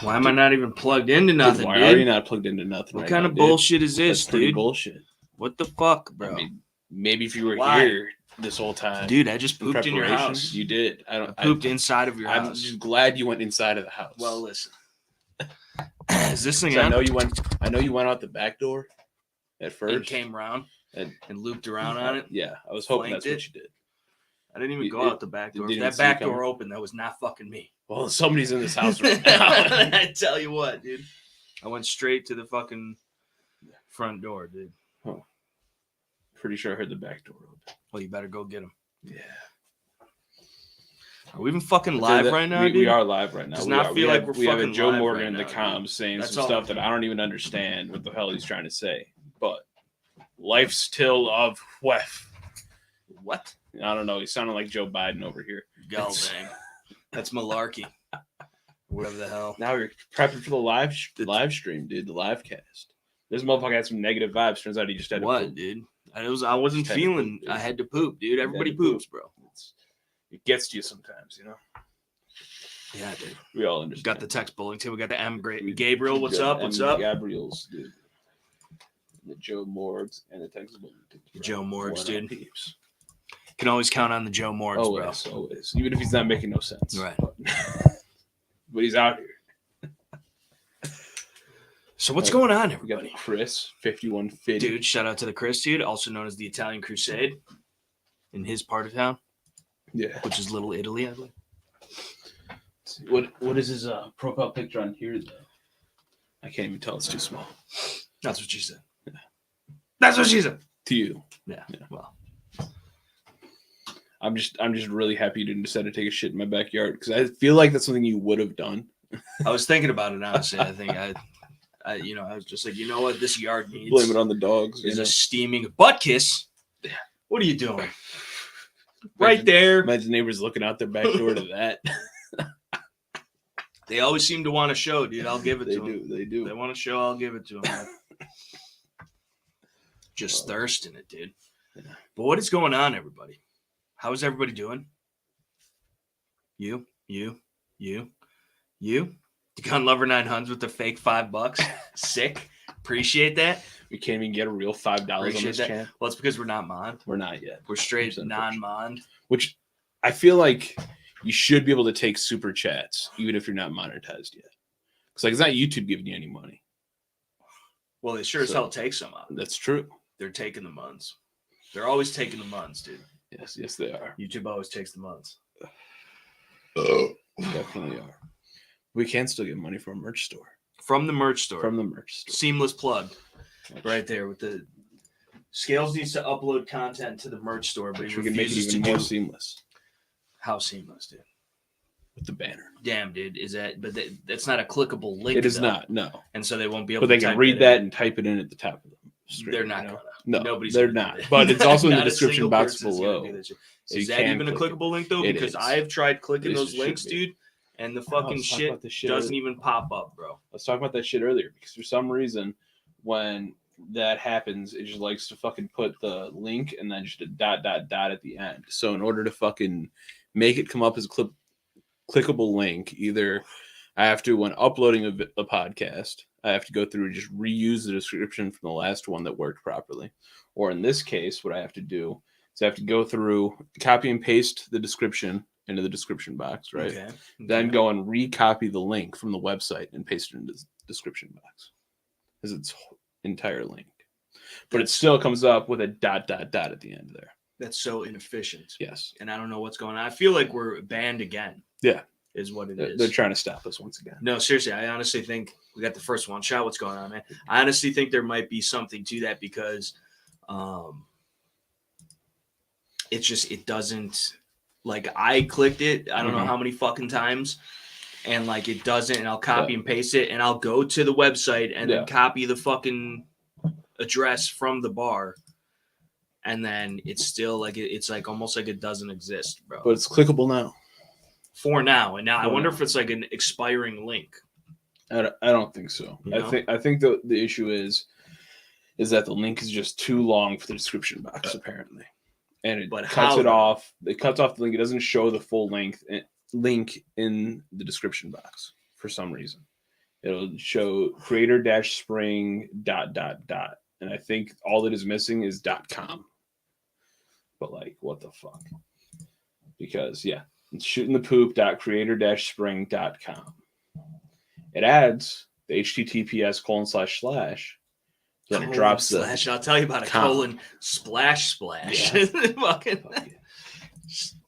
Why am I not even plugged into nothing, dude? dude? Why are you not plugged into nothing? What kind of bullshit is this, That's pretty dude? bullshit. What the fuck, bro? I mean, maybe if you were here this whole time, dude, I just pooped in your house. You did. I pooped inside of your house. I'm just glad you went inside of the house. Well, listen. Is this thing? I know you went out the back door at first and came around and looped around on it. Yeah, I was hoping that's what you did. I didn't even go out the back door. If that back door open, that was not fucking me. Well, somebody's in this house right now. I tell you what, dude. I went straight to the fucking front door, dude. Huh. Pretty sure I heard the back door open. Well, you better go get him. Yeah. Are we even fucking live right now, dude? We are live right now. Does not feel like we're fucking live. We have a Joe Morgan right in the now, comms saying some stuff that I don't even understand what the hell he's trying to say. But life's still of what? I don't know. He sounded like Joe Biden over here. Dang. That's malarkey. Whatever the hell. Now you're prepping for the live stream, dude. The live cast. This motherfucker had some negative vibes. Turns out he just had to poop. Dude? I wasn't feeling. I had to poop, dude. Everybody poops, bro. It gets to you sometimes, you know. Yeah, dude. We all understand. Got the text Bullington. We got the M. Gabriel. What's up? What's up? Gabriel's, dude. The Joe Morgs and the text Bullington. Joe Morgs, dude. Can always count on the Joe Morgs, bro. Always. Even if he's not making no sense. Right. But he's out here. So what's going on, We everybody? got Chris, 5150. Dude, shout out to the Chris, dude, also known as the Italian Crusade in his part of town. Yeah. Which is Little Italy, I believe. What is his profile picture on here, though? I can't even tell. It's too small. That's what she said. Yeah. That's what she said. To you. Yeah. Well. I'm just really happy you didn't decide to take a shit in my backyard because I feel like that's something you would have done. I was thinking about it, honestly. I think I was just like, you know what, this yard needs. Blame it on the dogs. Is a steaming butt kiss. What are you doing? Right there. Imagine neighbors looking out their back door to that. They always seem to want to show, dude. I'll give it to them. They do. They want to show, I'll give it to them. Just thirsting it, dude. Yeah. But what is going on, everybody? How is everybody doing? You? The Gun Lover 900s with the fake $5. Sick. Appreciate that. We can't even get a real $5 on this channel. Well, it's because we're not mod. We're not yet. We're straight non-mod. Which I feel like you should be able to take super chats, even if you're not monetized yet. Because it's not YouTube giving you any money. Well, they sure as hell take some out. That's true. They're taking the months. They're always taking the months, dude. Yes, they are. YouTube always takes the months. Definitely are. We can still get money from a merch store. From the merch store. Seamless plug. Right there with the Scales needs to upload content to the merch store, but he refuses to do seamless. How seamless, dude? With the banner. Damn, dude. Is that? But that's not a clickable link. It is not. No. And so they won't be able. But they can read that and type it in at the top of the screen. They're not gonna. No, nobody's. They're not. But it's also in the description box below. So is that even a clickable link though? Because I've tried clicking those links, dude, and the fucking shit doesn't even pop up, bro. Let's talk about that shit earlier because for some reason, when that happens, it just likes to fucking put the link and then just a ... at the end. So in order to fucking make it come up as a clickable link, either I have to, when uploading a podcast, I have to go through and just reuse the description from the last one that worked properly. Or in this case, what I have to do is I have to go through, copy and paste the description into the description box, right? Okay. Then go and recopy the link from the website and paste it into the description box as its entire link. But it still comes up with a ... at the end there. That's so inefficient. Yes. And I don't know what's going on. I feel like we're banned again. Yeah. Is what it is. They're trying to stop us once again. No, seriously. I honestly think we got the first one shot. What's going on, man? I honestly think there might be something to that because it doesn't, like, I clicked it. I don't know how many fucking times. And like it doesn't, and I'll copy and paste it, and I'll go to the website and then copy the fucking address from the bar. And then it's still like it's like almost like it doesn't exist, bro. But it's clickable now. For now, and now I wonder if it's like an expiring link. I don't think so. You know? I think the issue is that the link is just too long for the description box apparently, and it cuts it off. It cuts off the link. It doesn't show the full length link in the description box for some reason. It'll show creator-spring ... And I think all that is missing is .com. But like, what the fuck? Because yeah, it's shootingthepoop.creator-spring.com. It adds the https:// then it drops the slash. I'll tell you about a colon splash. Yeah. Fucking.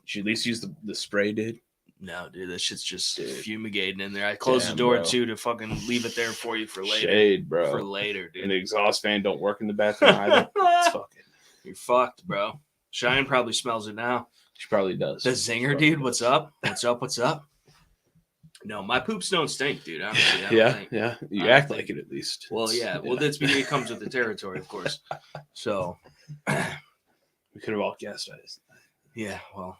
Should at least use the spray, dude. No, dude, that shit's just fumigating in there. I closed the door too to fucking leave it there for you for later. Shade, bro. For later, dude. And the exhaust fan don't work in the bathroom either. It's fucking. You're fucked, bro. Cheyenne probably smells it now. She probably does. The zinger, dude. What's up? What's up? What's up? No, my poops don't stink, dude. Honestly, I don't think. Yeah. You act like it at least. Well, yeah. Well, that's because it comes with the territory, of course. So we could have all guessed it. Yeah, well,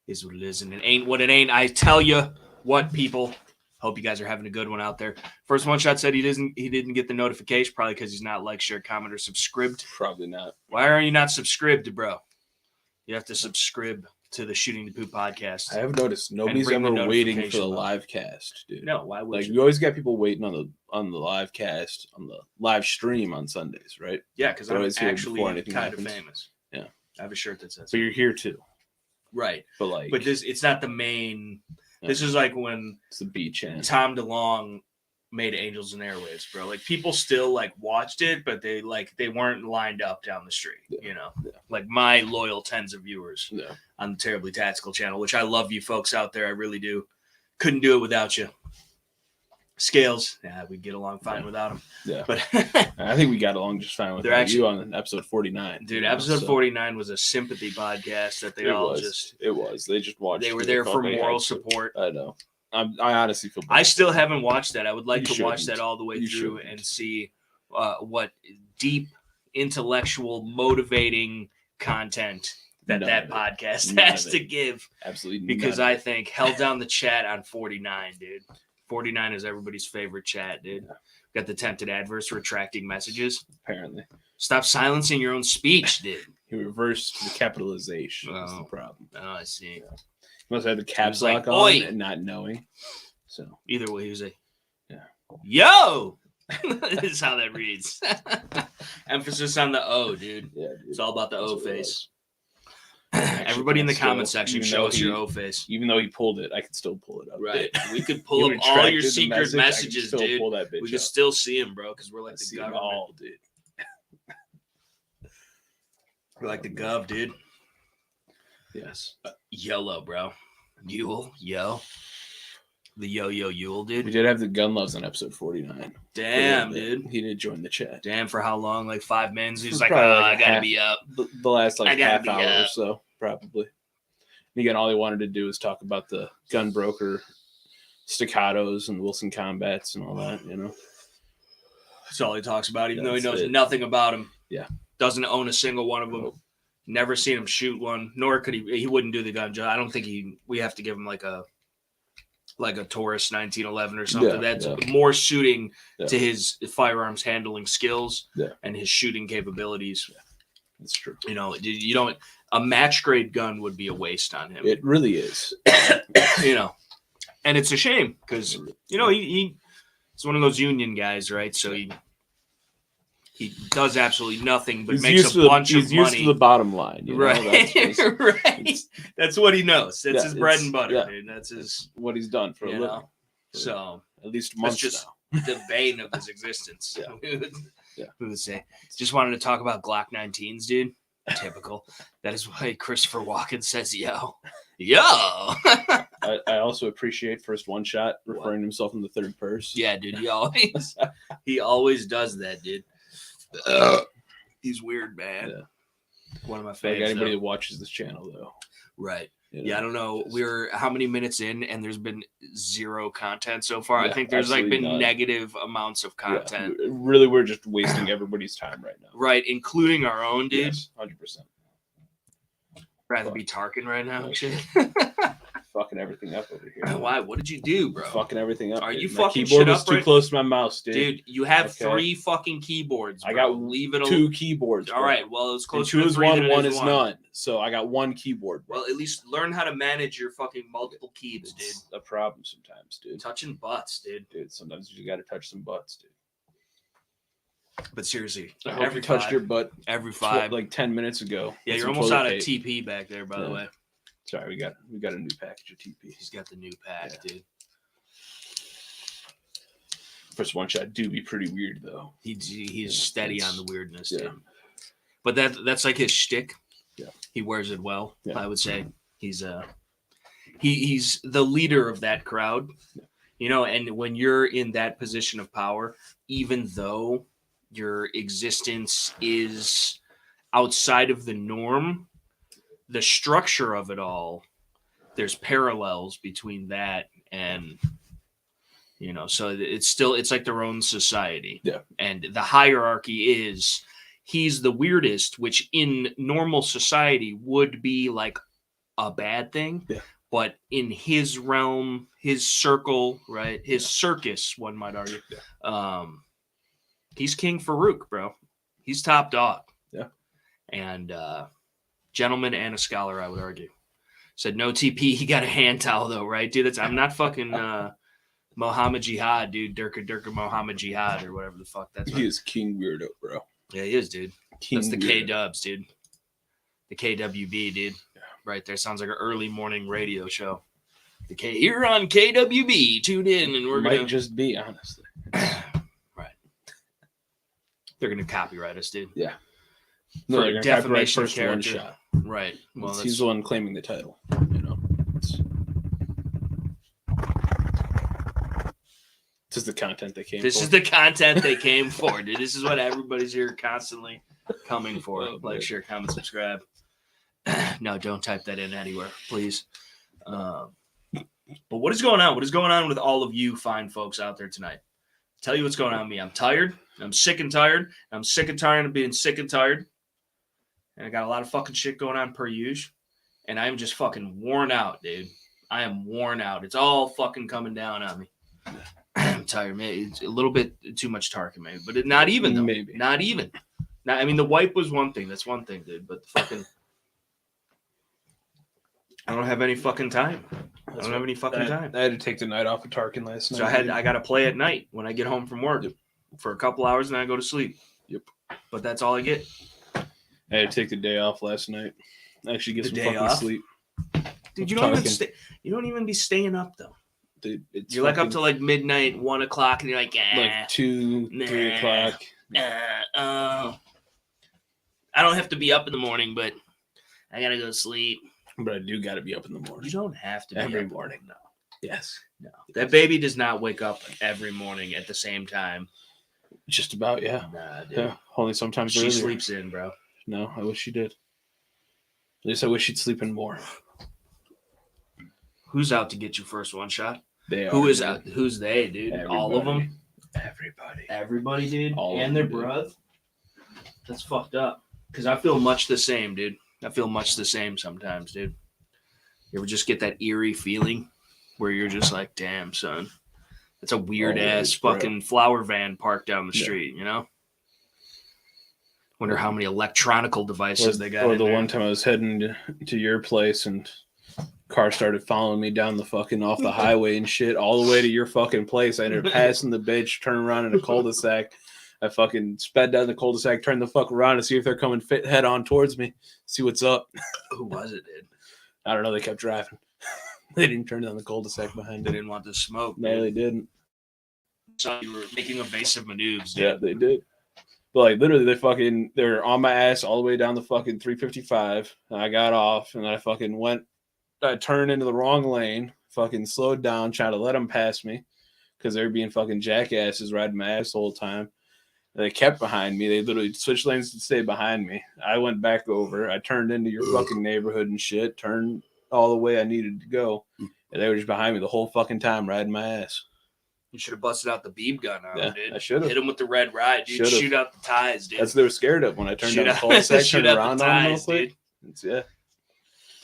is what it is, and it ain't what it ain't. I tell you what, people. Hope you guys are having a good one out there. First one shot said he didn't get the notification, probably because he's not like, share, comment, or subscribed. Probably not. Why are you not subscribed, bro? You have to subscribe to the Shooting the Poop podcast. I have noticed nobody's ever waiting for the live cast, dude. No, why would you always got people waiting on the live cast, on the live stream on Sundays, right? Yeah, because I'm actually kind of happens. famous. Yeah, I have a shirt that says. But you're here too, right? But it's not the main. This is like when it's the beach end. Tom DeLonge made Angels and Airwaves, bro. Like people still like watched it, but they weren't lined up down the street. Yeah. Like my loyal tens of viewers on the Terribly Tactical channel, which I love you folks out there. I really do. Couldn't do it without you. Scales, we'd get along fine without them. Yeah, but I think we got along just fine with you on episode 49. Dude, episode 49 was a sympathy podcast that they It was. They just watched. They were there for moral support. I know. I honestly feel bad. I still haven't watched that. I would like to watch that all the way through and see what deep, intellectual, motivating content that podcast has to give. Absolutely. Because I think held down the chat on 49, dude. 49 is everybody's favorite chat, dude. Yeah. Got the tempted adverse retracting messages. Apparently. Stop silencing your own speech, dude. He reversed the capitalization. That's the problem. Oh, I see. Yeah. He must have the caps lock on and not knowing. So either way, he was like, yo! Is how that reads. Emphasis on the O, dude. Yeah, dude. It's all about the O face. Everybody in the comment section, show us your O face. Even though he pulled it, I could still pull it up. Right. We could pull up all your secret messages, dude. We could still see them, bro, because we're like the government. All, dude. We're like the gov, dude. Yes. YOLO, bro. Yule, yo. The yo Yule, dude. We did have the gun loves on episode 49. Damn, dude. He did join the chat. Damn, for how long? Like 5 minutes? He's like, I gotta be up. The last half hour or so, probably. And again, all he wanted to do was talk about the gun broker staccatos and Wilson combats and all that, That's all he talks about, even though he knows nothing about them. Yeah. Doesn't own a single one of them. Nope. Never seen him shoot one, nor could he wouldn't do the gun job. I don't think we have to give him like a Taurus 1911 or something. That's more suiting to his firearms handling skills and his shooting capabilities. Yeah. That's true. You don't. A match grade gun would be a waste on him. It really is. And it's a shame because he's one of those union guys, right? So he does absolutely nothing but makes a bunch of money. He's used to the bottom line, right? Right. That's what he knows. That's his bread and butter, dude. That's what he's done for a living. So at least months just now. The bane of his existence. Yeah. Who would say? Just wanted to talk about Glock 19s, dude. Typical. That is why Christopher Walken says yo. I also appreciate First One Shot referring to himself in the third person. Yeah, dude. He always does that, dude. He's weird, man. Yeah. One of my favorites. Anybody that watches this channel, though. Right. Yeah, I don't know. We're how many minutes in, and there's been zero content so far. I think there's been negative amounts of content. Yeah, really, we're just wasting everybody's time right now. Right, including our own, dude. Yes, 100%. Rather be Tarkin right now, shit. fucking everything up over here. Why? What did you do, bro? Fucking everything up. Are dude. you My fucking keyboard shit was up too right? close to my mouse, dude. Dude, you have Okay. 3 fucking keyboards, bro. I got Leave it 2 keyboards. All bro. right, well, it's And closer 2 to is 3 one, than it 1 is is 1. none. So I got 1 keyboard, bro. Well, at least learn how to manage your fucking multiple keys, dude. It's a problem sometimes, dude. Touching butts, dude. Dude, sometimes you got to touch some butts, dude. But seriously, I hope you touched your butt every 5. like 10 minutes ago. Yeah, with you're some almost toilet out of tape. T.P. back there, by the way. Sorry, we got a new package of TP. He's got the new pack, dude. First one shot do be pretty weird though. He's steady on the weirdness, yeah. dude. But that's like his shtick. Yeah, he wears it well. Yeah. I would say he's he's the leader of that crowd. Yeah. You know, and when you're in that position of power, even though your existence is outside of the norm, the structure of it all, there's parallels between that and, you know, so it's like their own society. Yeah. And the hierarchy is he's the weirdest, which in normal society would be like a bad thing. Yeah. But in his realm, his circle, right? His circus, one might argue. Yeah. He's King Farouk, bro. He's top dog. Yeah. And gentleman and a scholar, I would argue. Said no TP, he got a hand towel though, right? Dude, I'm not fucking Mohammed Jihad, dude. Durka Mohammed Jihad or whatever the fuck that's. He is King Weirdo, bro. Yeah, he is, dude. King That's the Weirdo. K-dubs, dude. The KWB, dude. Yeah. Right there. Sounds like an early morning radio show. The K here on KWB. Tune in and we're Might gonna just be, honestly. right. They're gonna copyright us, dude. Yeah. For they're gonna defamation of copyright first character. one shot. Right. Well, He's the one claiming the title. You know. This is the content they came for. This is the content they came for, dude. This is what everybody's here constantly coming for. Oh, like, man. share, comment, subscribe. No, don't type that in anywhere, please. But what is going on? What is going on with all of you fine folks out there tonight? Tell you what's going on with me. I'm tired. I'm sick and tired. I'm sick and tired of being sick and tired. And I got a lot of fucking shit going on per usual. And I'm just fucking worn out, dude. I am worn out. It's all fucking coming down on me. I'm tired, man. It's a little bit too much Tarkin, maybe. But not even, though. Maybe. Not even. Now, I mean, the wipe was one thing. That's one thing, dude. But the fucking... I don't have any fucking time. I don't have any fucking time. I had to take the night off of Tarkin last night. So I got to play at night when I get home from work for a couple hours, and I go to sleep. Yep. But that's all I get. I had to take the day off last night. Actually get The some day fucking off? sleep. Dude, you don't even be staying up though. Dude, it's You're like up to like midnight, 1 o'clock, and you're like, like 2, 3 o'clock. I don't have to be up in the morning, but I gotta go to sleep. But I do got to be up in the morning. You don't have to be Every up morning. No. Yes. No. That baby does not wake up every morning at the same time. Just about, yeah. Nah, dude. Yeah. Only sometimes She earlier. sleeps in, bro. No, I wish she did. At least I wish she'd sleep in more. Who's out to get you first one shot? They are. Who is dude. out? Who's they, dude? All of Everybody. them? Everybody. Everybody, dude? All and of their them, dude. brother? That's fucked up. Because I feel much the same, dude. I feel much the same sometimes, dude. You ever just get that eerie feeling where you're just like, damn, son. That's a weird ass fucking flower van parked down the street, you know? Wonder how many electronical devices they got. Or in the there. one time I was heading to your place and car started following me down the fucking off the highway and shit all the way to your fucking place. I ended up passing the bitch, turn around in a cul-de-sac. I fucking sped down the cul-de-sac, turned the fuck around to see if they're coming head on towards me, see what's up. Who was it, dude? I don't know. They kept driving. They didn't turn down the cul-de-sac behind They them. didn't want the smoke. No, they Dude. didn't. So you were making evasive maneuvers, dude. Yeah, they did. But like literally, they're on my ass all the way down the fucking 355. And I got off, and then I fucking I turned into the wrong lane, fucking slowed down, trying to let them pass me because they were being fucking jackasses riding my ass the whole time. And they kept behind me. They literally switched lanes to stay behind me. I went back over. I turned into your fucking neighborhood and shit. Turned all the way I needed to go, and they were just behind me the whole fucking time riding my ass. You should have busted out the beam gun on him, dude. I should have. Hit him with the red ride, dude. Should've. Shoot out the ties, dude. That's what they were scared of when I turned Shoot down the out- cul-de-sac, shoot turned out the around on them real ties, quick. dude.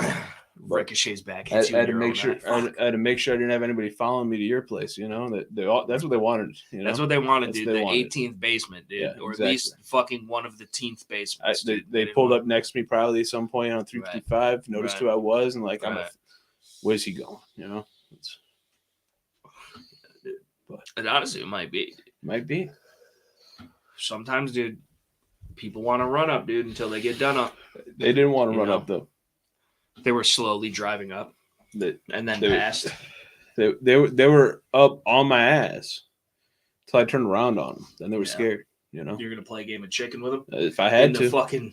Yeah. ricochets back. I had to make sure. I had to make sure I didn't have anybody following me to your place. You know that's what they wanted. You know? That's what they wanted, That's dude. what The they wanted. 18th basement, dude, Yeah, or exactly. at least fucking one of the 10th basements. They pulled up next to me probably at some point on 355. Noticed who I was, and like, where's he going? You know. And honestly, it might be. Might be. Sometimes, dude, people want to run up, dude, until they get done up. They didn't want to run up though. They were slowly driving up, and then passed. They were up on my ass until I turned around on them. Then they were scared. You know. You're gonna play a game of chicken with them If I had to.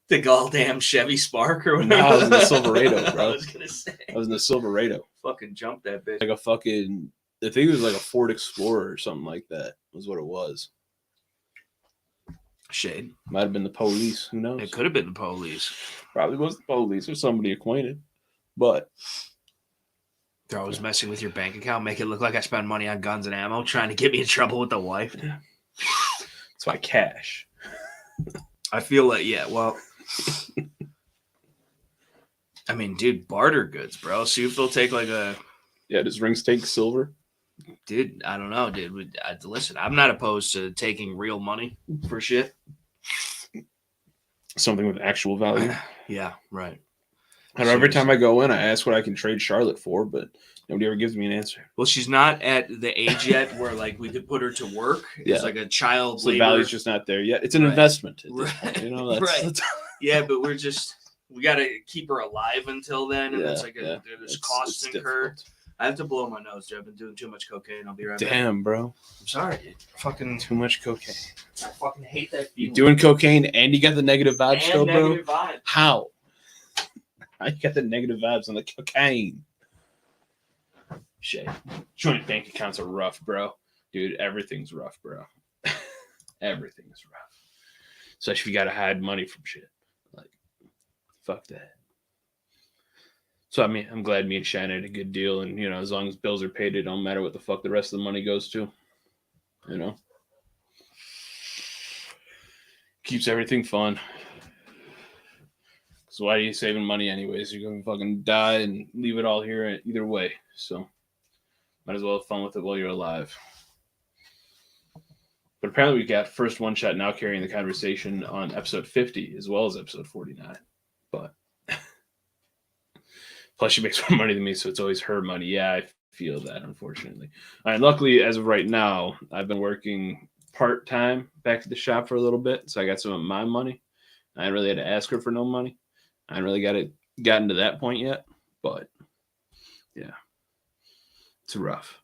The goddamn Chevy Spark or whatever. No, I was in the Silverado, bro. I was gonna say. I was in the Silverado. Fucking jump that bitch. Like a fucking. I think it was like a Ford Explorer or something like that. Was what it was. Shade. Might have been the police. Who knows? It could have been the police. Probably was the police or somebody acquainted. But they're always messing with your bank account, make it look like I spend money on guns and ammo, trying to get me in trouble with the wife. That's why cash. I feel like, yeah, well, I mean, dude, barter goods, bro. See if they'll take like a. Yeah, does rings take silver? Dude, I don't know, dude. Listen, I'm not opposed to taking real money for shit. Something with actual value. Yeah, right. And every time I go in, I ask what I can trade Charlotte for, but nobody ever gives me an answer. Well, she's not at the age yet where like we could put her to work. Yeah. It's like a child so labor. The value's just not there yet. It's an investment at this point, you know? Right. Yeah, but we got to keep her alive until then. And it's like there's costs incurred. Difficult. I have to blow my nose, dude. I've been doing too much cocaine. I'll be right back. Damn, bro. I'm sorry, dude. Fucking too much cocaine. I fucking hate that feeling. You're doing cocaine and you got the negative vibes still, bro? Negative vibes. How? How you got the negative vibes on the cocaine? Shit. Joint bank accounts are rough, bro. Dude, everything's rough, bro. Everything's rough. Especially if you got to hide money from shit. Like, fuck that. So, I mean, I'm glad me and Shannon had a good deal. And, you know, as long as bills are paid, it don't matter what the fuck the rest of the money goes to. You know? Keeps everything fun. So why are you saving money anyways? You're going to fucking die and leave it all here either way. So might as well have fun with it while you're alive. But apparently we got First One Shot now carrying the conversation on episode 50 as well as episode 49. But plus she makes more money than me, so it's always her money. Yeah, I feel that, unfortunately. And luckily, as of right now, I've been working part-time back at the shop for a little bit, so I got some of my money. I really had to ask her for no money. I haven't really gotten to that point yet, but yeah, it's rough.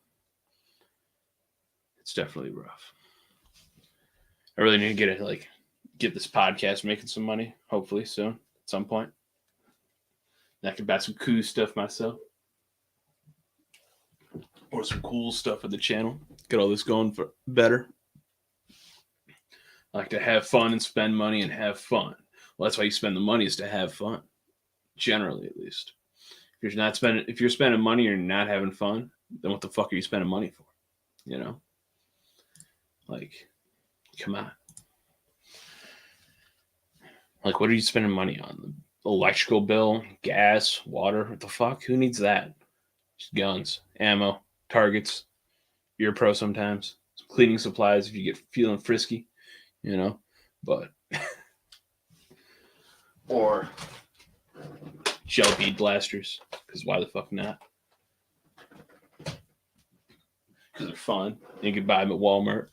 It's definitely rough. I really need to get this podcast making some money, hopefully soon, at some point. And I can buy some cool stuff myself. Or some cool stuff for the channel. Get all this going for better. I like to have fun and spend money and have fun. Well, that's why you spend the money, is to have fun. Generally, at least. If you're spending money and you're not having fun, then what the fuck are you spending money for? You know? Like, come on. Like, what are you spending money on? The electrical bill, gas, water? What the fuck? Who needs that? Just guns, ammo, targets. You're a pro sometimes. Some cleaning supplies if you get feeling frisky, you know? But or gel bead blasters, because why the fuck not? Because they're fun. You can buy them at Walmart.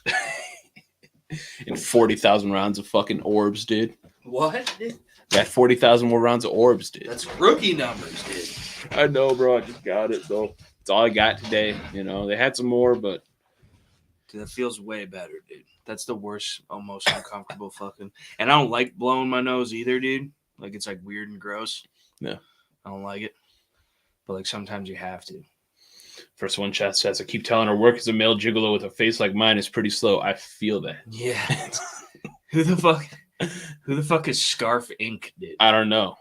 And 40,000 rounds of fucking orbs, dude. What? Got 40,000 more rounds of orbs, dude. That's rookie numbers, dude. I know, bro. I just got it, though. It's all I got today. You know, they had some more, but dude, that feels way better, dude. That's the worst, almost uncomfortable fucking. And I don't like blowing my nose either, dude. Like, it's like weird and gross. Yeah. I don't like it. But like sometimes you have to. First One Shot says, I keep telling her work as a male gigolo with a face like mine is pretty slow. I feel that. Yeah. Who the fuck is Scarf Inc., dude? I don't know.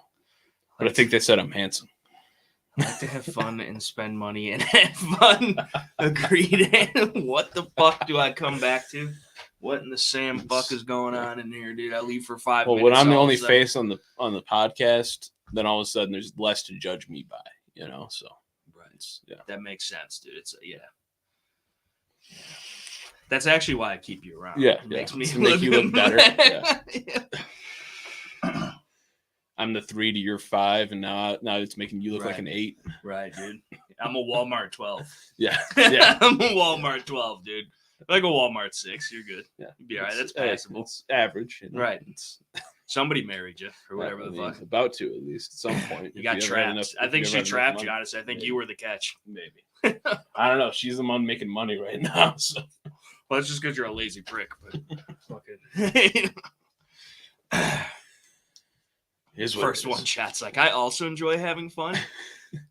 But I think they said I'm handsome. I like to have fun and spend money and have fun. Agreed. What the fuck do I come back to? What in the Sam fuck is going on in here, dude? I leave for 5 minutes. Well, when I'm the only face on the podcast, then all of a sudden there's less to judge me by, you know. So right, that makes sense, dude. It's That's actually why I keep you around. Yeah, it makes me make you look better. Yeah. Yeah. I'm the 3 to your 5, and now it's making you look like an 8. Right, dude. I'm a Walmart 12. Yeah. I'm a Walmart 12, dude. Like a Walmart 6, you're good. Yeah, you'd be all right. That's passable. It's average, you know? Right. Somebody married you or whatever the fuck. About to, at least at some point. You got trapped. I think she trapped you. Honestly, I think you were the catch. Maybe. I don't know. She's the one making money right now. So. Well, it's just because you're a lazy prick. But fucking. First one shot's like, I also enjoy having fun.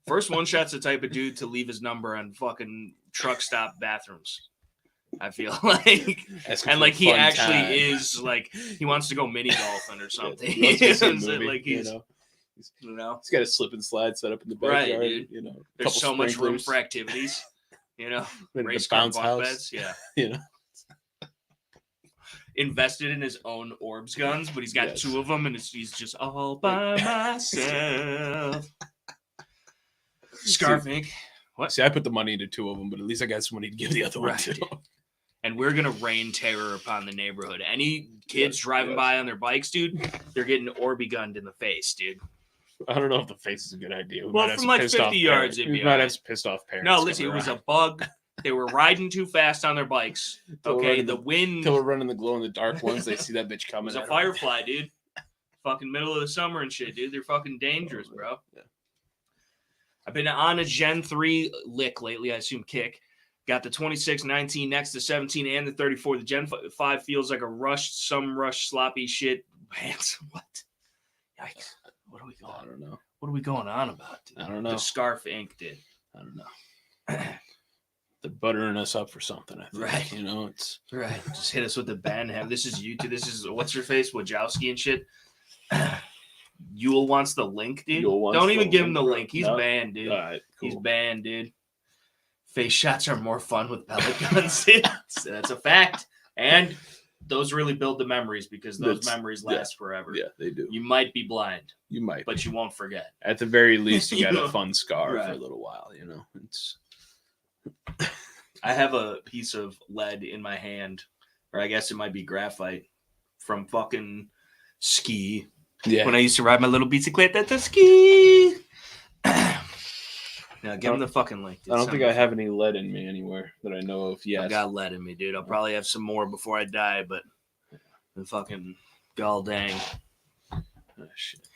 First one shot's the type of dude to leave his number on fucking truck stop bathrooms. I feel like, and like he actually is like he wants to go mini golfing or something. Like he's got a slip and slide set up in the backyard. Right, dude. You know, there's so much room for activities. You know, race car bunk beds. Yeah, you know. Invested in his own orbs guns, but he's got 2 of them, and he's just all by myself. Scarf Inc. What? See, I put the money into 2 of them, but at least I got some money to give the other one to. And we're gonna rain terror upon the neighborhood. Any kids driving by on their bikes, dude, they're getting Orby gunned in the face, dude. I don't know if the face is a good idea. Well, from like 50 yards, we might have pissed off parents. No, listen, it was a bug. They were riding too fast on their bikes. Okay, the wind. Until we're running the glow in the dark ones, they see that bitch coming. It was a firefly, dude. Fucking middle of the summer and shit, dude. They're fucking dangerous, bro. Yeah. I've been on a Gen 3 lick lately. I assume kick. Got the 26, 19 next to 17 and the 34. The Gen 5 feels like a rushed, sloppy shit. Man, what? Yikes. What are we going? I don't know. What are we going on about? Dude? I don't know. The Scarf Inc. did. I don't know. They're buttering us up for something, I think. Right. You know, it's right. Just hit us with the ban. This is YouTube. This is what's your face, Wojowski and shit. Yule wants the link, dude. Don't even give him the link. He's banned, dude. All right, cool. He's banned, dude. Face shots are more fun with pellet guns. That's a fact. And those really build the memories because those memories last forever. Yeah, they do. You might be blind. You might. But you won't forget. At the very least, you got a fun scar for a little while, you know. It's. I have a piece of lead in my hand, or I guess it might be graphite, from fucking ski. Yeah. When I used to ride my little bicyclette to ski. Now, give him the fucking link. I don't think I have any lead in me anywhere that I know of yet. I got lead in me, dude. I'll probably have some more before I die, but the fucking gall dang. Oh, shit.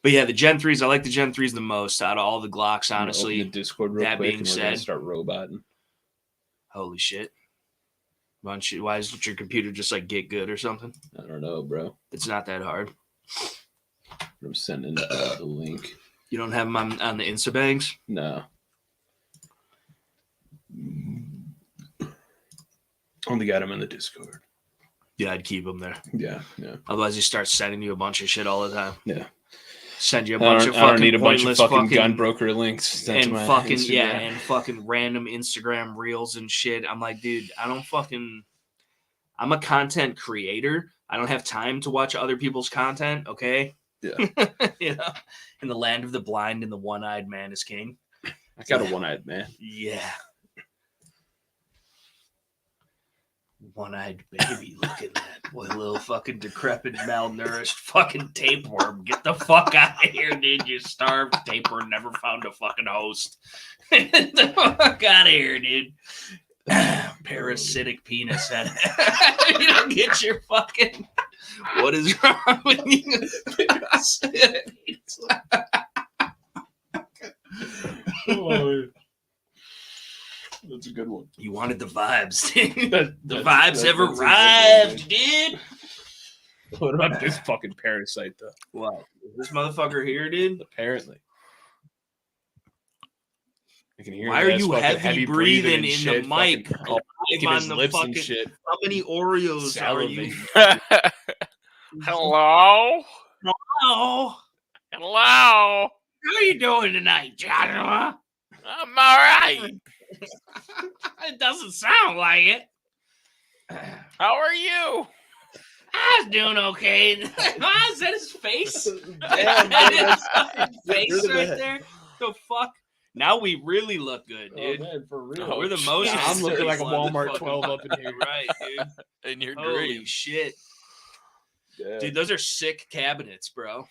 But yeah, the Gen 3s, I like the Gen 3s the most out of all the Glocks, honestly. Open the Discord real that quick being and said, start roboting. Holy shit. Why is your computer just like get good or something? I don't know, bro. It's not that hard. I'm sending the link. You don't have them on the Instabangs? No. Only got them in the Discord. Yeah, I'd keep them there. Yeah. Otherwise, he starts sending you a bunch of shit all the time. Yeah. Send you a bunch of fucking I don't need a bunch of fucking gun gun broker links. And fucking Instagram. And fucking random Instagram reels and shit. I'm like, dude, I'm a content creator. I don't have time to watch other people's content, okay? Yeah. You know, in the land of the blind and the one-eyed man is king. I got a one-eyed man. Yeah. One-eyed baby. Look at that. Boy, little fucking decrepit, malnourished fucking tapeworm. Get the fuck out of here, dude. You starved tapeworm. Never found a fucking host. Get the fuck out of here, dude. Parasitic penis head. You don't get your fucking... What is wrong with you? Oh, that's a good one. You wanted the vibes, dude. The vibes have arrived, dude. What about this fucking parasite, though? What? Is this motherfucker here, dude? Apparently. I can hear. Why are you heavy breathing in shit, the mic? Licking his lips and shit. How many Oreos are you? Hello? Hello? Hello? How are you doing tonight, Joshua? I'm all right. It doesn't sound like it. How are you? I was doing okay. Is that his face? Damn, That's fucking Get face rid of right that. there. The fuck? Now we really look good, Oh, dude. man, for real. Oh, We're the jeez. most. Yeah, I'm looking like a aesthetic Walmart fucking- 12 up in here. Right, dude. In your Holy dream. shit, Yeah. dude. Those are sick cabinets, bro.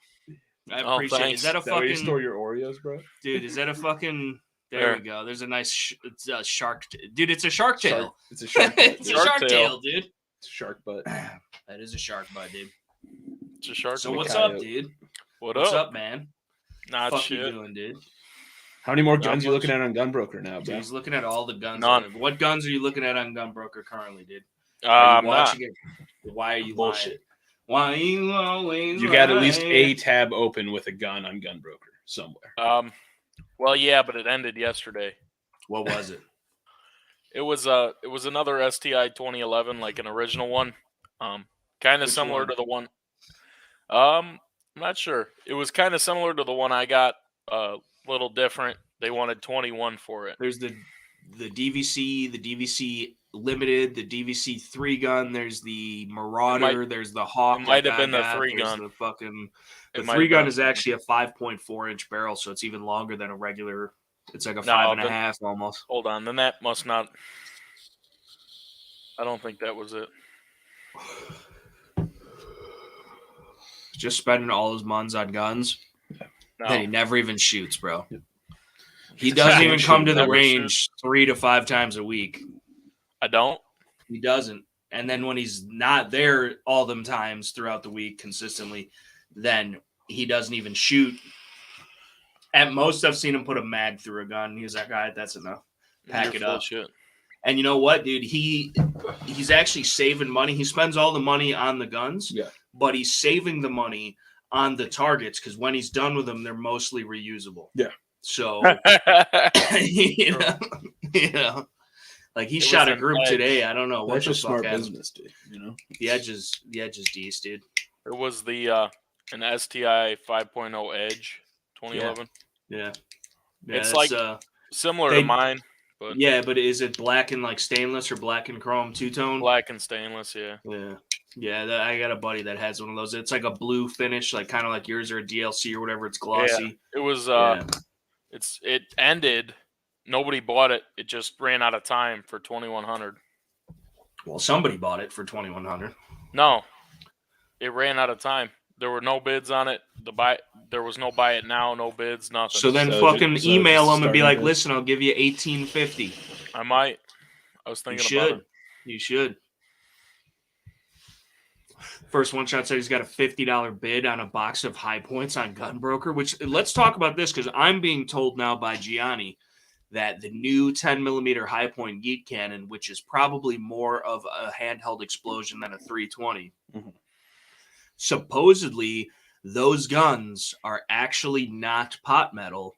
I Oh, appreciate. thanks. Is that a Is that where you fucking store your Oreos, bro? dude? Is that a fucking? There There. we go. There's a nice it's a shark. Dude, it's a shark tail. It's a shark butt. It's a dude. Shark shark tail. tail, dude. It's a shark butt. That is a shark butt, dude. It's a shark. So and a what's coyote. up, dude? What's What's up, man? Not Fuck shit. you doing, dude? How many more Not guns you much. looking at on Gunbroker now, Dude, bro? he's looking at all the guns. None. What guns are you looking at on Gunbroker currently, dude? Are I'm you not. watching it? Why are you Bullshit. lying? Why you always You got at least lying? a tab open with a gun on Gunbroker somewhere. Well, yeah, but it ended yesterday. What was it? It was another STI 2011, like an original one. Kind of Which similar one? to the one. I'm not sure. It was kind of similar to the one I got. Little different. They wanted 21 for it. There's the DVC, the DVC Limited, the DVC 3 gun. There's the Marauder. There's the Hawk. it might like have been I the got, 3 there's gun. The fucking It the might 3 have gun been is a- actually a 5.4 inch barrel, so it's even longer than a regular. It's like a No, 5.5 then- almost. Hold on. Then that must not. I don't think that was it. Just spending all his muns on guns. No. That he never even shoots, bro. Yep. He doesn't even come to the Never range 3 to 5 times a week. I don't. He doesn't. And then when he's not there all them times throughout the week consistently, then he doesn't even shoot. At most, I've seen him put a mag through a gun. He's like, all right, that's enough. Pack You're it full up. of shit. And you know what, dude? He's actually saving money. He spends all the money on the guns, Yeah. but he's saving the money on the targets because when he's done with them, they're mostly reusable. Yeah. So, you know, like he It shot was a an group edge. today. I don't know what That's the just fuck smart happened. business, dude. You know? The edge is decent, dude. It was the an STI 5.0 Edge 2011. Yeah. It's that's, like- Similar They- to mine, but yeah, but is it black and like stainless or black and chrome two-tone? black and stainless. Yeah. Yeah. I got a buddy that has one of those. It's like a blue finish, like kind of like yours or a DLC or whatever. It's glossy. It was. Yeah. It ended. Nobody bought it. It just ran out of time for 2100. Well, somebody bought it for 2,100. No, it ran out of time. There were no bids on it. There was no buy it now, no bids, nothing. So then So fucking just email them and be starting like, bid. listen, I'll give you 1850. I might. I was You thinking about should. it. You should. First one shot said he's got a $50 bid on a box of high points on Gunbroker, which let's talk about this because I'm being told now by Gianni that the new 10mm high point yeet cannon, which is probably more of a handheld explosion than a 320, Mhm. supposedly those guns are actually not pot metal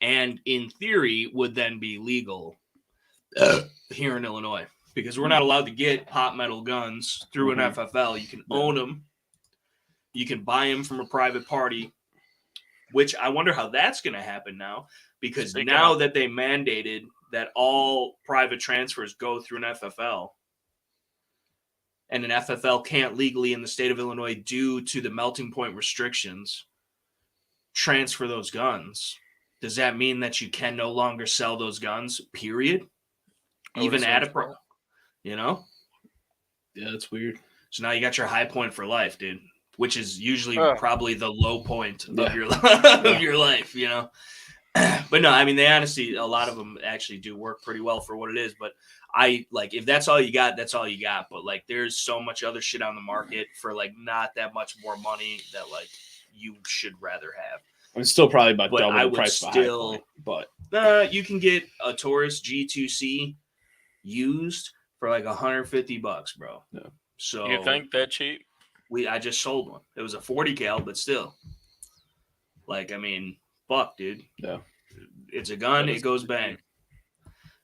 and in theory would then be legal here in Illinois because we're not allowed to get pot metal guns through an FFL. You can own them. You can buy them from a private party, which I wonder how that's going to happen now because Speaking now of- that they mandated that all private transfers go through an FFL and an FFL can't legally in the state of Illinois due to the melting point restrictions transfer those guns. Does that mean that you can no longer sell those guns, period? I would Even at a assume so. you know? Yeah, that's weird. So now you got your high point for life, dude, which is usually Huh. probably the low point Yeah. of your of your life, you know. But no, I mean they honestly, a lot of them actually do work pretty well for what it is. But I like if that's all you got, that's all you got. But like there's so much other shit on the market for like not that much more money that like you should rather have. I mean, still probably about But double I the would price of a high still- point, but You can get a Taurus G2C used for like $150, bro. Yeah. So You think that cheap? I just sold one. It was a 40 cal, but still. Like, I mean, fuck, dude. Yeah. It's a gun, That it is goes pretty bang.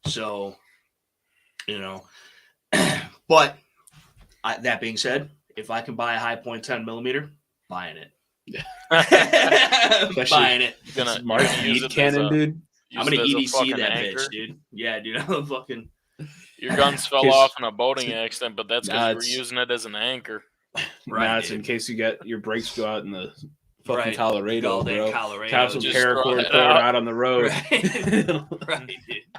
So, you know. But that being said, if I can buy a high point 10mm, buying it. Especially- buying it. Gonna Smart use heat it cannon, as a- dude. I'm use gonna it as a EDC fucking that anchor. bitch, dude. Yeah, dude. I'm fucking Your guns fell Just- off in a boating accident, but that's because Nah, you were it's- using it as an anchor. That's dude. in case you get your brakes go out in the fucking Right. Colorado, Golden bro. Colorado. Have some Just throw paracord, it throw it out. out on the road. Right,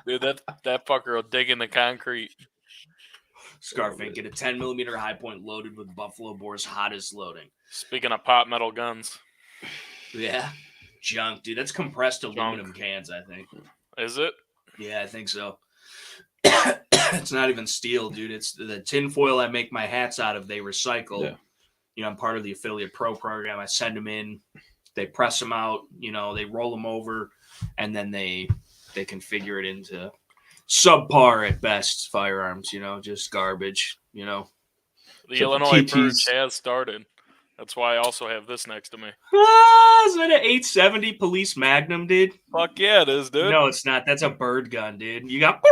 dude. Dude, that fucker will dig in the concrete. Scarf ain't get a 10mm high point loaded with Buffalo Boar's hottest loading. Speaking of pop metal guns. Yeah. Junk, dude. That's compressed aluminum cans, I think. Is it? Yeah, I think so. It's not even steel, dude. It's the tin foil I make my hats out of. They recycle. Yeah. You know, I'm part of the Affiliate Pro program. I send them in. They press them out. You know, they roll them over, and then they configure it into subpar at best firearms. You know, just garbage. You know. The So Illinois TTs Purge has started. That's why I also have this next to me. Is that an 870 Police Magnum, dude? Fuck yeah, it is, dude. No, it's not. That's a bird gun, dude. You got.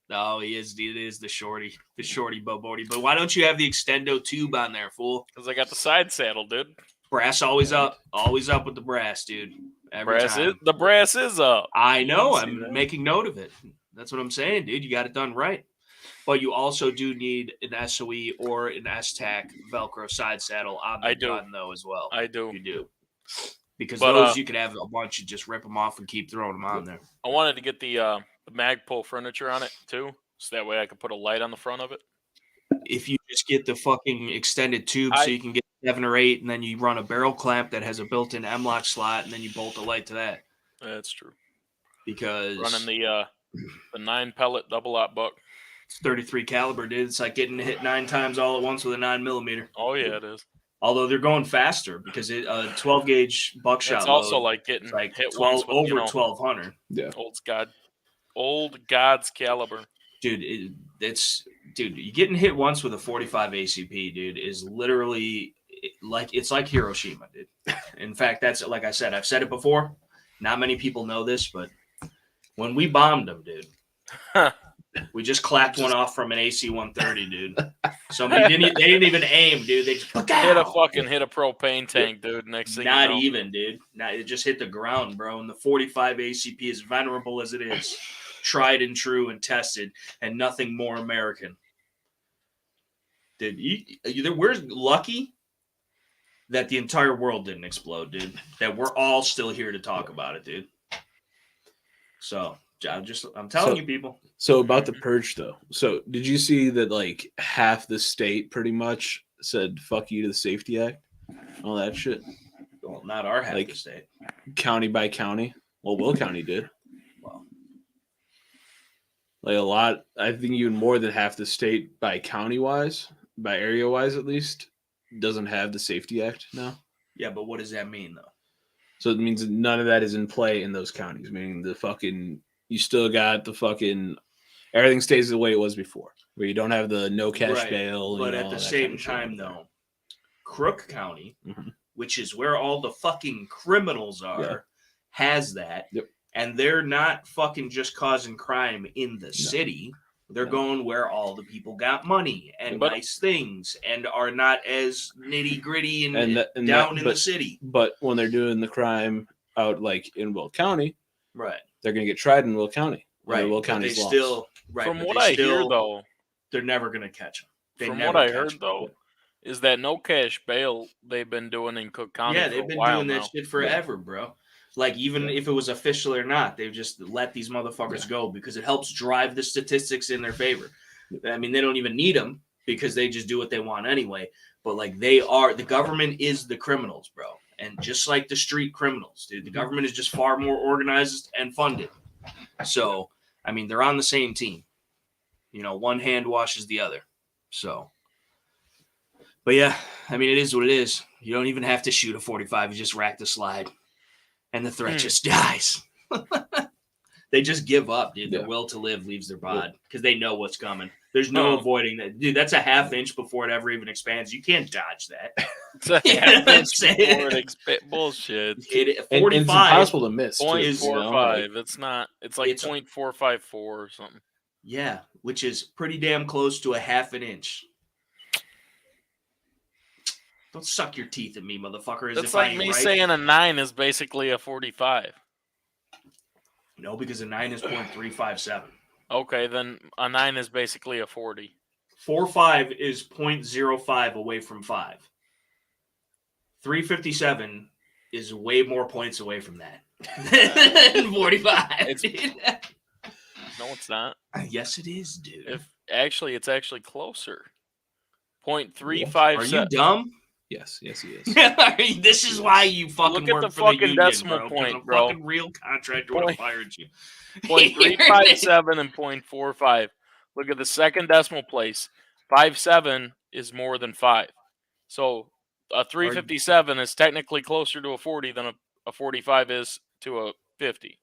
No, he is. It is the shorty Bobody. But why don't you have the extendo tube on there, fool? Because I got the side saddle, dude. Brass always up with the brass, dude. Every time. The brass is up. I know. See I'm that? making note of it. That's what I'm saying, dude. You got it done right. But you also do need an SOE or an S.T.P.P Velcro side saddle on the gun, though, as well. I do. You do. Because But, those you could have a bunch and just rip them off and keep throwing them on there. I wanted to get the Magpul furniture on it, too. So that way I could put a light on the front of it. If you just get the fucking extended tube so you can get 7 or 8, and then you run a barrel clamp that has a built-in M-lock slot, and then you bolt a light to that. That's true. Because running the 9-pellet double-aught buck. It's 33 caliber, dude. It's like getting hit 9 times all at once with a 9mm. Oh yeah, it is. Although they're going faster because it 12 gauge buckshot. It's also load, like getting like hit 12 once with, over 1200. Yeah, old God's caliber. Dude, you getting hit once with a 45 ACP, dude, is literally it's like Hiroshima, dude. In fact, that's like I said, I've said it before. Not many people know this, but when we bombed them, dude, we just clapped one off from an AC-130, dude. Somebody they didn't even aim, dude. They just hit a propane tank, dude. Next thing not you know. even, dude. It just hit the ground, bro. And the 45 ACP, as venerable as it is, tried and true and tested, and nothing more American. Dude, we're lucky that the entire world didn't explode, dude. That we're all still here to talk about it, dude. So I'm telling you, people. So about the purge, though. So did you see that like half the state pretty much said "fuck you" to the Safety Act, all that shit? Well, not our half like, the state. County by county. Well, Will County did. Well, like a lot. I think even more than half the state by county wise, by area wise at least, doesn't have the Safety Act now. Yeah, but what does that mean, though? So it means that none of that is in play in those counties. Meaning you still got the fucking. Everything stays the way it was before, where you don't have the no cash bail. But at the same time, though, Crook County, which is where all the fucking criminals are, has that. Yep. And they're not fucking just causing crime in the city. They're going where all the people got money and nice things and are not as nitty gritty and down in the city. But when they're doing the crime out like in Will County, right, they're going to get tried in Will County. Right, Will County's still right. From what I hear, though, they're never going to catch them. From what I heard, though, is that no cash bail they've been doing in Cook County. Yeah, they've been doing that shit forever, bro. Like, even if it was official or not, they've just let these motherfuckers go because it helps drive the statistics in their favor. I mean, they don't even need them because they just do what they want anyway. But, like, the government is the criminals, bro. And just like the street criminals, dude, the government is just far more organized and funded. So, I mean, they're on the same team. You know, one hand washes the other. So, but yeah, I mean, it is what it is. You don't even have to shoot a 45. You just rack the slide. And the threat just dies. They just give up, dude. Their will to live leaves their bod because they know what's coming. There's no avoiding that. Dude, that's a half inch before it ever even expands. You can't dodge that. It's a half inch before it bullshit. 45 and it's impossible to miss. 0.45. It's not. It's like 0.454 or something. Yeah, which is pretty damn close to a half an inch. Don't suck your teeth at me, motherfucker. That's like me saying a 9 is basically a 45. No, because a 9 is 0.357. Okay, then a 9 is basically a 40. 4.5 is 0.05 away from 5. 357 is way more points away from that than 45. No, it's not. Yes, it is, dude. It's actually closer. 0.357. Are you dumb? Yes, he is. This is why you fucking Look at work the for the fucking union, decimal bro. point, A bro. fucking real contractor would have fired you. 0.357 and 0.45. Look at the second decimal place. 5.7 is more than 5. So a 357 is technically closer to a 40 than a 45 is to a 50.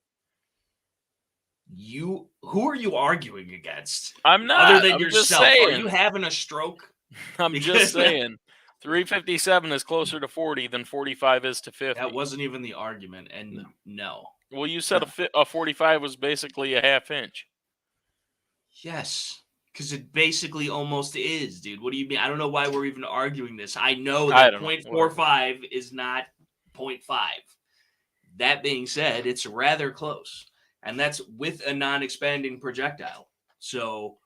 Who are you arguing against? I'm not. Other than I'm yourself. just saying. Are you having a stroke? I'm just saying. 357 is closer to 40 than 45 is to 50. That wasn't even the argument, and no. Well, you said a 45 was basically a half inch. Yes, because it basically almost is, dude. What do you mean? I don't know why we're even arguing this. I know that 0.45 is not 0.5. That being said, it's rather close, and that's with a non-expanding projectile. So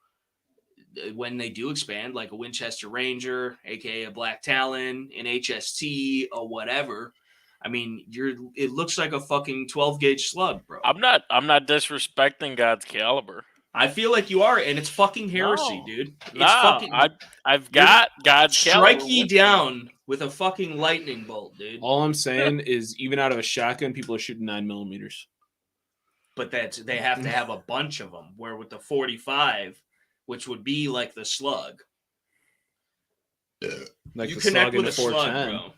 when they do expand, like a Winchester Ranger, aka a Black Talon, an HST, or whatever, I mean, it looks like a fucking 12-gauge slug, bro. I'm not disrespecting God's caliber. I feel like you are, and it's fucking heresy, dude. It's fucking. I've got God's caliber. Strike ye down with a fucking lightning bolt, dude. All I'm saying is, even out of a shotgun, people are shooting 9mm. But they have to have a bunch of them. Where with the 45, which would be like the slug, like you the connect slug in with the a 410. slug, bro.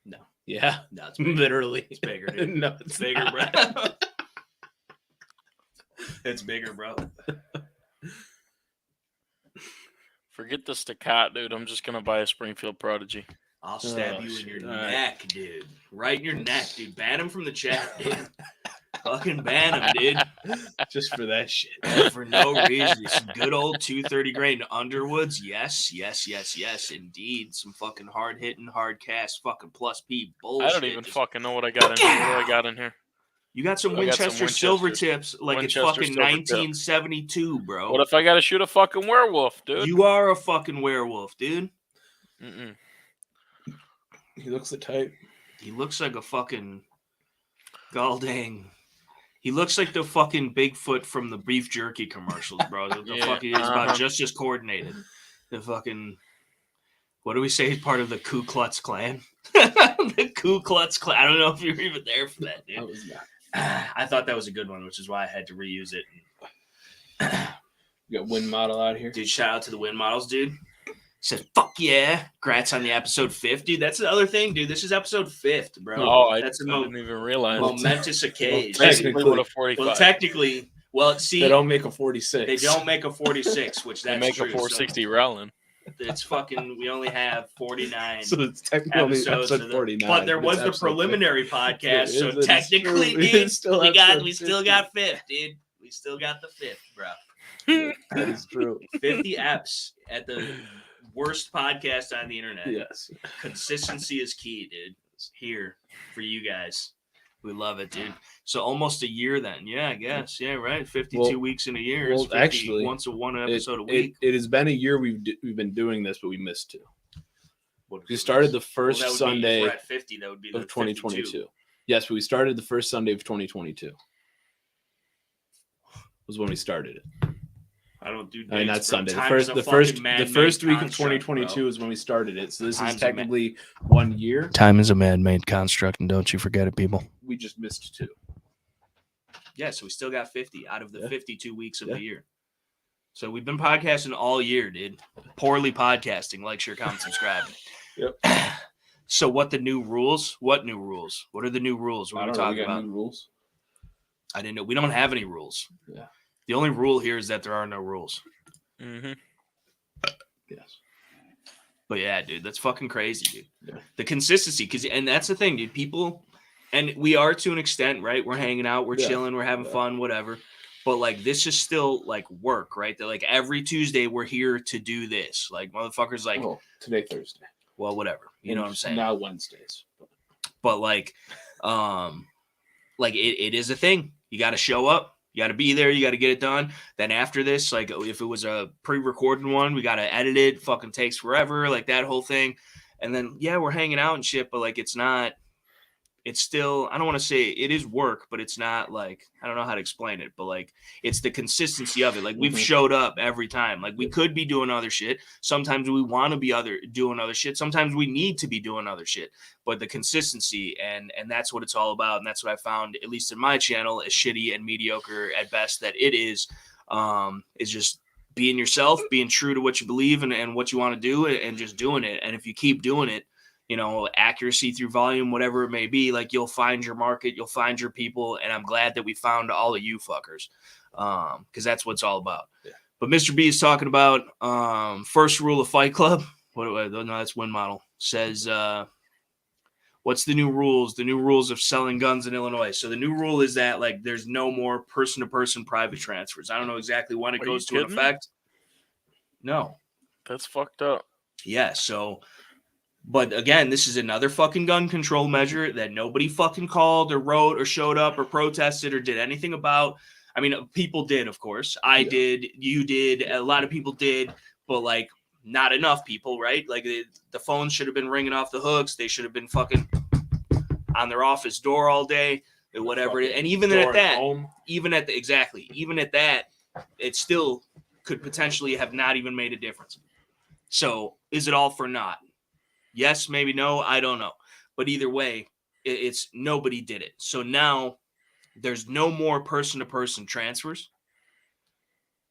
No. Yeah, No, it's bigger. literally. It's bigger, dude. No, It's bigger, not. bro. It's bigger, bro. Forget the staccato, dude. I'm just gonna buy a Springfield Prodigy. I'll stab you in your neck, dude. Right in your neck, dude. Ban him from the chat, dude. Fucking ban him, dude. Just for that shit. For no reason. Some good old 230 grain Underwoods. Yes, indeed. Some fucking hard hitting, hard cast, fucking plus P bullshit. I don't even fucking know what I got in here. What do I got in here? You got some Winchester silver tips like it's fucking 1972, bro. What if I gotta shoot a fucking werewolf, dude? You are a fucking werewolf, dude. He looks the type. He looks like a fucking Galdang. He looks like the fucking Bigfoot from the beef jerky commercials, bro. The fucking is about just as coordinated. The fucking, what do we say? He's part of the Ku Klux Klan. The Ku Klux Klan. I don't know if you were even there for that, dude. I was not. I thought that was a good one, which is why I had to reuse it. You got wind model out here, dude. Shout out to the wind models, dude. Said fuck yeah, congrats on the episode 50. That's the other thing, dude. This is episode 50, bro. Oh, I didn't even realize. Momentous occasion. Technically, see, they don't make a 46. They don't make a 46, which that's they make true, a 460 Rowland. It's fucking. We only have 49. So it's technically episode 49. But there was the preliminary 50. Podcast, so technically, dude, we still got 5th, dude. We still got the 5th, bro. That is true. 50 eps at the worst podcast on the internet. Yes. Consistency is key, dude. It's here for you guys. We love it, dude. So almost a year then. Yeah, I guess. Yeah, right. 52 weeks in a year. Well, actually, one episode a week. It has been a year we've been doing this, but we missed 2. We started the first Sunday at 50, that would be of 2022. 52. Yes, but we started the first Sunday of 2022. Was when we started it. I don't do dates, I mean, not Sunday. The first week of 2022 is when we started it. So this is technically 1 year. Time is a man-made construct, and don't you forget it, people. We just missed 2. Yeah, so we still got 50 out of the 52 weeks of the year. So we've been podcasting all year, dude. Poorly podcasting. Like, share, comment, subscribe. Yep. So what the new rules? What new rules? What are the new rules? What are we talking about? New rules. I didn't know. We don't have any rules. Yeah. The only rule here is that there are no rules. Mm-hmm. Yes. But yeah, dude, that's fucking crazy, dude. Yeah. The consistency, and that's the thing, dude. People, and we are to an extent, right? We're hanging out, we're chilling, we're having fun, whatever. But like, this is still like work, right? They're like every Tuesday we're here to do this. Like motherfuckers, like today Thursday. Well, whatever. You know what I'm saying? Now Wednesdays. But like it is a thing. You got to show up. You got to be there. You got to get it done. Then after this, like if it was a pre-recorded one, we got to edit it. Fucking takes forever. Like that whole thing. And then, yeah, we're hanging out and shit, but like it's still, I don't want to say it is work, but it's not like, I don't know how to explain it, but like it's the consistency of it. Like we've showed up every time. Like we could be doing other shit. Sometimes we want to be doing other shit. Sometimes we need to be doing other shit, but the consistency and that's what it's all about. And that's what I found, at least in my channel, as shitty and mediocre at best that it is just being yourself, being true to what you believe and what you want to do and just doing it. And if you keep doing it, you know, accuracy through volume, whatever it may be, like you'll find your market, you'll find your people. And I'm glad that we found all of you fuckers. Cause that's what it's all about. Yeah. But Mr. B is talking about, first rule of Fight Club. No, that's Win Model says, what's the new rules? The new rules of selling guns in Illinois. So the new rule is that like, there's no more person to person private transfers. I don't know exactly when it goes to an effect. No, that's fucked up. Yeah. So, but again, this is another fucking gun control measure that nobody fucking called or wrote or showed up or protested or did anything about. I mean, people did, of course. I did, you did, a lot of people did, but like not enough people, right? Like the phones should have been ringing off the hooks. They should have been fucking on their office door all day or whatever. And even at that, even at that, it still could potentially have not even made a difference. So is it all for naught? Yes, maybe no, I don't know. But either way, it's nobody did it. So now there's no more person-to-person transfers.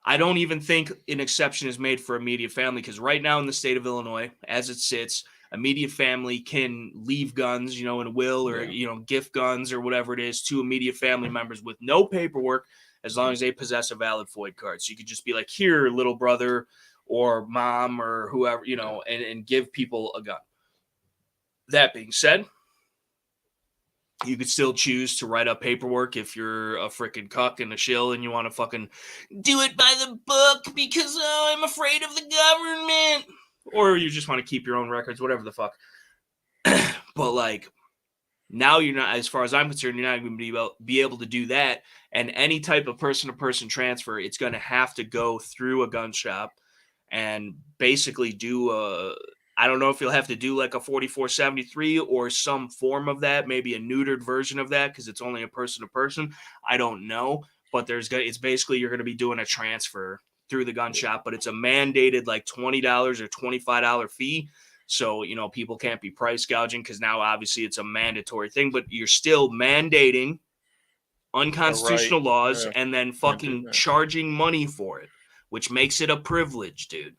I don't even think an exception is made for immediate family because right now in the state of Illinois, as it sits, immediate family can leave guns, you know, in a will or, you know, gift guns or whatever it is to immediate family members with no paperwork as long as they possess a valid FOID card. So you could just be like, here, little brother or mom or whoever, you know, and give people a gun. That being said, you could still choose to write up paperwork if you're a freaking cuck and a shill and you want to fucking do it by the book because I'm afraid of the government. Or you just want to keep your own records, whatever the fuck. But like, now you're not, as far as I'm concerned, you're not going to be able to do that. And any type of person-to-person transfer, it's going to have to go through a gun shop and basically do I don't know if you'll have to do like a 4473 or some form of that, maybe a neutered version of that because it's only a person-to-person. I don't know, but it's basically you're going to be doing a transfer through the gun shop, but it's a mandated like $20 or $25 fee. So, you know, people can't be price gouging because now obviously it's a mandatory thing, but you're still mandating unconstitutional laws and then fucking charging money for it, which makes it a privilege, dude.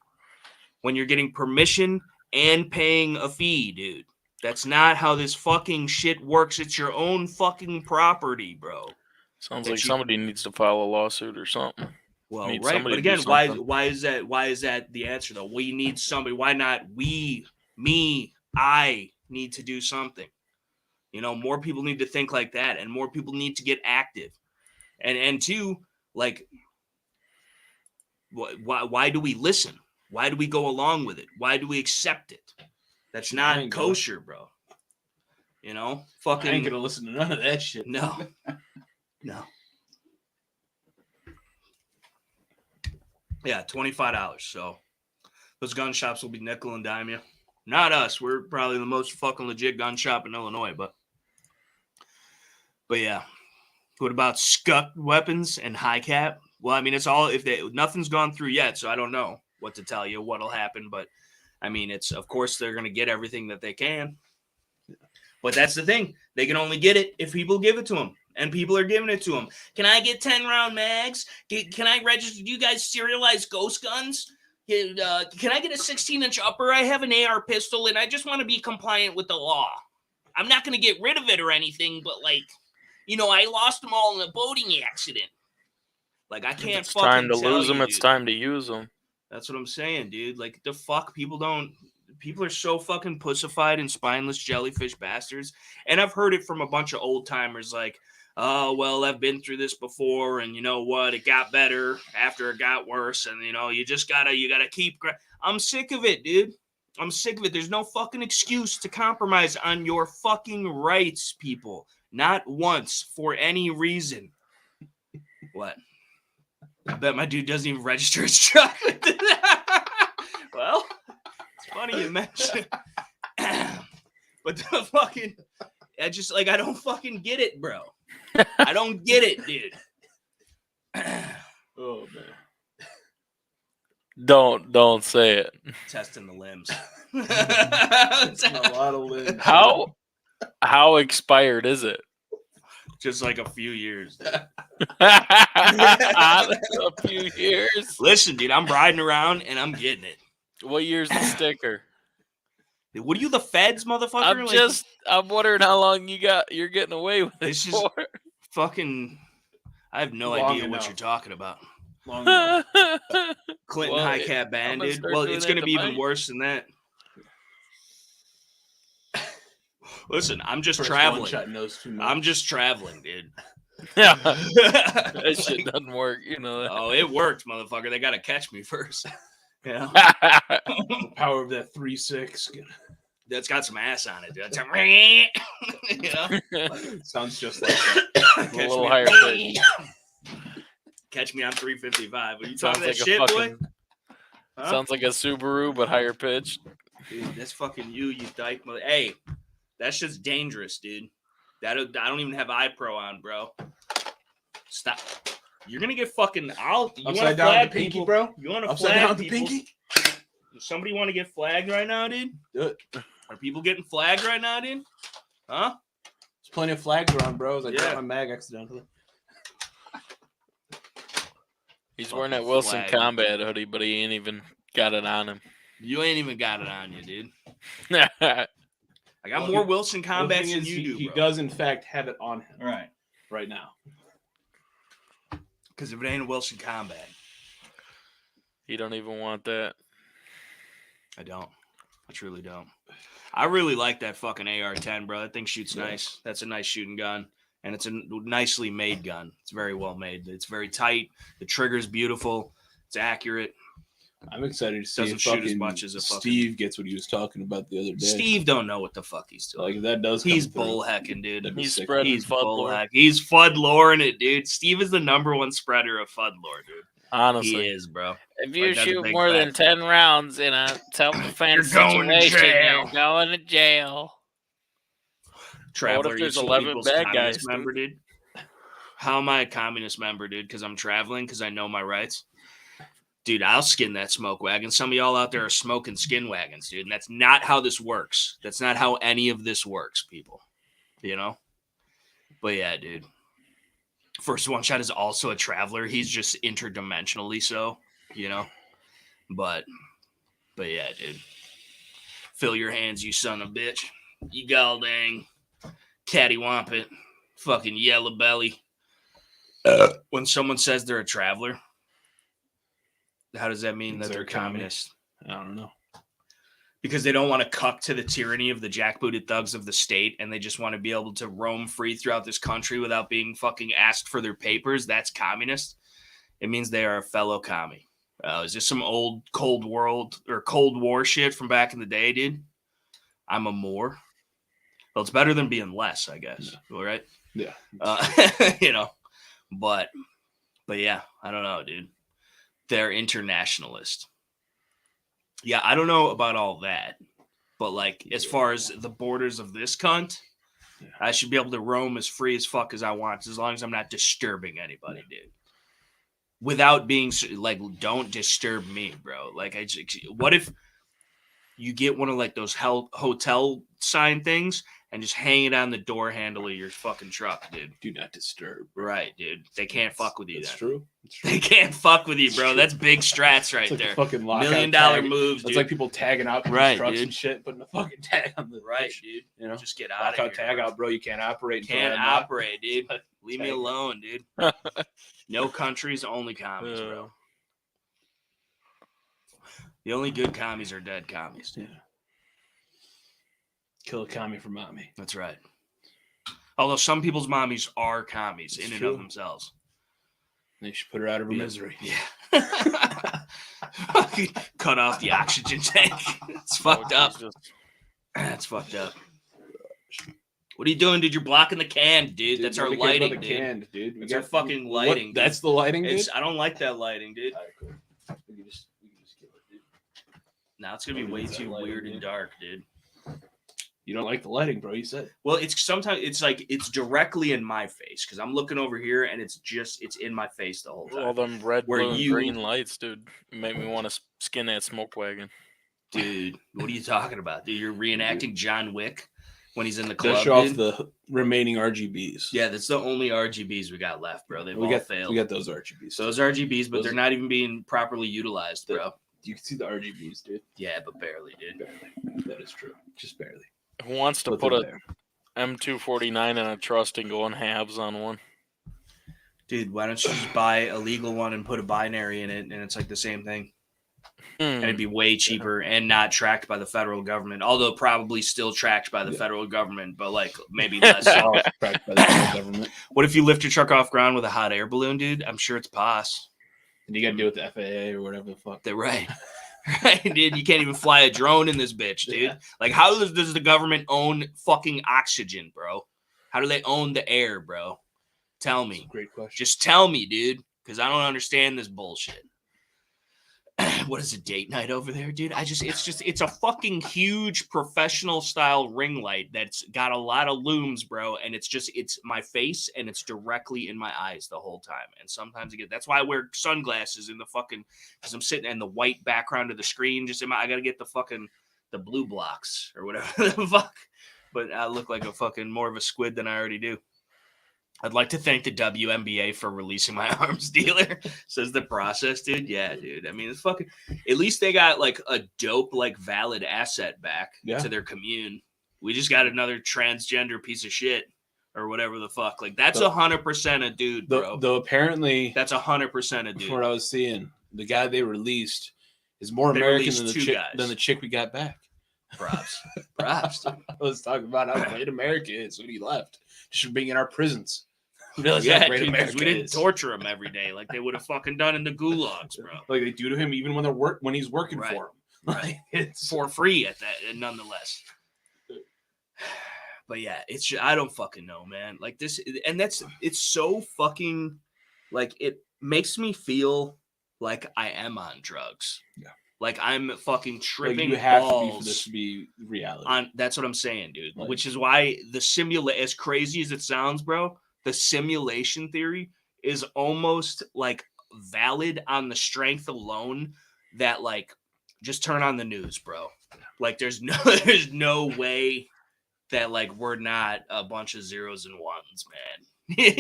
When you're getting permission and paying a fee, dude. That's not how this fucking shit works. It's your own fucking property, bro. Sounds like somebody needs to file a lawsuit or something. Well, right, but again, why is that the answer though? We need somebody. Why not I need to do something? You know, more people need to think like that, and more people need to get active. And two, like, why do we listen? Why do we go along with it? Why do we accept it? That's not kosher, bro. You know, fucking. I ain't gonna listen to none of that shit. No. No. Yeah, $25. So those gun shops will be nickel and dime you. Not us. We're probably the most fucking legit gun shop in Illinois, but yeah. What about scutt weapons and high cap? Well, I mean, it's all nothing's gone through yet, so I don't know what to tell you, what'll happen, but I mean, it's of course they're gonna get everything that they can. But that's the thing. They can only get it if people give it to them. And people are giving it to them. Can I get 10-round mags? Can I register? Do you guys serialize ghost guns? Can I get a 16-inch upper? I have an AR pistol, and I just want to be compliant with the law. I'm not going to get rid of it or anything, but, like, you know, I lost them all in a boating accident. Like, I can't it's fucking time to tell lose them. you, It's dude. time to use them. That's what I'm saying, dude. Like, the fuck? People are so fucking pussified and spineless jellyfish bastards. And I've heard it from a bunch of old timers like, oh, well, I've been through this before. And you know what? It got better after it got worse. And, you know, you gotta keep. I'm sick of it, dude. I'm sick of it. There's no fucking excuse to compromise on your fucking rights, people. Not once for any reason. What? I bet my dude doesn't even register his truck. Well, it's funny you mentioned. But the fucking, I just like, I don't fucking get it, bro. I don't get it, dude. Oh man. Don't say it. Testing the limbs. Testing a lot of limbs. How expired is it? Just like a few years. A few years. Listen, dude, I'm riding around and I'm getting it. What year's the sticker? What are you, the feds, motherfucker? I'm wondering how long you're getting away with it This is for. fucking. I have no Long idea what enough. you're talking about. Long enough. Clinton Well, high cap I'm band, gonna dude. start Well, doing it's that gonna to be even mine. worse than that. Listen, I'm just First traveling. one-shot knows too much. I'm just traveling, dude. Yeah, that Like, shit doesn't work. You know that. oh, it worked, motherfucker. They gotta catch me first. Yeah, The power of that 3.6. that's got some ass on it, dude. You know, Sounds just like that. catch little me, higher pitch. catch me on 355. Are you Sounds talking that like shit, a boy? fucking. Huh? Sounds like a Subaru, but higher pitched. Dude, that's fucking you dyke mother. Hey, that's just dangerous, dude. I don't even have iPro on, bro. Stop. You're gonna get fucking. You want to Upside down flag the pinky, people, bro? You want to Upside flag down the people? pinky? Does somebody want to get flagged right now, dude? Do it. Are people getting flagged right now, dude? Huh? There's plenty of flags around, bros. I Yeah. dropped my mag accidentally. He's Fucking wearing that Wilson flag. Combat hoodie, but he ain't even got it on him. You ain't even got it on you, dude. Yeah, I got Well, more Wilson The Combats thing than is, you do, he bro. does, in fact, have it on him Right. now. Because if it ain't a Wilson Combat, he don't even want that. I don't. I truly don't. I really like that fucking AR-10, bro. That thing shoots Yeah. nice. That's a nice shooting gun. And it's a nicely made gun. It's very well made. It's very tight. The trigger's beautiful. It's accurate. I'm excited to see Doesn't if shoot as fucking much as a fucking- Steve gets what he was talking about the other day. Steve don't know what the fuck he's doing. Like, if that does come He's through, bullhecking, dude. that'd be He's sick. spreading He's FUD lore. bullheck. He's FUD loring it, dude. Steve is the #1 spreader of FUD lore, dude. Honestly, He is, bro. if you Like, that's a shoot big more than fact. 10 rounds in a self-defense You're going to situation, jail. you're going to jail. Traveler, What if there's you 11 equals bad communist guys, member, dude? How am I a communist member, dude? Because I'm traveling, because I know my rights? Dude, I'll skin that smoke wagon. Some of y'all out there are smoking skin wagons, dude. And that's not how this works. That's not how any of this works, people. You know? But yeah, dude. First One Shot is also a traveler. He's just interdimensionally so, you know? But yeah, dude. Fill your hands, you son of a bitch. You goddamn cattywampet. Fucking yellow belly. When someone says they're a traveler, how does that mean that they're communist? I don't know. Because they don't want to cuck to the tyranny of the jackbooted thugs of the state, and they just want to be able to roam free throughout this country without being fucking asked for their papers. That's communist. It means they are a fellow commie. Is this some old Cold War shit from back in the day, dude? I'm a more. Well, it's better than being less, I guess. Yeah. All right. Yeah. You know, but yeah, I don't know, dude. They're internationalist. Yeah, I don't know about all that, but like as far as the borders of this cunt, Yeah. I should be able to roam as free as fuck as I want, as long as I'm not disturbing anybody, dude. Without being like, don't disturb me, bro. Like, what if you get one of like those hotel sign things and just hang it on the door handle of your fucking truck, dude? Do not disturb. Right, dude. They can't fuck with you. That's then. true. That's true. They can't fuck with you, bro. true. That's big strats right It's like there. a fucking lockout $1 million tag. moves, It's dude. like people tagging out Right, right, trucks dude. and shit, putting a fucking tag on the Right, dude. You know, Just get out of lockout here. tag bro. out, bro. You can't operate. until Can't I'm not. operate, dude. Leave me Tag. alone, dude. No countries, only commies, bro. The only good commies are dead commies, dude. Yeah. Kill a commie for mommy. That's right. Although some people's mommies are commies It's in and true. of themselves. They should put her out of her Yeah. misery. Yeah. Fucking cut off the oxygen tank. It's fucked up. That's fucked up. What are you doing, dude? You're blocking the can, dude. That's our lighting, dude. Can, dude. That's our fucking lighting. Dude. That's the lighting, dude? I don't like that lighting, dude. All right, cool. We can just kill it, dude. Now it's gonna be way too weird and dark, dude. You don't like the lighting, bro. You said. Well, it's sometimes it's directly in my face because I'm looking over here and it's in my face the whole time. All them red, blue, and green lights, dude, make me want to skin that smoke wagon. Dude, what are you talking about? Dude, you're reenacting John Wick when he's in the club. Show off the remaining RGBs. Yeah, that's the only RGBs we got left, bro. They've all failed. We got those RGBs. Those RGBs, but they're not even being properly utilized, bro. You can see the RGBs, dude. Yeah, but barely, dude. Barely. That is true. Just barely. Who wants to put a M249 in a trust and go in halves on one? Dude, why don't you just buy a legal one and put a binary in it, and it's like the same thing? And it'd be way cheaper and not tracked by the federal government, although probably still tracked by the federal government, but like maybe less tracked by the federal government. What if you lift your truck off ground with a hot air balloon, dude? I'm sure it's POS. And you got to do it with the FAA or whatever the fuck. They're right. Right, dude. You can't even fly a drone in this bitch, dude. Yeah. Like, how does the government own fucking oxygen, bro? How do they own the air, bro? Tell me. Great question. Just tell me, dude, because I don't understand this bullshit. What is a date night over there, dude? It's a fucking huge professional style ring light that's got a lot of looms, bro. And it's my face and it's directly in my eyes the whole time. And sometimes that's why I wear sunglasses in the fucking, because I'm sitting in the white background of the screen. I got to get the blue blocks or whatever the fuck. But I look like a fucking more of a squid than I already do. I'd like to thank the WNBA for releasing my arms dealer, says the process, dude. Yeah, dude. I mean, it's fucking, at least they got like a dope, like valid asset back to their commune. We just got another transgender piece of shit or whatever the fuck. Like that's 100% a dude, bro. Though apparently that's 100% a dude. From what I was seeing, the guy they released is more American than the chick we got back. Props. Dude. I was talking about how great America is when he left. Just for being in our prisons. Yeah, we didn't torture him every day like they would have fucking done in the gulags, bro. Like they do to him even when he's working for him. Right. It's for free at that, nonetheless. But yeah, I don't fucking know, man. Like this, and it's so fucking, like it makes me feel like I am on drugs. Yeah. Like I'm fucking tripping you have balls to be for this to be reality. That's what I'm saying, dude. Like, which is why as crazy as it sounds, bro, the simulation theory is almost like valid on the strength alone that like just turn on the news, bro. Like there's no way that like we're not a bunch of zeros and ones, man.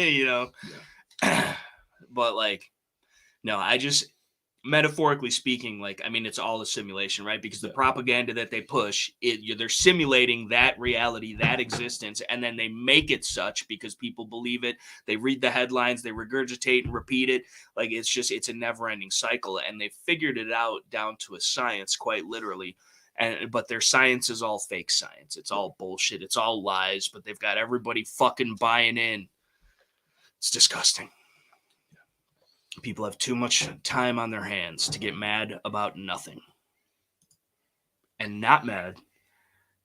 You know? Yeah. But like, no, I just, metaphorically speaking, like, I mean, it's all a simulation, right? Because the propaganda that they push, they're simulating that reality, that existence, and then they make it such because people believe it. They read the headlines, they regurgitate and repeat it. Like, it's a never-ending cycle, and they figured it out down to a science, quite literally. But their science is all fake science. It's all bullshit. It's all lies, but they've got everybody fucking buying in. It's disgusting. People have too much time on their hands to get mad about nothing. And not mad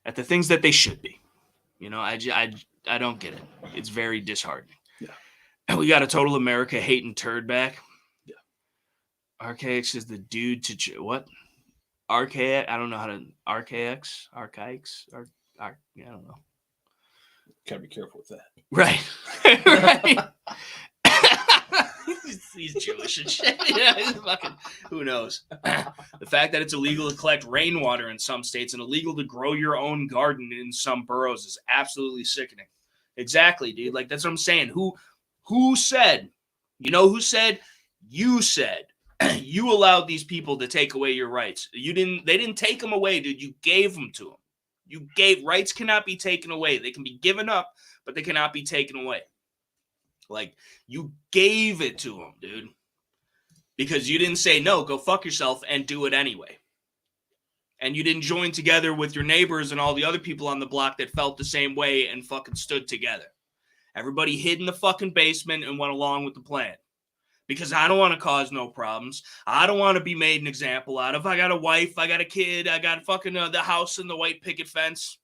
at the things that they should be. You know, I don't get it. It's very disheartening. Yeah. And we got a total America hating turd back. Yeah. RKX is the dude to what? RKX? I don't know how to RKX? Archaics? I don't know. Gotta be careful with that. Right. Right. He's Jewish and shit. Yeah, he's fucking, who knows? The fact that it's illegal to collect rainwater in some states and illegal to grow your own garden in some boroughs is absolutely sickening. Exactly, dude. Like, that's what I'm saying. Who said? You know who said? You said. You allowed these people to take away your rights. They didn't take them away, dude. You gave them to them. Rights cannot be taken away. They can be given up, but they cannot be taken away. Like, you gave it to him, dude. Because you didn't say, no, go fuck yourself and do it anyway. And you didn't join together with your neighbors and all the other people on the block that felt the same way and fucking stood together. Everybody hid in the fucking basement and went along with the plan. Because I don't want to cause no problems. I don't want to be made an example out of. I got a wife, I got a kid, I got fucking the house and the white picket fence.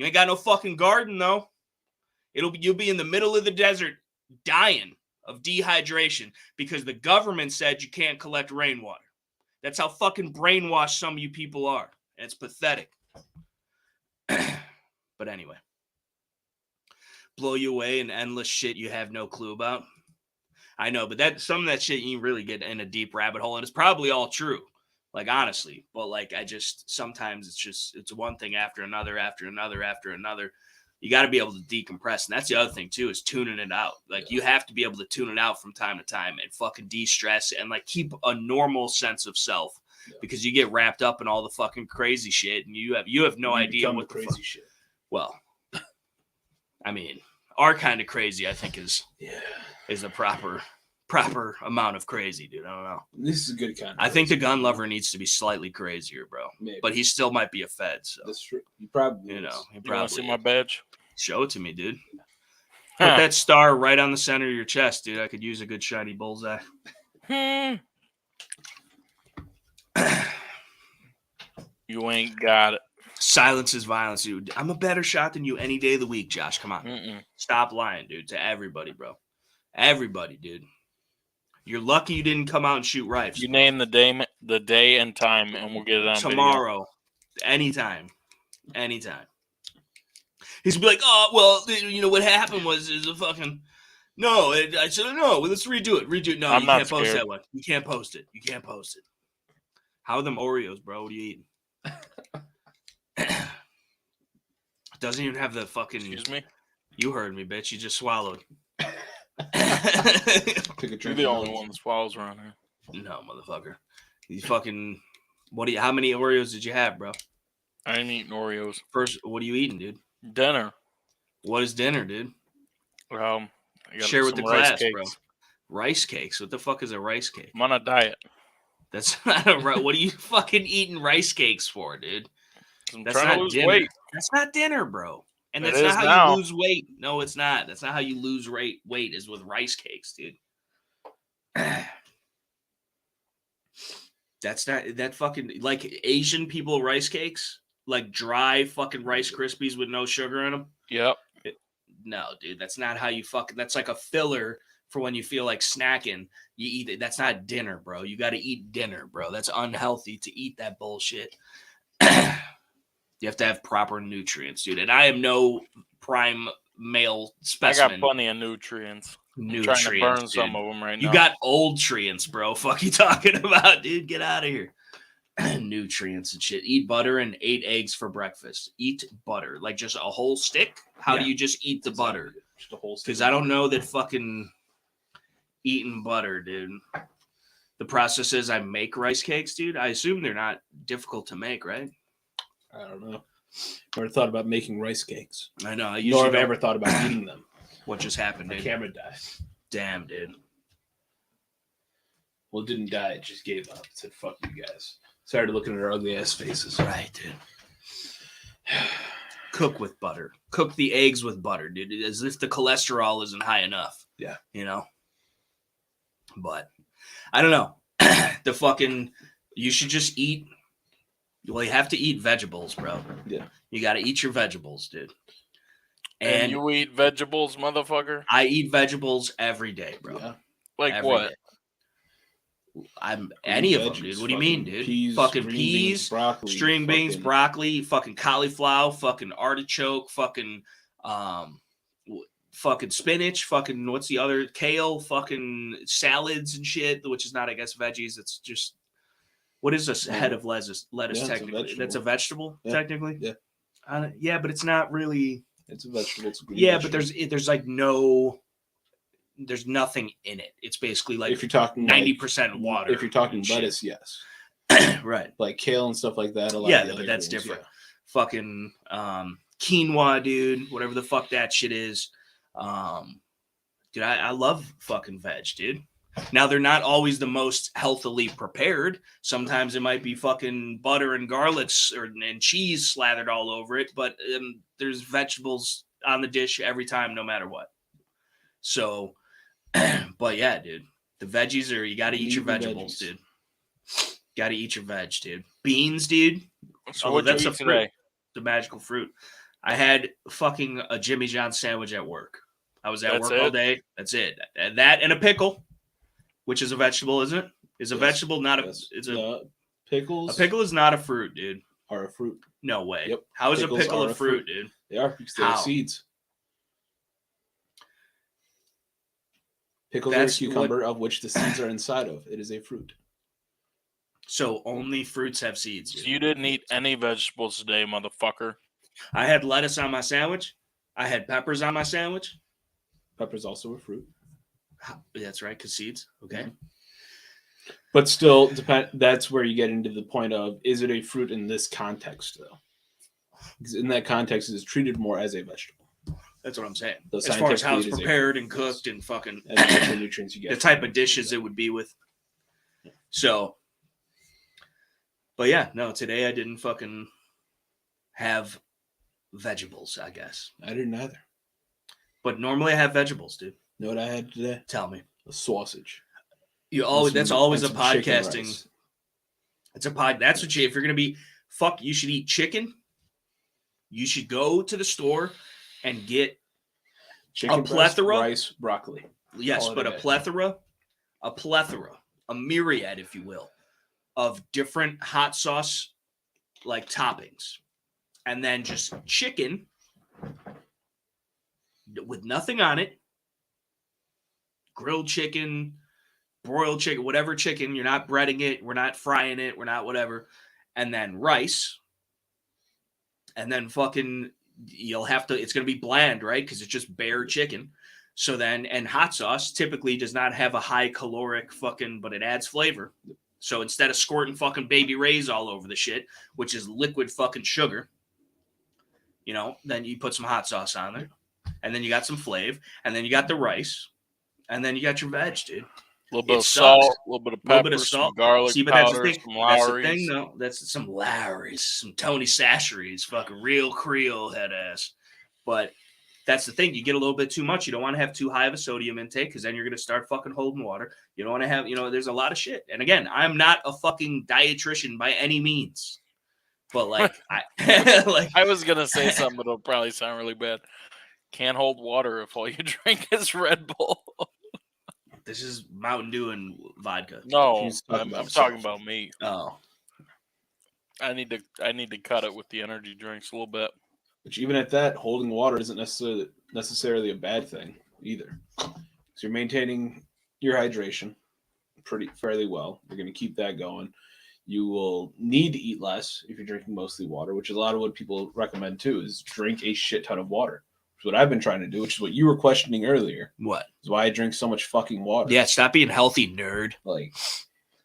You ain't got no fucking garden, though. You'll be in the middle of the desert dying of dehydration because the government said you can't collect rainwater. That's how fucking brainwashed some of you people are. And it's pathetic. But anyway. Blow you away in endless shit you have no clue about. I know, but some of that shit you really get in a deep rabbit hole, and it's probably all true. Like, honestly. But, like, sometimes it's one thing after another, after another, after another. You got to be able to decompress. And that's the other thing, too, is tuning it out. Like, you have to be able to tune it out from time to time and fucking de-stress and, like, keep a normal sense of self. Yeah. Because you get wrapped up in all the fucking crazy shit, and you have no idea what the crazy shit. Well, I mean, our kind of crazy, I think, is the proper amount of crazy, dude. I don't know. This is a good kind. I think the gun lover needs to be slightly crazier, bro. Maybe. But he still might be a Fed. So that's true. He probably, you want to see my badge? Show it to me, dude. Put that star right on the center of your chest, dude. I could use a good shiny bullseye. You ain't got it. Silence is violence, dude. I'm a better shot than you any day of the week, Josh. Come on. Stop lying, dude, to everybody, bro. Everybody, dude. You're lucky you didn't come out and shoot rifles. You name the day and time, and we'll get it on tomorrow. Video. Anytime. He's be like, oh, well, you know what happened was a fucking no. I said no. Well, let's redo it. No, you can't post that one. You can't post it. How are them Oreos, bro? What are you eating? Doesn't even have the fucking. Excuse me. You heard me, bitch. You just swallowed. You're the only one that swallows around here. No, motherfucker. You fucking. How many Oreos did you have, bro? I ain't eating Oreos. First, what are you eating, dude? Dinner. What is dinner, dude? I got share with the class, cakes. bro. Rice cakes. What the fuck is a rice cake? I'm on a diet. That's not a right. What are you fucking eating rice cakes for, dude? That's trying to lose weight. That's not dinner, bro. And that's not how you lose weight. No, it's not. That's not how you lose weight is with rice cakes, dude. That's not that fucking like Asian people rice cakes, like dry fucking Rice Krispies with no sugar in them. Yep. No, dude, that's not how you fucking. That's like a filler for when you feel like snacking. You eat it. That's not dinner, bro. You got to eat dinner, bro. That's unhealthy to eat that bullshit. You have to have proper nutrients, dude. And I am no prime male specimen. I got plenty of nutrients. I'm trying to burn some of them right now. You got old nutrients, bro. Fuck you talking about, dude? Get out of here. Nutrients and shit. Eat butter and 8 eggs for breakfast. Eat butter. Like just a whole stick? How do you just eat the butter? Just a whole stick. Because I don't know that fucking eating butter, dude. The process is I make rice cakes, dude. I assume they're not difficult to make, right? I don't know. Never thought about making rice cakes. I know. Nor have I ever thought about eating them. What just happened, dude? The camera died. Damn, dude. Well, it didn't die. It just gave up. It said, fuck you guys. Started looking at our ugly ass faces. Right, dude. Cook with butter. Cook the eggs with butter, dude. As if the cholesterol isn't high enough. Yeah. You know? But, I don't know. You should just eat. Well, you have to eat vegetables, bro. Yeah. You got to eat your vegetables, dude. And you eat vegetables, motherfucker? I eat vegetables every day, bro. Yeah. Like every what? Day. I'm any of them, dude. What do you mean, dude? Fucking peas, broccoli, string beans, broccoli, fucking cauliflower, fucking artichoke, fucking spinach, fucking what's the other? Kale, fucking salads and shit, which is not, I guess, veggies. It's just what is a head of lettuce technically? That's a vegetable, technically. Yeah. Yeah, but it's not really. It's a vegetable. It's a green vegetable. But there's like there's nothing in it. It's basically like if you're talking 90% water. If you're talking lettuce, yes. Right. Like kale and stuff like that. But that's different. Yeah. Fucking quinoa, dude. Whatever the fuck that shit is. Dude, I love fucking veg, dude. Now, they're not always the most healthily prepared. Sometimes it might be fucking butter and garlic and cheese slathered all over it, but there's vegetables on the dish every time, no matter what. So, but yeah, dude, the veggies you got to eat your vegetables, dude. Got to eat your veg, dude. Beans, dude. So what that's a fruit. The magical fruit. I had fucking a Jimmy John's sandwich at work. I was at That's work all it? day. That's it. And that and a pickle, which is a vegetable, isn't it? Is a vegetable not a? Yes. It's a pickles. A pickle is not a fruit, dude. Are a fruit. No way. Yep. How is Pickles a pickle are a a fruit, fruit. dude? They are because they have How? seeds. Pickles are a That's cucumber of which the seeds are inside of. It is a fruit. So only fruits have seeds. So Dude. you didn't eat any vegetables today, motherfucker. I had lettuce on my sandwich. I had peppers on my sandwich. Pepper's also a fruit. That's right, because seeds. Okay. But still, that's where you get into the point of, is it a fruit in this context, though? Because in that context, it is treated more as a vegetable. That's what I'm saying. The As far as how it's scientifically, it is a prepared fruit, and cooked and fucking and the actual nutrients you get. the type of dishes it would be with. So, but yeah, no, today I didn't fucking have vegetables, I guess. I didn't either. But normally I have vegetables, dude. You know what I had today? Tell me. A sausage. You always that's always a and some chicken podcasting. rice. It's a pod. That's what you if you're gonna be you should eat chicken. You should go to the store and get Chicken a plethora, breast, rice, broccoli. yes, Call it but a a day. plethora, a myriad, if you will, of different hot sauce like toppings, and then just chicken with nothing on it, grilled chicken, broiled chicken, whatever chicken. You're not breading it, we're not frying it, we're not whatever, and then rice, and then fucking you'll have to. It's gonna be bland, right? Because it's just bare chicken. So then, and hot sauce typically does not have a high caloric fucking, but it adds flavor. So instead of squirting fucking Baby Ray's all over the shit, which is liquid fucking sugar, you know, then you put some hot sauce on there, and then you got some flavor, and then you got the rice, and then you got your veg, dude. A little bit It of sucks. salt, a little bit of A little pepper, bit of salt, some garlic See, but that's the powder, thing. some That's the Lowry's. thing, though. That's some Lowry's, some Tony Sachery's, fucking real Creole head ass. But that's the thing. You get a little bit too much. You don't want to have too high of a sodium intake because then you're going to start fucking holding water. You don't want to have, there's a lot of shit. And again, I'm not a fucking dietitian by any means. But like, I was going to say something, but it'll probably sound really bad. Can't hold water if all you drink is Red Bull. This is Mountain Dew and vodka. No, I'm talking about me. Oh. Oh. I need to cut it with the energy drinks a little bit. Which even at that, holding water isn't necessarily a bad thing either. So you're maintaining your hydration fairly well. You're going to keep that going. You will need to eat less if you're drinking mostly water, which is a lot of what people recommend too, is drink a shit ton of water. Which is what I've been trying to do, which is what you were questioning earlier. What? Is why I drink so much fucking water. Yeah, stop being healthy, nerd. Like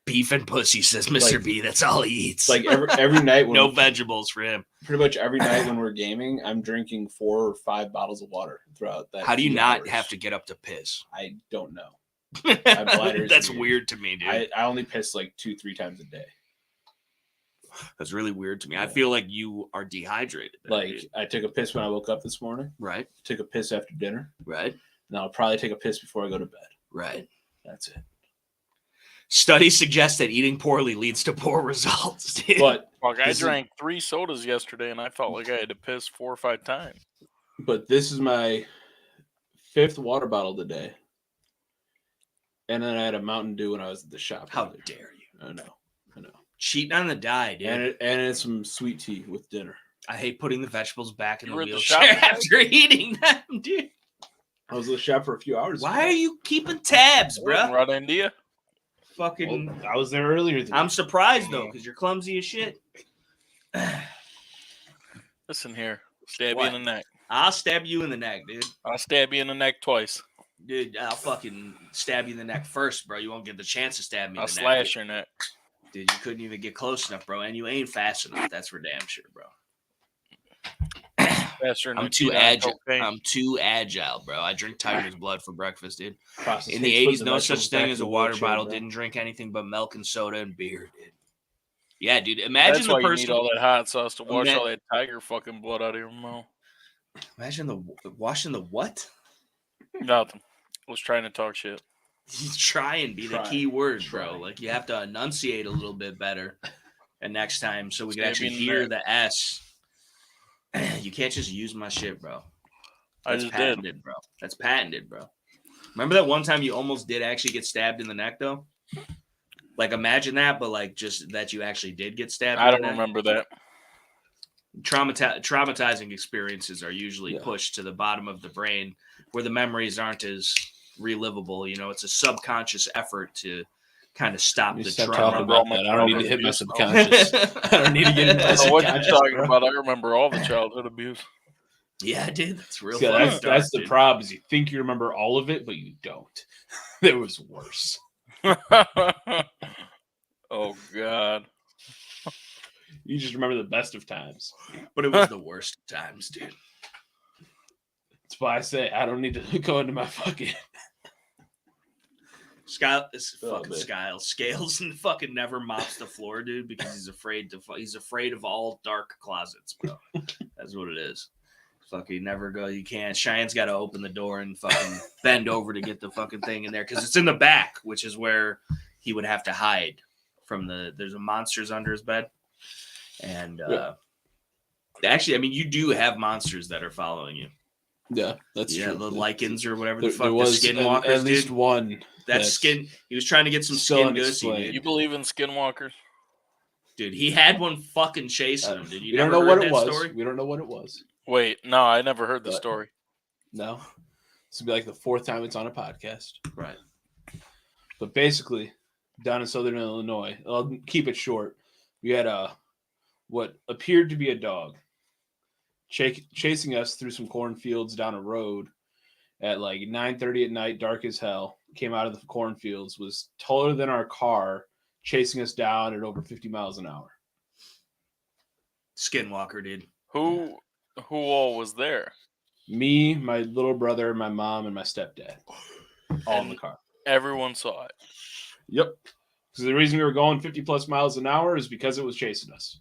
beef and pussy, says Mr. B. That's all he eats. Like every night. When No vegetables for him. Pretty much every night when we're gaming, I'm drinking 4 or 5 bottles of water throughout that. How do you not hours. have to get up to piss? I don't know. That's weird to me, dude. I only piss like 2-3 times a day. That's really weird to me. I feel like you are dehydrated. Like dude. I took a piss when I woke up this morning. Right. Took a piss after dinner. Right. And I'll probably take a piss before I go to bed. Right. That's it. Studies suggest that eating poorly leads to poor results, dude. But Fuck, I drank 3 sodas yesterday, and I felt like I had to piss 4 or 5 times. But this is my 5th water bottle today. And then I had a Mountain Dew when I was at the shop. How dare you? I know. Cheating on the diet, dude. And it's some sweet tea with dinner. I hate putting the vegetables back in You the were at the wheelchair shop after eating them, dude. I was at the shop for a few hours. Why are you keeping tabs, bro? Right, India. Fucking. Well, I was there earlier. I'm surprised though, because you're clumsy as shit. Listen here. Stab What? you in the neck. I'll stab you in the neck, dude. I'll stab you in the neck twice. Dude, I'll fucking stab you in the neck first, bro. You won't get the chance to stab me in I'll the slash neck. your neck. Dude, you couldn't even get close enough, bro. And you ain't fast enough. That's for damn sure, bro. Faster than I'm a too kid on agile. cocaine. I'm too agile, bro. I drink tiger's blood for breakfast, dude. Process In the hates 80s, putting no vegetables such back thing in as the a water wheelchair, bottle. bro. Didn't drink anything but milk and soda and beer, dude. Yeah, dude. Imagine That's the why you person. need all that hot sauce to wash Ima- all that tiger fucking blood out of your mouth. Imagine the washing the what? Nothing. I was trying to talk shit. You try and be the Try. key word, Try. bro. Like you have to enunciate a little bit better, and next time so we can Stab actually me in the hear neck. the S. You can't just use my shit, bro. I That's just patented, did. bro. That's patented, bro. Remember that one time you almost did actually get stabbed in the neck, though? Like, imagine that, but like just that you actually did get stabbed. I in don't the neck. remember that. Traumatizing experiences are usually Yeah. pushed to the bottom of the brain where the memories aren't as relivable. You know, it's a subconscious effort to kind of stop the Stop trauma. talking about that. I don't need to hit my Abuse, subconscious. I don't need to get into I my don't know what you're subconscious, talking bro. about. I remember all the childhood abuse. Yeah, dude, that's real. Yeah, fucking that's dark, the dude. problem. Is you think you remember all of it, but you don't. There was worse. Oh God. You just remember the best of times. But it was the worst times, dude. That's why I say I don't need to go into my fucking. Scales and fucking never mops the floor, dude, because he's afraid of all dark closets, bro. That's what it is. Fucking never go. You can't. Cheyenne's got to open the door and fucking bend over to get the fucking thing in there because it's in the back, which is where he would have to hide from the. There's a monsters under his bed, and actually, I mean, you do have monsters that are following you. Yeah, that's true. The lichens or whatever There, the fuck. there was the skinwalkers, at least dude. one. That skin. He was trying to get some still skin gussy, unexplained. dude. You believe in skinwalkers? Dude, he had one fucking chasing him. Did you We don't never know what heard it that was. story? We don't know what it was. Wait, no, I never heard the But- story. No, this will be like the fourth time it's on a podcast. Right. But basically, down in southern Illinois, I'll keep it short. We had what appeared to be a dog chasing us through some cornfields down a road at like 9:30 at night, dark as hell. Came out of the cornfields, was taller than our car, chasing us down at over 50 miles an hour. Skinwalker, dude. Who all was there? Me, my little brother, my mom, and my stepdad, all in the car. Everyone saw it. Yep. Because the reason we were going 50 plus miles an hour is because it was chasing us.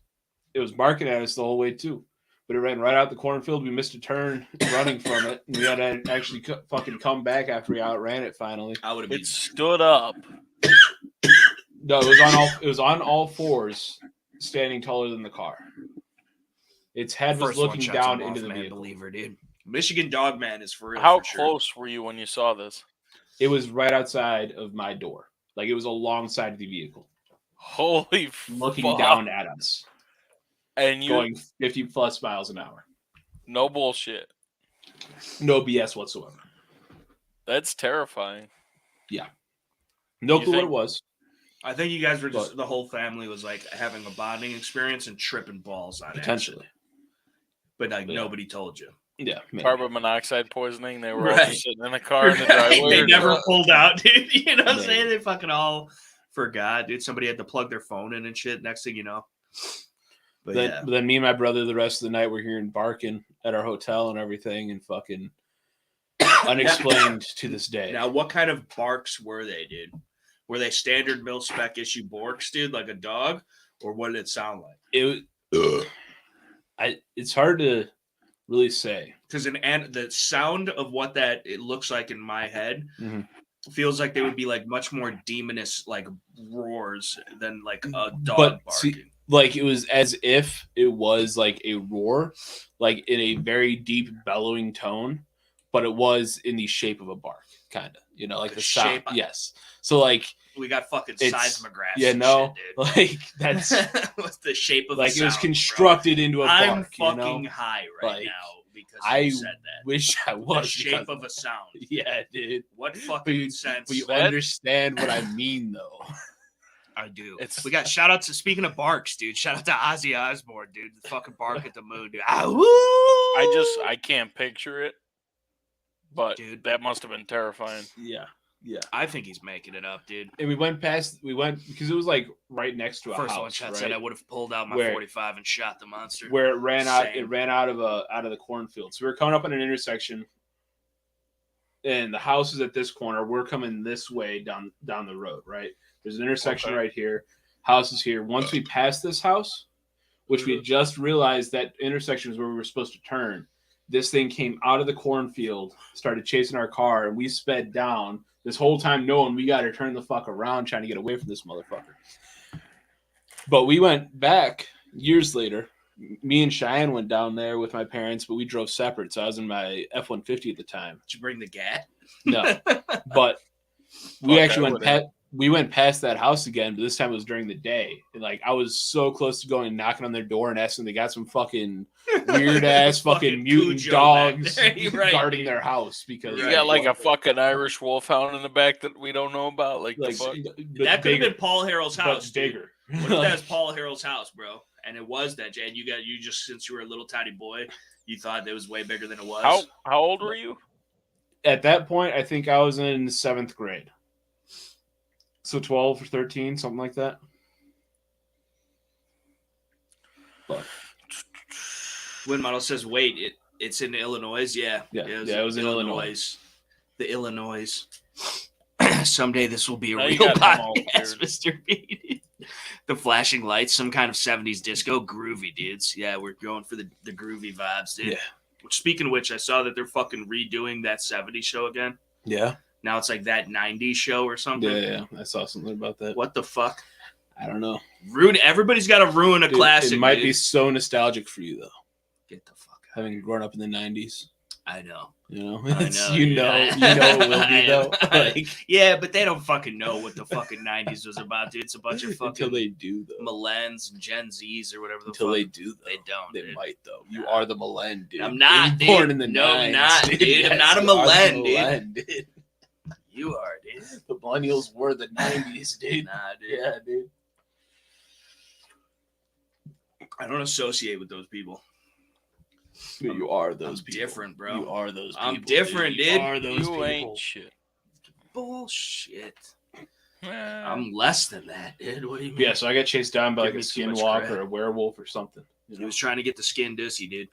It was barking at us the whole way too. But it ran right out the cornfield. We missed a turn running from it. And we had to actually fucking come back after we outran it finally. I would have been. It stood up. No, it was on all fours, standing taller than the car. Its head was First one looking shuts down him into off, the man, vehicle. believer, dude. Michigan Dog Man is for real. How for sure. close were you when you saw this? It was right outside of my door. Like it was alongside of the vehicle. Holy Looking fuck. down at us. And you Going 50 plus miles an hour. no bullshit. No BS whatsoever. That's terrifying. No You clue what think- it was. I think you guys were just the whole family was like having a bonding experience and tripping balls on Potentially. accident. But like Yeah. nobody told you. Yeah. Maybe. Carbon monoxide poisoning. They were all Right. just sitting in the car in the driveway. They or never something. pulled out, dude. You know what I'm Maybe. saying? They fucking all forgot, dude. Somebody had to plug their phone in and shit. Next thing you know. But But then me and my brother the rest of the night were hearing barking at our hotel and everything and fucking unexplained to this day. Now, what kind of barks were they, dude? Were they standard mil spec issue barks, dude, like a dog, or what did it sound like? It's hard to really say. Because the sound of what that it looks like in my head Mhm. feels like they would be like much more demonous, like roars than like a dog But barking. see, like it was as if it was like a roar, like in a very deep bellowing tone, but it was in the shape of a bark, kind of. You know, like The the sound. shape- Yes. So like, We got fucking It's- seismographs. yeah, and no, shit, like that's dude. What's the shape of like the it was sound, constructed into a bro. I'm bark. fucking You know, high right Like, now because I you said that. wish I The was shape because of a sound. yeah, dude. What But fucking you, sense? but you That- understand what I mean, though. I do. It's- We got shout out to speaking of barks, dude. Shout out to Ozzy Osbourne, dude. The fucking bark at the moon, dude. Ah, woo! I can't picture it. But Dude. that must have been terrifying. Yeah, yeah. I think he's making it up, dude. And we went because it was like right next to a First house, one shot right? said I would have pulled out my Where- 45 and shot the monster. Where it ran out. Same. It ran out of the cornfield. So we were coming up on an intersection, and the house is at this corner. We're coming this way down the road, right? There's an intersection Okay. right here. House is here. Once we pass this house, which we had just realized that intersection is where we were supposed to turn, this thing came out of the cornfield, started chasing our car, and we sped down. This whole time knowing we got to turn the fuck around trying to get away from this motherfucker. But we went back years later me and Cheyenne went down there with my parents, but we drove separate. So I was in my F-150 at the time. Did you bring the gat? No, but we actually would've. we went past that house again, but this time it was during the day. And like I was so close to going and knocking on their door and asking. They got some fucking weird ass fucking mutant Cujo dogs back there. Right, guarding dude. their house because You got like a fucking Irish wolfhound in the back that we don't know about. Like the fuck? That could have been Paul Harrell's house, but bigger. What if that's Paul Harrell's house, bro? And it was that, and you just since you were a little tiny boy, you thought it was way bigger than it was. How old were you? At that point, I think I was in 7th grade. So 12 or 13, something like that. But Wind Model says, wait, it's in Illinois? Yeah. It was in Illinois. The Illinois. Someday this will be a Now you real got them all podcast, weird. Mr. B. The flashing lights, some kind of 70s disco. Groovy, dudes. Yeah, we're going for the groovy vibes, dude. Yeah. Speaking of which, I saw that they're fucking redoing that 70s show again. Yeah. Now it's like that 90s show or something. Yeah. I saw something about that. What the fuck? I don't know. Everybody's got to ruin a classic. It might be so nostalgic for you, though. Get the fuck out. Having grown up in the 90s. I know. You know? I know. You know it will be, though. Like, yeah, but they don't fucking know what the fucking 90s was about, dude. It's a bunch of fucking until they do, though. Millennials and Gen Zs or whatever the Until fuck. they do, though. They don't. They dude. might, though. You are the millenn, dude. I'm not, you were born dude. in the No, 90s, I'm not, dude. Yes, I'm not a you are the millenn, dude. You are, dude. The millennials were the 90s, dude. Nah, dude. Yeah, dude. I don't associate with those people. You are those people. Different, bro. You are those people. I'm different, dude. You are those You people. ain't shit. Bullshit. Eh. I'm less than that, dude. What do you mean? Yeah, so I got chased down by Give like a me too much skinwalker credit. or a werewolf or something. You He know? was trying to get the skin dussy, dude.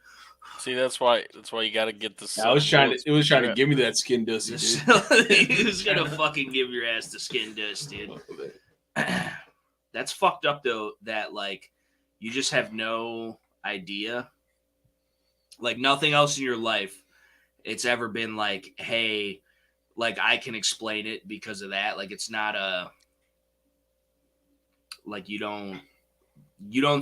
See, that's why you got to get this. I was trying to. It was trying to give me that skin dussy, dude. He was gonna fucking give your ass the skin dust, dude. That's fucked up though. That like you just have no idea, like nothing else in your life. It's ever been like, hey, like I can explain it because of that. Like it's not a like you don't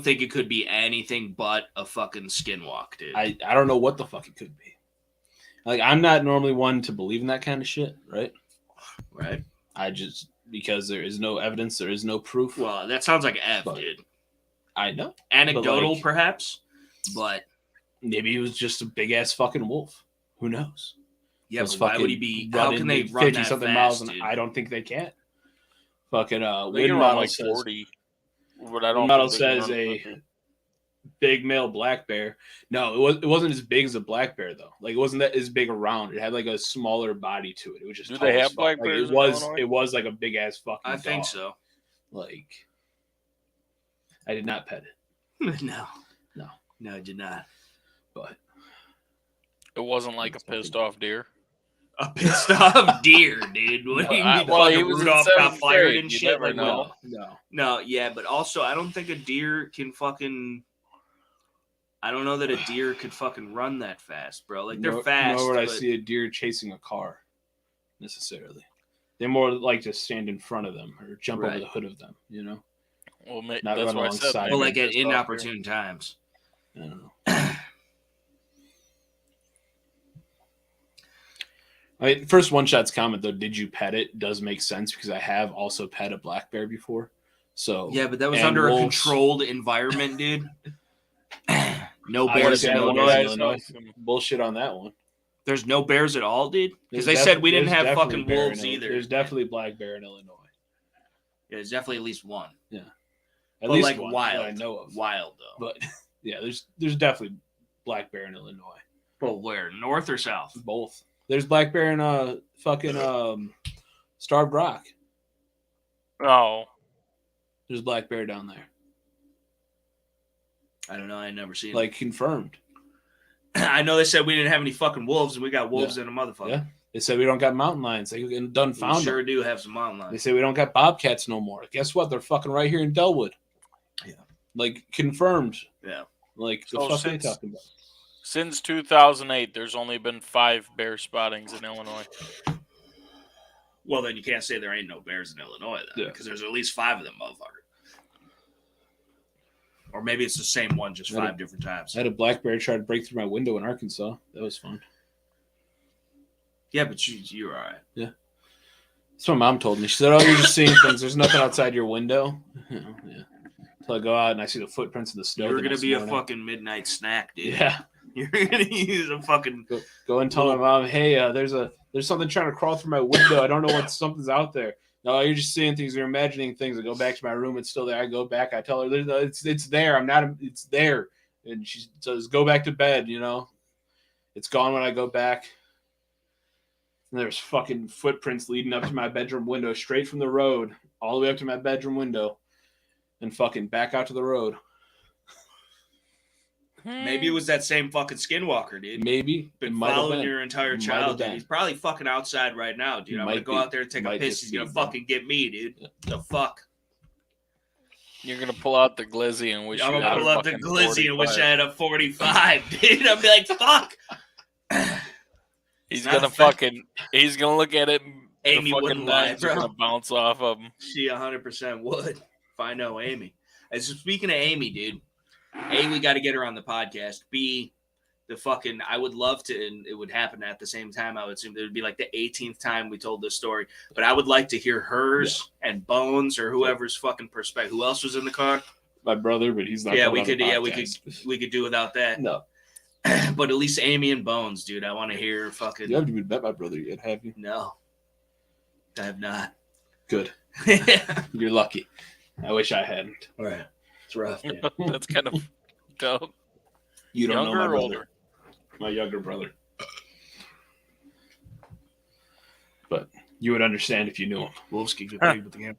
think it could be anything but a fucking skinwalk, dude. I don't know what the fuck it could be. Like I'm not normally one to believe in that kind of shit, right? Right. I just because there is no evidence, there is no proof. Well, that sounds like F, But- dude. I know. Anecdotal, like- perhaps, but Maybe it was just a big ass fucking wolf. Who knows? yeah, Those but why would he fucking be? How running can they at run 50 that something fast, miles? dude? I don't think they can. Fucking They wind can run model like says 40. But I don't. wind model think they can says run a 50. big male black bear. No, it wasn't as big as a black bear though. Like it wasn't that as big around. It had like a smaller body to it. It was just Do tall they as have fuck. black Like, bears it in was Illinois? it was like a big ass fucking I think dog. so. Like I did not pet it, No, No, I did not. but It wasn't like a pissed off deer. A pissed off deer, dude. What do you mean? well, he Fucking was in Rudolph got seventh fired grade. and You shit. never Like, know. no. yeah, but also I don't think a deer can fucking. I don't know that a deer could fucking run that fast, bro. Like they're fast. Nor would I but- see a deer chasing a car necessarily. They more like to stand in front of them or jump over Right. the hood of them. You know. Well, Not that's run why I said. alongside maybe Well, like at pissed off deer. inopportune times. I don't know. I mean, first one shot's comment though, did you pet it? Does make sense because I have also pet a black bear before. So Yeah, but that was and under a wolves. controlled environment, dude. No I bears understand in one Illinois. guy's Illinois. Bullshit on that one. There's no bears at all, dude. Because There's they said we didn't there's have definitely fucking bear in wolves Illinois. either. There's definitely black bear in Illinois. Yeah, there's definitely at least one. At But least like one wild, that I know of. wild though. But yeah, there's definitely black bear in Illinois. Well, where? North or south? Both. There's black bear in fucking Starved Rock. Oh, There's black bear down there. I don't know. I never seen. Like confirmed. I know they said we didn't have any fucking wolves, and we got wolves in a motherfucker. Yeah. They said we don't got mountain lions. They done We found sure them. do have some mountain They lions. say we don't got bobcats no more. Guess what? They're fucking right here in Delwood. Yeah. Like confirmed. Yeah. Like the So fuck are they since- talking about? since 2008, there's only been 5 bear spottings in Illinois. Well, then you can't say there ain't no bears in Illinois, then, Yeah. because there's at least 5 of them, motherfucker. Or maybe it's the same one, just 5 different times. I had a black bear try to break through my window in Arkansas. That was fun. Yeah, but you were all right. Yeah. That's what my mom told me. She said, "Oh, you're just seeing things. There's nothing outside your window." Yeah. So I go out and I see the footprints in the snow. You're gonna be a fucking midnight snack, dude. Yeah. You're gonna use a fucking go and tell my mom, "Hey, there's something trying to crawl through my window. I don't know what something's out there." No, you're just seeing things. You're imagining things. I go back to my room. It's still there. I go back. I tell her, "It's there. I'm not. It's there." And she says, "Go back to bed." It's gone when I go back. And there's fucking footprints leading up to my bedroom window, straight from the road, all the way up to my bedroom window, and fucking back out to the road. Maybe it was that same fucking skinwalker, dude. Maybe. Been following your entire childhood. He's probably fucking outside right now, dude. I'm gonna go out there and take a piss. He's gonna fucking get me, dude. Yeah. The fuck? You're gonna pull out the glizzy and wish I'm gonna pull out the glizzy and wish I had a 45, dude. I'll be like, fuck. He's gonna look at it. Amy wouldn't lie, bro. Gonna bounce off of him. She 100% would. If I know Amy. And so speaking of Amy, dude, A, we got to get her on the podcast. B, I would love to, and it would happen at the same time. I would assume it would be like the 18th time we told this story. But I would like to hear hers and Bones or whoever's fucking perspective. Who else was in the car? My brother, but he's not. Yeah, we could do without that. No. But at least Amy and Bones, dude. I want to hear fucking. You haven't even met my brother yet, have you? No, I have not. Good. You're lucky. I wish I hadn't. All right. It's rough, man. That's kind of dope. You don't know my brother. Older? My younger brother. But you would understand if you knew him. Wolves keep with the game.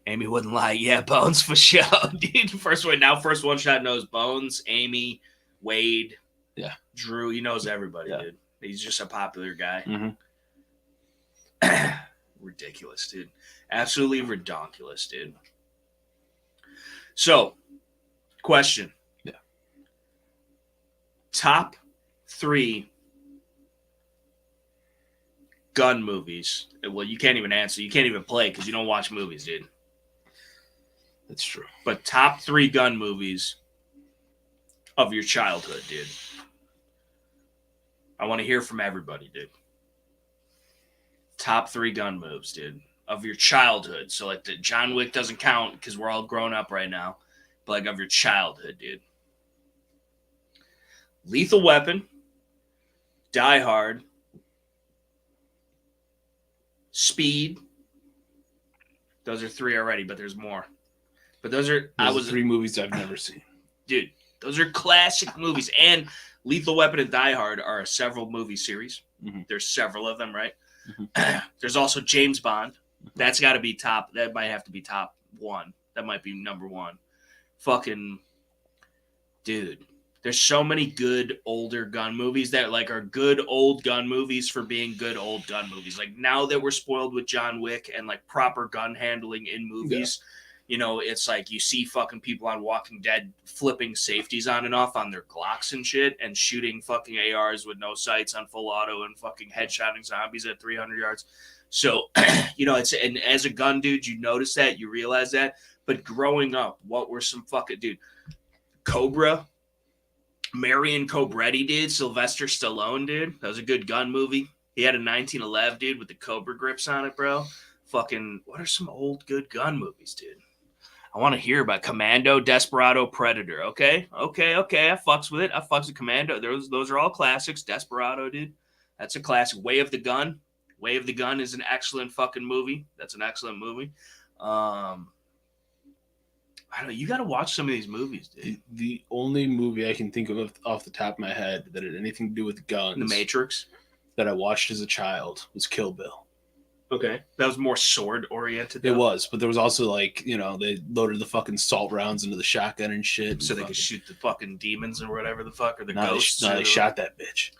Amy wouldn't lie. Yeah, Bones for sure, dude. First one shot knows Bones, Amy, Wade. Yeah. Drew, he knows everybody, dude. He's just a popular guy. Mm-hmm. Ridiculous, dude. Absolutely redonkulous, dude. So, question. Yeah. Top 3 gun movies. Well, you can't even answer. You can't even play because you don't watch movies, dude. That's true. But top 3 gun movies of your childhood, dude. I want to hear from everybody, dude. Top 3 gun moves, dude, of your childhood. So, like, the John Wick doesn't count because we're all grown up right now. But, like, of your childhood, dude. Lethal Weapon, Die Hard, Speed. Those are 3 already, but there's more. But those are 3 movies I've never seen. Dude, those are classic movies. And Lethal Weapon and Die Hard are a several movie series. Mm-hmm. There's several of them, right? Mm-hmm. There's also James Bond. That's got to be top. That might have to be top 1. That might be number 1. Fucking dude. There's so many good older gun movies that like are good old gun movies for being good old gun movies. Like now that we're spoiled with John Wick and like proper gun handling in movies, you know, it's like you see fucking people on Walking Dead flipping safeties on and off on their Glocks and shit and shooting fucking ARs with no sights on full auto and fucking headshotting zombies at 300 yards. So, you know, and as a gun dude, you notice that, you realize that. But growing up, what were some fucking dude? Cobra, Marion Cobretti, dude. Sylvester Stallone, dude. That was a good gun movie. He had a 1911, dude, with the Cobra grips on it, bro. Fucking, what are some old good gun movies, dude? I want to hear about Commando, Desperado, Predator. Okay. I fucks with it. I fucks with Commando. Those are all classics. Desperado, dude. That's a classic. Way of the Gun. Way of the Gun is an excellent fucking movie. That's an excellent movie. I don't know. You got to watch some of these movies, dude. The only movie I can think of off the top of my head that had anything to do with guns, The Matrix, that I watched as a child was Kill Bill. Okay. That was more sword oriented. It was, but there was also like, you know, they loaded the fucking salt rounds into the shotgun and shit. So they could shoot the fucking demons or whatever the fuck, or the ghosts. They shot that bitch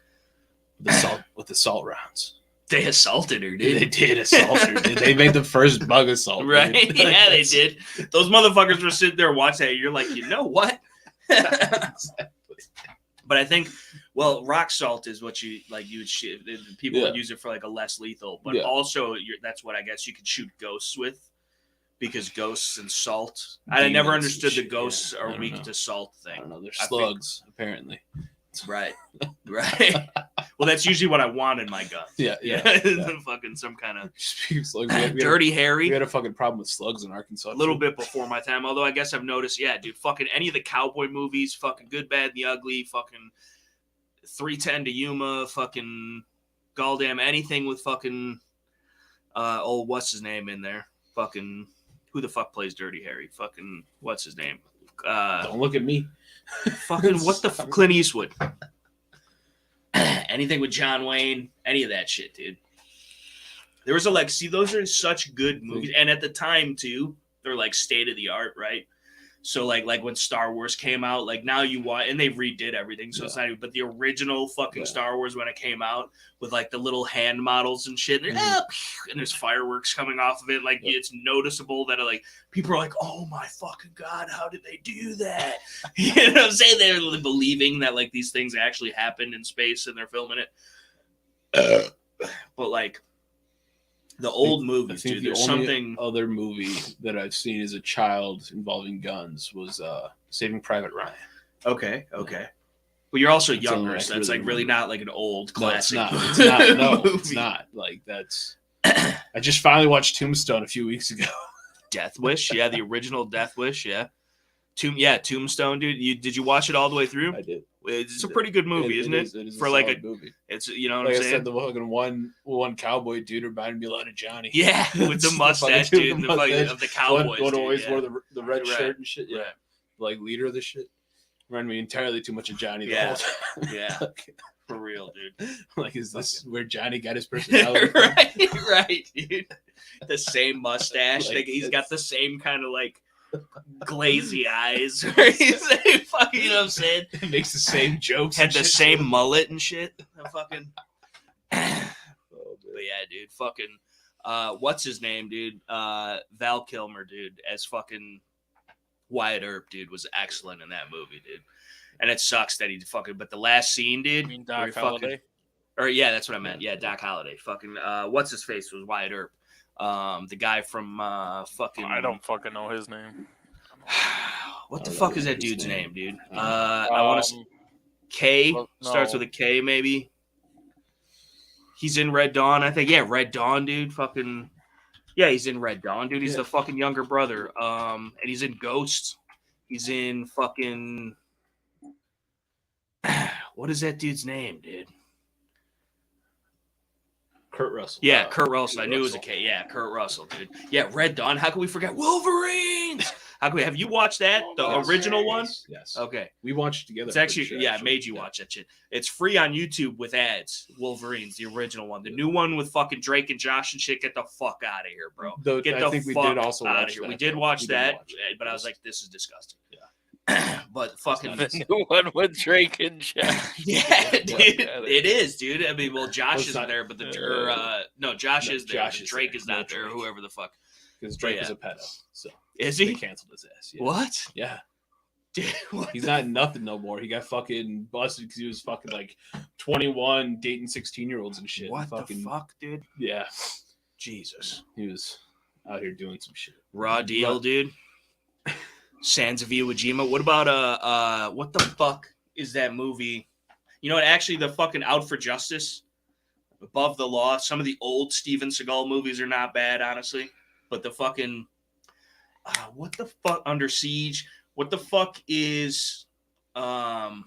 with the salt rounds. They assaulted her, dude. They did assault her, dude. They made the first bug assault. Right? Yeah, they did. Those motherfuckers were sitting there watching that. You're like, you know what? But I think, well, rock salt is what you like. You would shoot. People would use it for like a less lethal, but also that's what I guess you could shoot ghosts with. because ghosts and salt. I never Demons understood and the shit, ghosts yeah. I are don't weak know. to salt I thing. don't know. There's I think- slugs, apparently. Right. Well, that's usually what I want in my guns. Yeah. Fucking some kind of Speaking of slugs, we had Dirty Harry. We had a fucking problem with slugs in Arkansas. A little bit before my time, although I guess I've noticed, yeah, dude, fucking any of the cowboy movies, fucking Good, Bad, and the Ugly, fucking 310 to Yuma, fucking goddamn anything with fucking what's his name in there? Fucking who the fuck plays Dirty Harry? Fucking what's his name? Don't look at me. Fucking what the Clint Eastwood. Anything with John Wayne, any of that shit, dude. There was those are such good movies, and at the time too, they're like state of the art, right? So like when Star Wars came out, like now you watch, and they redid everything, so it's not even. But the original fucking Star Wars when it came out with like the little hand models and shit, and there's fireworks coming off of it, like it's noticeable that like people are like, oh my fucking god, how did they do that? You know what I'm saying? They're believing that like these things actually happened in space and they're filming it. But like. The old movies, dude. There's something other movie that I've seen as a child involving guns was Saving Private Ryan. Okay. Well, you're also That's younger, so that's like really not like an old classic. No, it's not. No, it's not. Like that's. I just finally watched Tombstone a few weeks ago. Death Wish, yeah, the original Death Wish, yeah. Tombstone, dude. Did you watch it all the way through? I did. It's a pretty good movie, isn't it? It is for a like solid movie. It's you know what like I'm I saying. said, the fucking one cowboy dude reminded me a lot of Johnny. Yeah, with the mustache, dude, of the Cowboys. One dude, always wore the red shirt and shit. Yeah, right. Like leader of the shit. Reminded me entirely too much of Johnny. Yeah, the whole time. Yeah, for real, dude. Like, is this where Johnny got his personality? right, dude. The same mustache. Like, he's got the same kind of like glazy eyes. He's fucking, you know what I'm saying? It makes the same jokes. Had the shit same too. mullet and shit. Fucking. But yeah, dude. Fucking. What's his name, dude? Val Kilmer, dude, as fucking Wyatt Earp, dude, was excellent in that movie, dude. And it sucks that he fucking. But the last scene, dude. You mean Doc Holliday? Or yeah, that's what I meant. Yeah, Doc Holliday. Fucking. What's his face was Wyatt Earp. The guy from fucking. I don't fucking know his name. What the fuck is that dude's name, dude? I want to. K starts with a K, maybe. He's in Red Dawn, I think. Yeah, Red Dawn, dude. Fucking. Yeah, he's in Red Dawn, dude. He's the fucking younger brother. And he's in Ghost. He's in fucking. What is that dude's name, dude? Kurt Russell. Yeah, Kurt Russell. I knew it was a K. Yeah, Kurt Russell, dude. Yeah, Red Dawn. How can we forget Wolverines? How can we? Have you watched that? The original one? Yes. Okay. We watched it together. It's actually, I made you watch that shit. It's free on YouTube with ads. Wolverines, the original one. The new one with fucking Drake and Josh and shit. Get the fuck out of here, bro. Get the fuck out of here. We did watch that, but I was like, this is disgusting. Yeah. But fucking the new one with Drake and Josh. Yeah, dude, it is, dude. I mean, well, Josh isn't there, but Josh is there. Drake is not there. Whoever the fuck, because Drake is a pedo. So is he? They canceled his ass. Yeah. What? Yeah. Dude, he's not nothing no more. He got fucking busted because he was fucking like 21 dating 16-year-olds and shit. What the fuck, dude? Yeah. Jesus. He was out here doing some shit. Raw deal, dude. Sands of Iwo Jima. What about what the fuck is that movie? You know what? Actually, the fucking Out for Justice, Above the Law. Some of the old Steven Seagal movies are not bad, honestly. But the fucking what the fuck? Under Siege. What the fuck is fuck,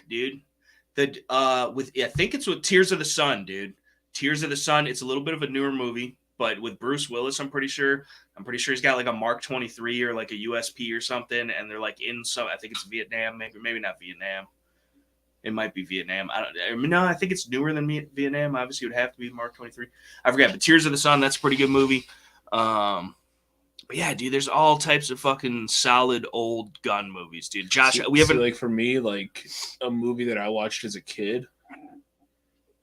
dude? I think it's with Tears of the Sun, dude. Tears of the Sun. It's a little bit of a newer movie. But with Bruce Willis, I'm pretty sure he's got like a Mark 23 or like a USP or something, and they're like in some. I think it's Vietnam, maybe not Vietnam. It might be Vietnam. I think it's newer than Vietnam. Obviously, it would have to be Mark 23. I forget. But Tears of the Sun, that's a pretty good movie. But yeah, dude, there's all types of fucking solid old gun movies, dude. Josh, we haven't like for me, like a movie that I watched as a kid.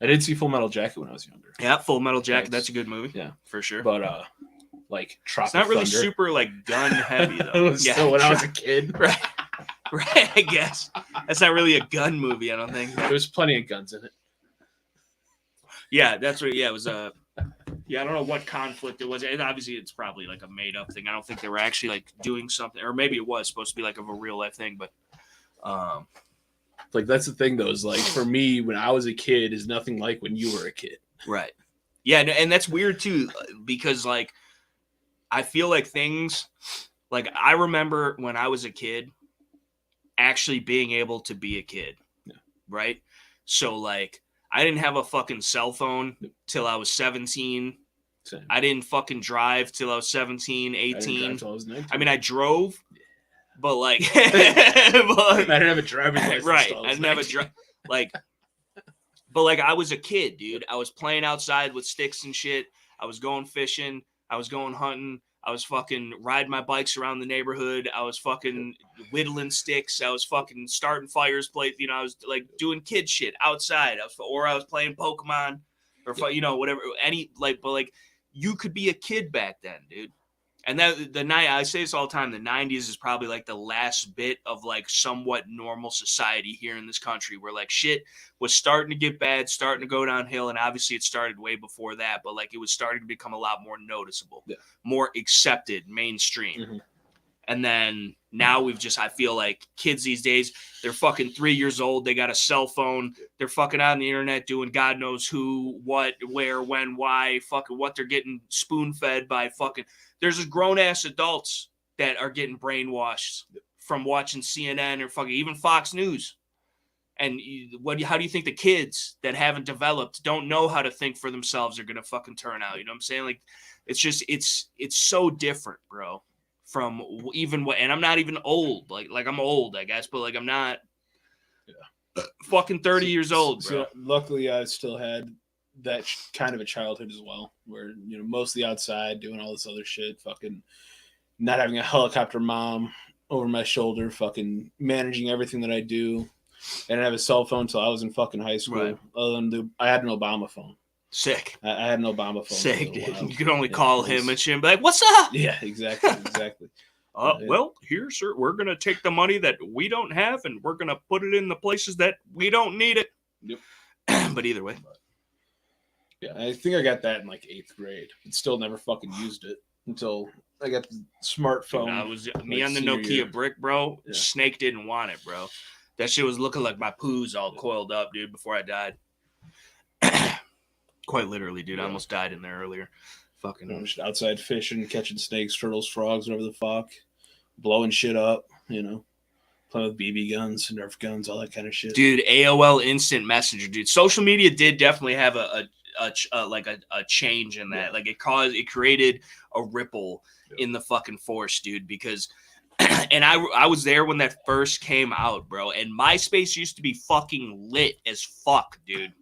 I did see Full Metal Jacket when I was younger. Yeah, Full Metal Jacket. That's a good movie. Yeah, for sure. But like Tropic it's not really Thunder. super like gun heavy though. So when I was a kid, right? I guess that's not really a gun movie. I don't think there was plenty of guns in it. Yeah, that's what. Yeah, it was Yeah, I don't know what conflict it was. And obviously, it's probably like a made up thing. I don't think they were actually like doing something, or maybe it was supposed to be like of a real life thing. But like that's the thing, though. Is like for me, when I was a kid, is nothing like when you were a kid. Right. Yeah, and that's weird too, because like I feel like things like I remember when I was a kid, actually being able to be a kid. Yeah. Right. So like I didn't have a fucking cell phone till I was 17. Same. I didn't fucking drive till I was 17, 18. I didn't drive till I was 19. I mean, I drove, but like, I didn't have a driver's license. Right. I didn't have a drive. Like, but like, I was a kid, dude. I was playing outside with sticks and shit. I was going fishing. I was going hunting. I was fucking riding my bikes around the neighborhood. I was fucking whittling sticks. I was fucking starting fires, I was like doing kid shit outside. I was playing Pokemon or whatever. But like you could be a kid back then, dude. And that the night I say this all the time, the 90s is probably like the last bit of like somewhat normal society here in this country where like shit was starting to get bad, starting to go downhill. And obviously it started way before that, but like it was starting to become a lot more noticeable, more accepted, mainstream. Mm-hmm. And then now I feel like kids these days, they're fucking 3 years old. They got a cell phone. They're fucking on the internet doing God knows who, what, where, when, why, fucking what they're getting spoon fed by fucking. There's grown ass adults that are getting brainwashed from watching CNN or fucking even Fox News. And how do you think the kids that haven't developed, don't know how to think for themselves are going to fucking turn out? You know what I'm saying? Like, it's just, it's so different, bro. From even what, and I'm not even old, like I'm old, I guess, but like I'm not fucking 30 years old, bro. So luckily, I still had that kind of a childhood as well, where mostly outside doing all this other shit, fucking not having a helicopter mom over my shoulder, fucking managing everything that I do. I didn't have a cell phone until I was in fucking high school. Right. Other than I had an Obama phone. Sick. I had an Obama phone. Sick, dude. You could only call him and shit and be like, "What's up?" Yeah, exactly. Well, here, sir, we're gonna take the money that we don't have and we're gonna put it in the places that we don't need it. Yep. But either way. Yeah, I think I got that in like 8th grade, but still never fucking used it until I got the smartphone. Dude, I was me on the Nokia brick, bro. Yeah. Snake didn't want it, bro. That shit was looking like my poos all coiled up, dude, before I died. Quite literally, dude. I almost died in there earlier. Fucking just outside fishing, catching snakes, turtles, frogs, whatever the fuck. Blowing shit up, playing with BB guns, Nerf guns, all that kind of shit. Dude, AOL Instant Messenger, dude. Social media did definitely have a change in that. Like it created a ripple in the fucking force, dude, because and I was there when that first came out, bro. And MySpace used to be fucking lit as fuck, dude.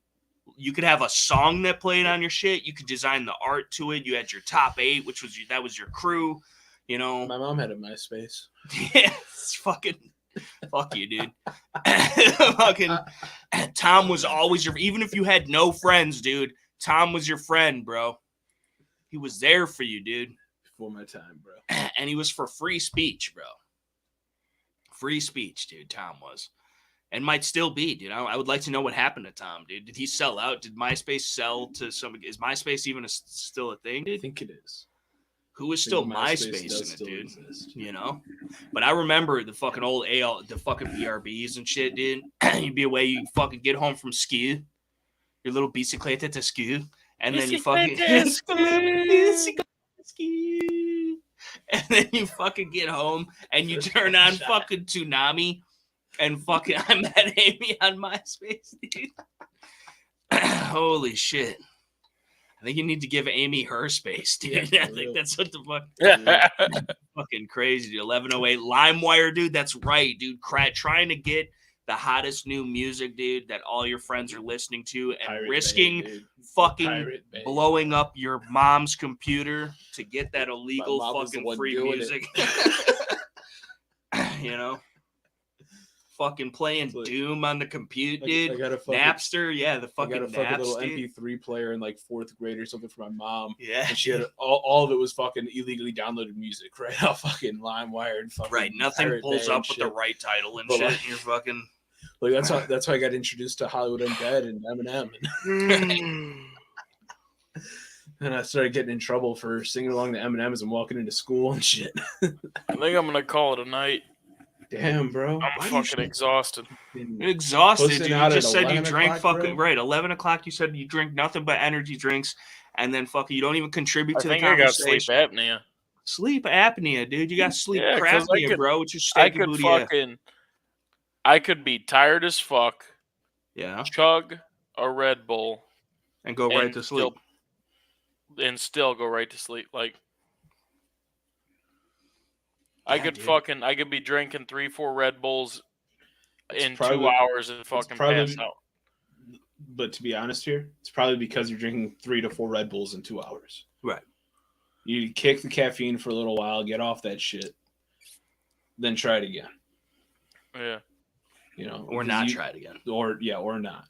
You could have a song that played on your shit. You could design the art to it. You had your top 8, which was that was your crew. My mom had a MySpace. Yeah, it's fucking fuck you, dude. Fucking Tom was always even if you had no friends, dude. Tom was your friend, bro. He was there for you, dude. Before my time, bro. And he was for free speech, bro. Free speech, dude. Tom was. And might still be, dude. I would like to know what happened to Tom, dude. Did he sell out? Did MySpace sell to somebody? Is MySpace even still a thing, dude? I think it is. Who is still MySpace in it, dude? Exist. But I remember the fucking old the fucking BRBs and shit, dude. You'd be away, you fucking get home from ski, your little bicicleta to ski, and then you fucking ski, and then you fucking get home and you turn on fucking Toonami. And fucking, I met Amy on MySpace, dude. Holy shit. I think you need to give Amy her space, dude. Yeah, I think that's what the fuck. Fucking crazy, dude. 1108 LimeWire, dude. That's right, dude. Trying to get the hottest new music, dude, that all your friends are listening to and Pirate risking Bay, fucking blowing up your mom's computer to get that illegal fucking free music. Fucking playing Doom on the computer, dude. Napster, yeah, the fucking I got a fucking little dude. MP3 player in like 4th grade or something for my mom. Yeah, and she had all of it was fucking illegally downloaded music, right? Off fucking LimeWire and fucking right. Nothing Pirate pulls Bay up with the right title and shit. Like, you're fucking like that's how I got introduced to Hollywood Undead and Eminem. And I started getting in trouble for singing along to M&M's and walking into school and shit. I think I'm gonna call it a night. Damn, bro. I'm fucking exhausted. Exhausted, dude. You just said you drank fucking bro? right. 11 o'clock. You said you drink nothing but energy drinks, and then fucking you don't even contribute I to the think I got sleep conversation. apnea. Sleep apnea, dude. You got sleep Yeah, 'cause crapnea, bro. Which is I stanky could booty. fucking, I could be tired as fuck, Yeah, chug a Red Bull, and go right to sleep. Still go right to sleep. Like, I Yeah, could dude. I could be drinking 3-4 Red Bulls in 2 probably- hours and fucking pass out. But to be honest here, it's probably because you're drinking 3 to 4 Red Bulls in 2 hours. Right. You kick the caffeine for a little while, get off that shit, then try it again. Yeah. You know, Or not try it again. Or not.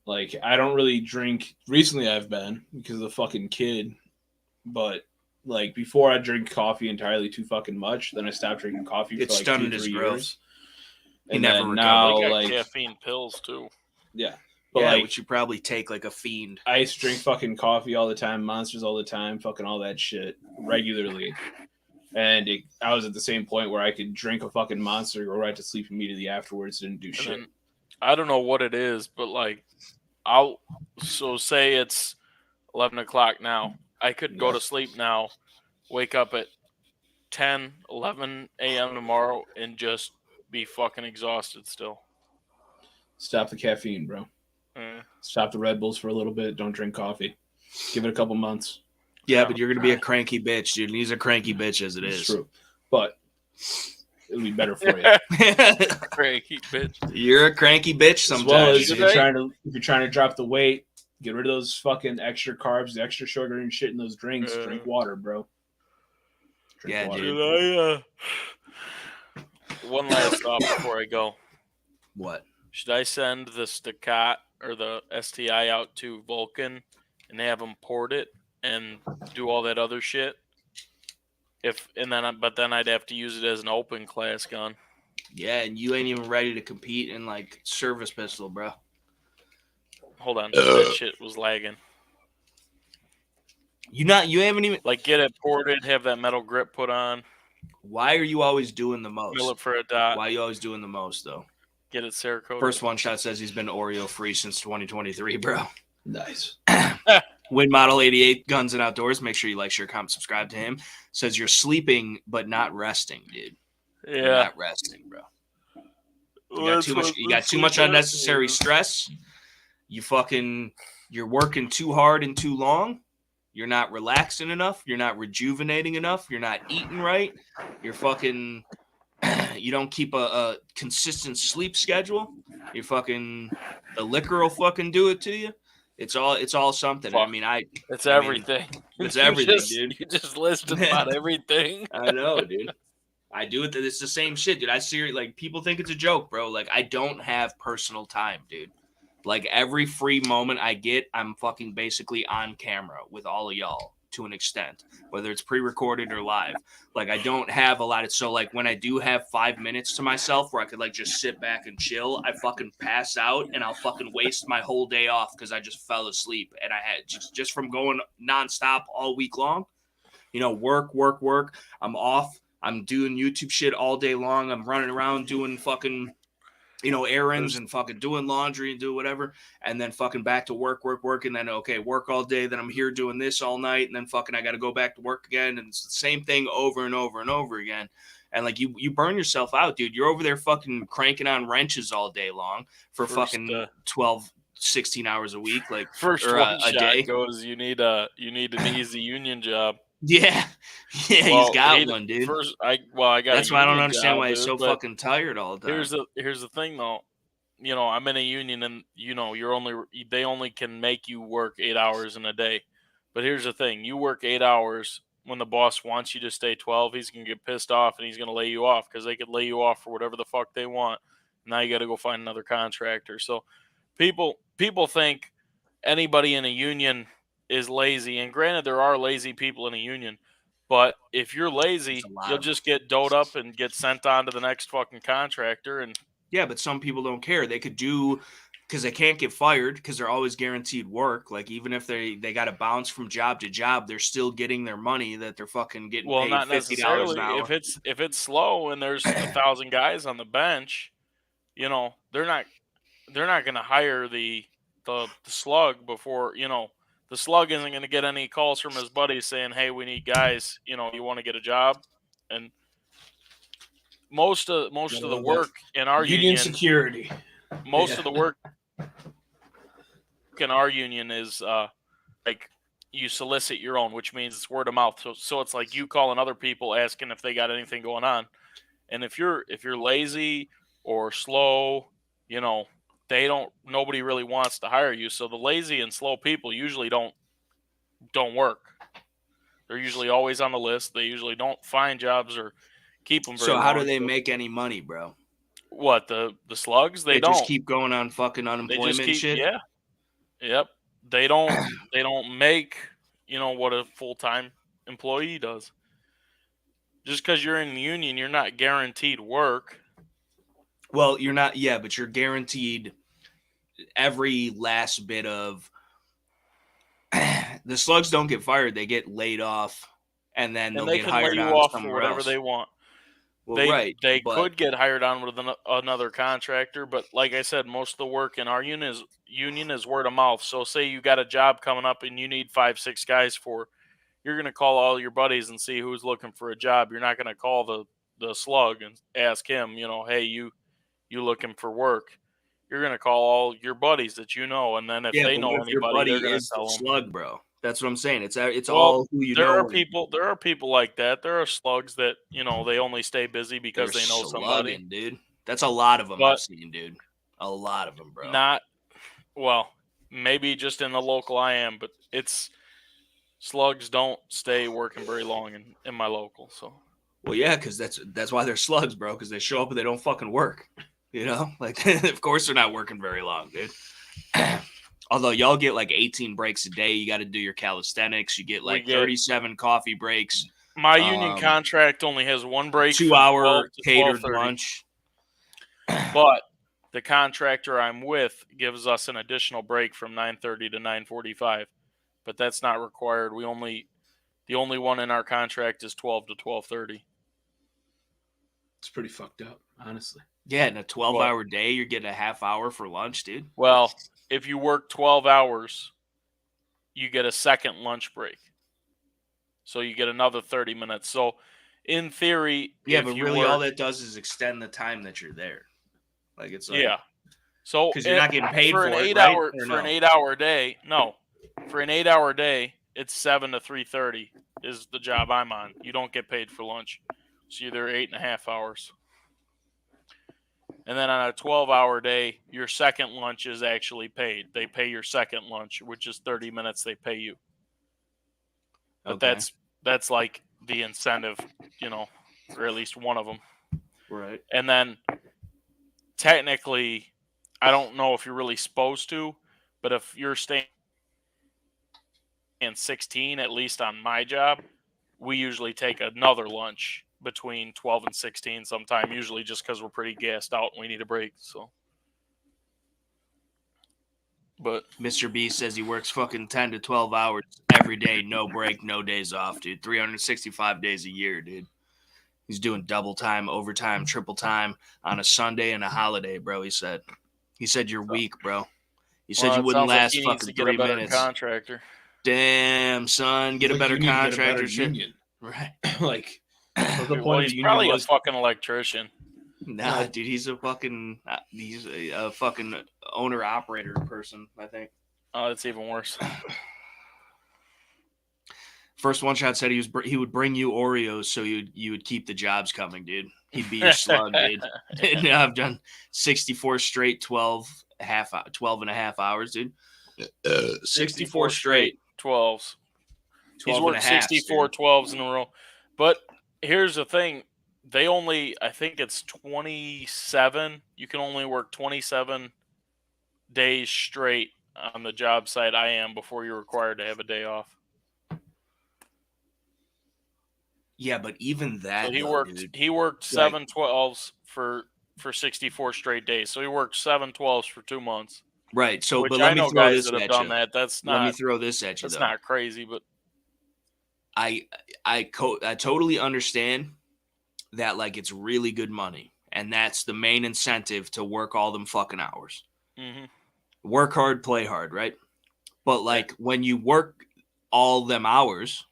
Like, I don't really drink. Recently, I've been because of the fucking kid. But like before, I drink coffee entirely too fucking much. Then I stopped drinking coffee for like 2-3 years. He never recovered. Now, They got like caffeine pills too. Yeah. But yeah, which you probably take like a fiend. I used to drink fucking coffee all the time, Monsters all the time, fucking all that shit regularly. And I was at the same point where I could drink a fucking Monster, go right to sleep immediately afterwards, didn't do shit. I don't know what it is, but like, say it's 11 o'clock now. I could go to sleep now, wake up at 10, 11 a.m. tomorrow, and just be fucking exhausted still. Stop the caffeine, bro. Stop the Red Bulls for a little bit. Don't drink coffee. Give it a couple months. Yeah, but you're going to be a cranky bitch, dude. And he's a cranky bitch as it is. It's true. But it'll be better for you. Cranky bitch. You're a cranky bitch sometimes. As well as if you're trying to drop the weight, get rid of those fucking extra carbs, the extra sugar and shit in those drinks. Drink water, bro. Drink water. Dude. One last thought before I go. What? Should I send the Staccat or the STI out to Vulcan and have them port it and do all that other shit? But then I'd have to use it as an open class gun. Yeah, and you ain't even ready to compete in like service pistol, bro. Hold on, that shit was lagging. You haven't even like get it ported, have that metal grip put on. Why are you always doing the most? Mill it for a dot. Why are you always doing the most though? Get it Cerakote. First One Shot says he's been Oreo free since 2023, bro. Nice. Win Model 88 Guns and Outdoors. Make sure you like, share, comment, subscribe to him. Says you're sleeping but not resting, dude. Yeah. You're not resting, bro. You got too much unnecessary stress. You're working too hard and too long. You're not relaxing enough. You're not rejuvenating enough. You're not eating right. You don't keep a consistent sleep schedule. The liquor will fucking do it to you. It's all something. Fuck. It's everything. It's everything, dude. You just listed about everything. I know, dude. I do it. It's the same shit, dude. I seriously, like, people think it's a joke, bro. Like, I don't have personal time, dude. Like, every free moment I get, I'm fucking basically on camera with all of y'all to an extent, whether it's pre-recorded or live. Like, I don't have a lot of, so like when I do have 5 minutes to myself where I could like just sit back and chill, I fucking pass out and I'll fucking waste my whole day off because I just fell asleep and I had just from going nonstop all week long, work. I'm off. I'm doing YouTube shit all day long. I'm running around doing fucking, errands and fucking doing laundry and do whatever. And then fucking back to work. And then, work all day. Then I'm here doing this all night. And then fucking I got to go back to work again. And it's the same thing over and over and over again. And like you burn yourself out, dude. You're over there fucking cranking on wrenches all day long for fucking 12, 16 hours a week. Like first a day goes, you need an easy union job. Yeah, he's got one, dude. I got. That's why I don't understand why he's so fucking tired all the time. Here's the thing, though. I'm in a union, and they only can make you work 8 hours in a day. But here's the thing: you work 8 hours. When the boss wants you to stay 12, he's gonna get pissed off and he's gonna lay you off because they could lay you off for whatever the fuck they want. Now you got to go find another contractor. So people think anybody in a union is lazy, and granted there are lazy people in a union, but if you're lazy you'll just get doughed up and get sent on to the next fucking contractor. And yeah, but some people don't care. They could do because they can't get fired because they're always guaranteed work. Like even if they got to bounce from job to job, they're still getting their money that they're fucking getting Well, paid not $50 an necessarily. hour. If it's slow and there's 1,000 guys on the bench, you know, they're not going to hire the slug before, you know, the slug isn't going to get any calls from his buddies saying, "Hey, we need guys. You know, you want to get a job?" And most of the work in our union security. Most of the work in our union is like you solicit your own, which means it's word of mouth. So it's like you calling other people asking if they got anything going on. And if you're lazy or slow, you know, nobody really wants to hire you. So the lazy and slow people usually don't work. They're usually always on the list. They usually don't find jobs or keep them very long. So how do they make any money, bro? What, the slugs? They don't just keep going on fucking unemployment shit. Yeah. Yep. They don't make, you know, what a full-time employee does. Just because you're in the union, you're not guaranteed work. Well, you're not, yeah, but you're guaranteed every last bit of. The slugs don't get fired; they get laid off, and then they'll get hired on somewhere whatever else. they want. Well, they could get hired on with another contractor, but like I said, most of the work in our union is word of mouth. So, say you got a job coming up and you need 5-6 guys you're going to call all your buddies and see who's looking for a job. You're not going to call the slug and ask him, you know, "Hey, you looking for work?" You're going to call all your buddies that you know, and then if they know anybody, they're going to tell them. Slug, bro. That's what I'm saying. It's Well, all who you know. There are people like that. There are slugs that, you know, they only stay busy because they know somebody. Dude. That's a lot of them I've seen, dude. A lot of them, bro. Maybe just in the local I am, but slugs don't stay working very long in my local. So. Well, yeah, because that's why they're slugs, bro. Because they show up and they don't fucking work. You know, like of course they're not working very long, dude. Although y'all get like 18 breaks a day, you got to do your calisthenics. You get like 37 coffee breaks. My union contract only has one break, 2-hour catered lunch. But the contractor I'm with gives us an additional break from 9:30 to 9:45. But that's not required. The only one in our contract is 12 to 12:30. It's pretty fucked up, honestly. Yeah, in a 12-hour day, you're getting a half hour for lunch, dude. Well, if you work 12 hours, you get a second lunch break. So you get another 30 minutes. So in theory, yeah, but really all that does is extend the time that you're there. Like it's like, yeah. So because you're not getting paid for an it, 8-hour right? For an 8-hour day. No, for an 8-hour day, it's 7 to 3:30 is the job I'm on. You don't get paid for lunch. So you're there 8.5 hours. And then on a 12-hour day, your second lunch is actually paid. They pay your second lunch, which is 30 minutes they pay you. But that's like the incentive, you know, or at least one of them. Right. And then technically, I don't know if you're really supposed to, but if you're staying 16, at least on my job, we usually take another lunch between 12 and 16 sometime, usually just because we're pretty gassed out and we need a break. So, but Mr. B says he works fucking 10 to 12 hours every day, no break, no days off, dude. 365 days a year, dude. He's doing double time, overtime, triple time on a Sunday and a holiday, bro. He said you're weak, bro. He said you wouldn't last fucking 3 minutes. Contractor. Damn, son, get a better contractor. Union. Right. Like, well, he's probably a fucking electrician. Nah, dude, he's a fucking owner operator person, I think. Oh, that's even worse. First One Shot said he would bring you Oreos so you would keep the jobs coming, dude. He'd be your slug, dude. Now I've done 64 straight 12 and a half hours, dude. 64 straight 12s. He's worked 64 12s in a row. But here's the thing. I think it's 27. You can only work 27 days straight on the job site I am before you're required to have a day off. Yeah, but even that, so he dude, worked 7 12s for 64 straight days. So he worked 7 12s for 2 months. Right. So, Which but I let me know throw guys this that have at done you. that. That's Let me not throw this at you, that's though. not crazy, but I totally understand that, like, it's really good money, and that's the main incentive to work all them fucking hours. Work hard, play hard, right? But like when you work all them hours,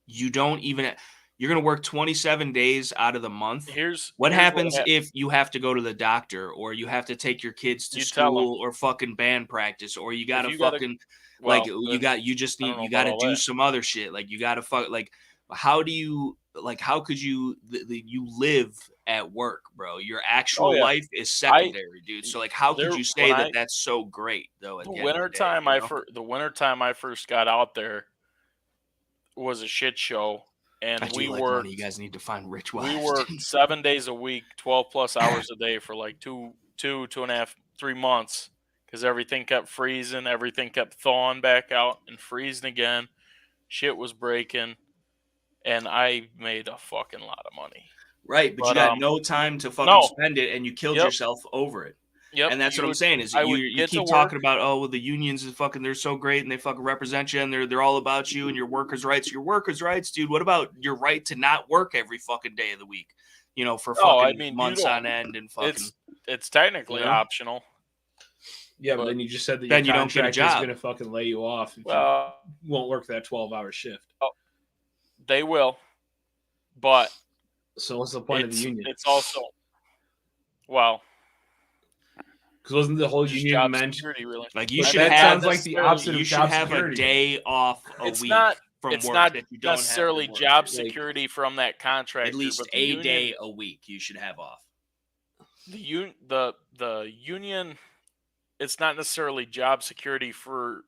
you don't even you're going to work 27 days out of the month. What happens if you have to go to the doctor, or you have to take your kids to school, or fucking band practice, or you got to fucking you got to do some other shit. Like you got to like, how do you, like, how could you you live at work, bro? Your actual life is secondary, dude. So like, how could you say that that's so great though? At the winter time, the winter time I first got out there was a shit show, and we like money. You guys need to find rich wives. We worked 7 days a week, 12 plus hours a day for like 2.5, 3 months, because everything kept freezing, everything kept thawing back out and freezing again. Shit was breaking, and I made a fucking lot of money. Right, but you got no time to fucking spend it, and you killed yourself over it. Yep. And that's what I'm saying is you keep talking about, oh, well, the unions is fucking, they're so great and they fucking represent you and they're all about you and your workers' rights. Your workers' rights, dude. What about your right to not work every fucking day of the week? You know, for fucking months on end and fucking. It's technically optional. Yeah, but then you just said that then you don't get a job. Is going to fucking lay you off if you won't work that 12-hour shift. They will, but so what's the point of the union? It's also because wasn't the whole union meant security, really? Like you should have, sounds like the opposite of job security. A day off a week from it's work not that you don't necessarily have job security from that contractor. At least a day a week you should have off. The union, it's not necessarily job security for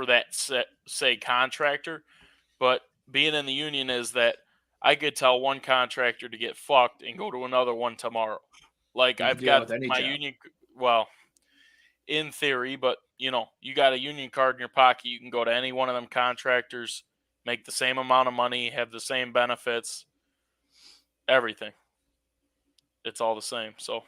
that say contractor, but being in the union is that I could tell one contractor to get fucked and go to another one tomorrow. Like I've got my union. Well, in theory, but you know, you got a union card in your pocket. You can go to any one of them contractors, make the same amount of money, have the same benefits, everything. It's all the same. So,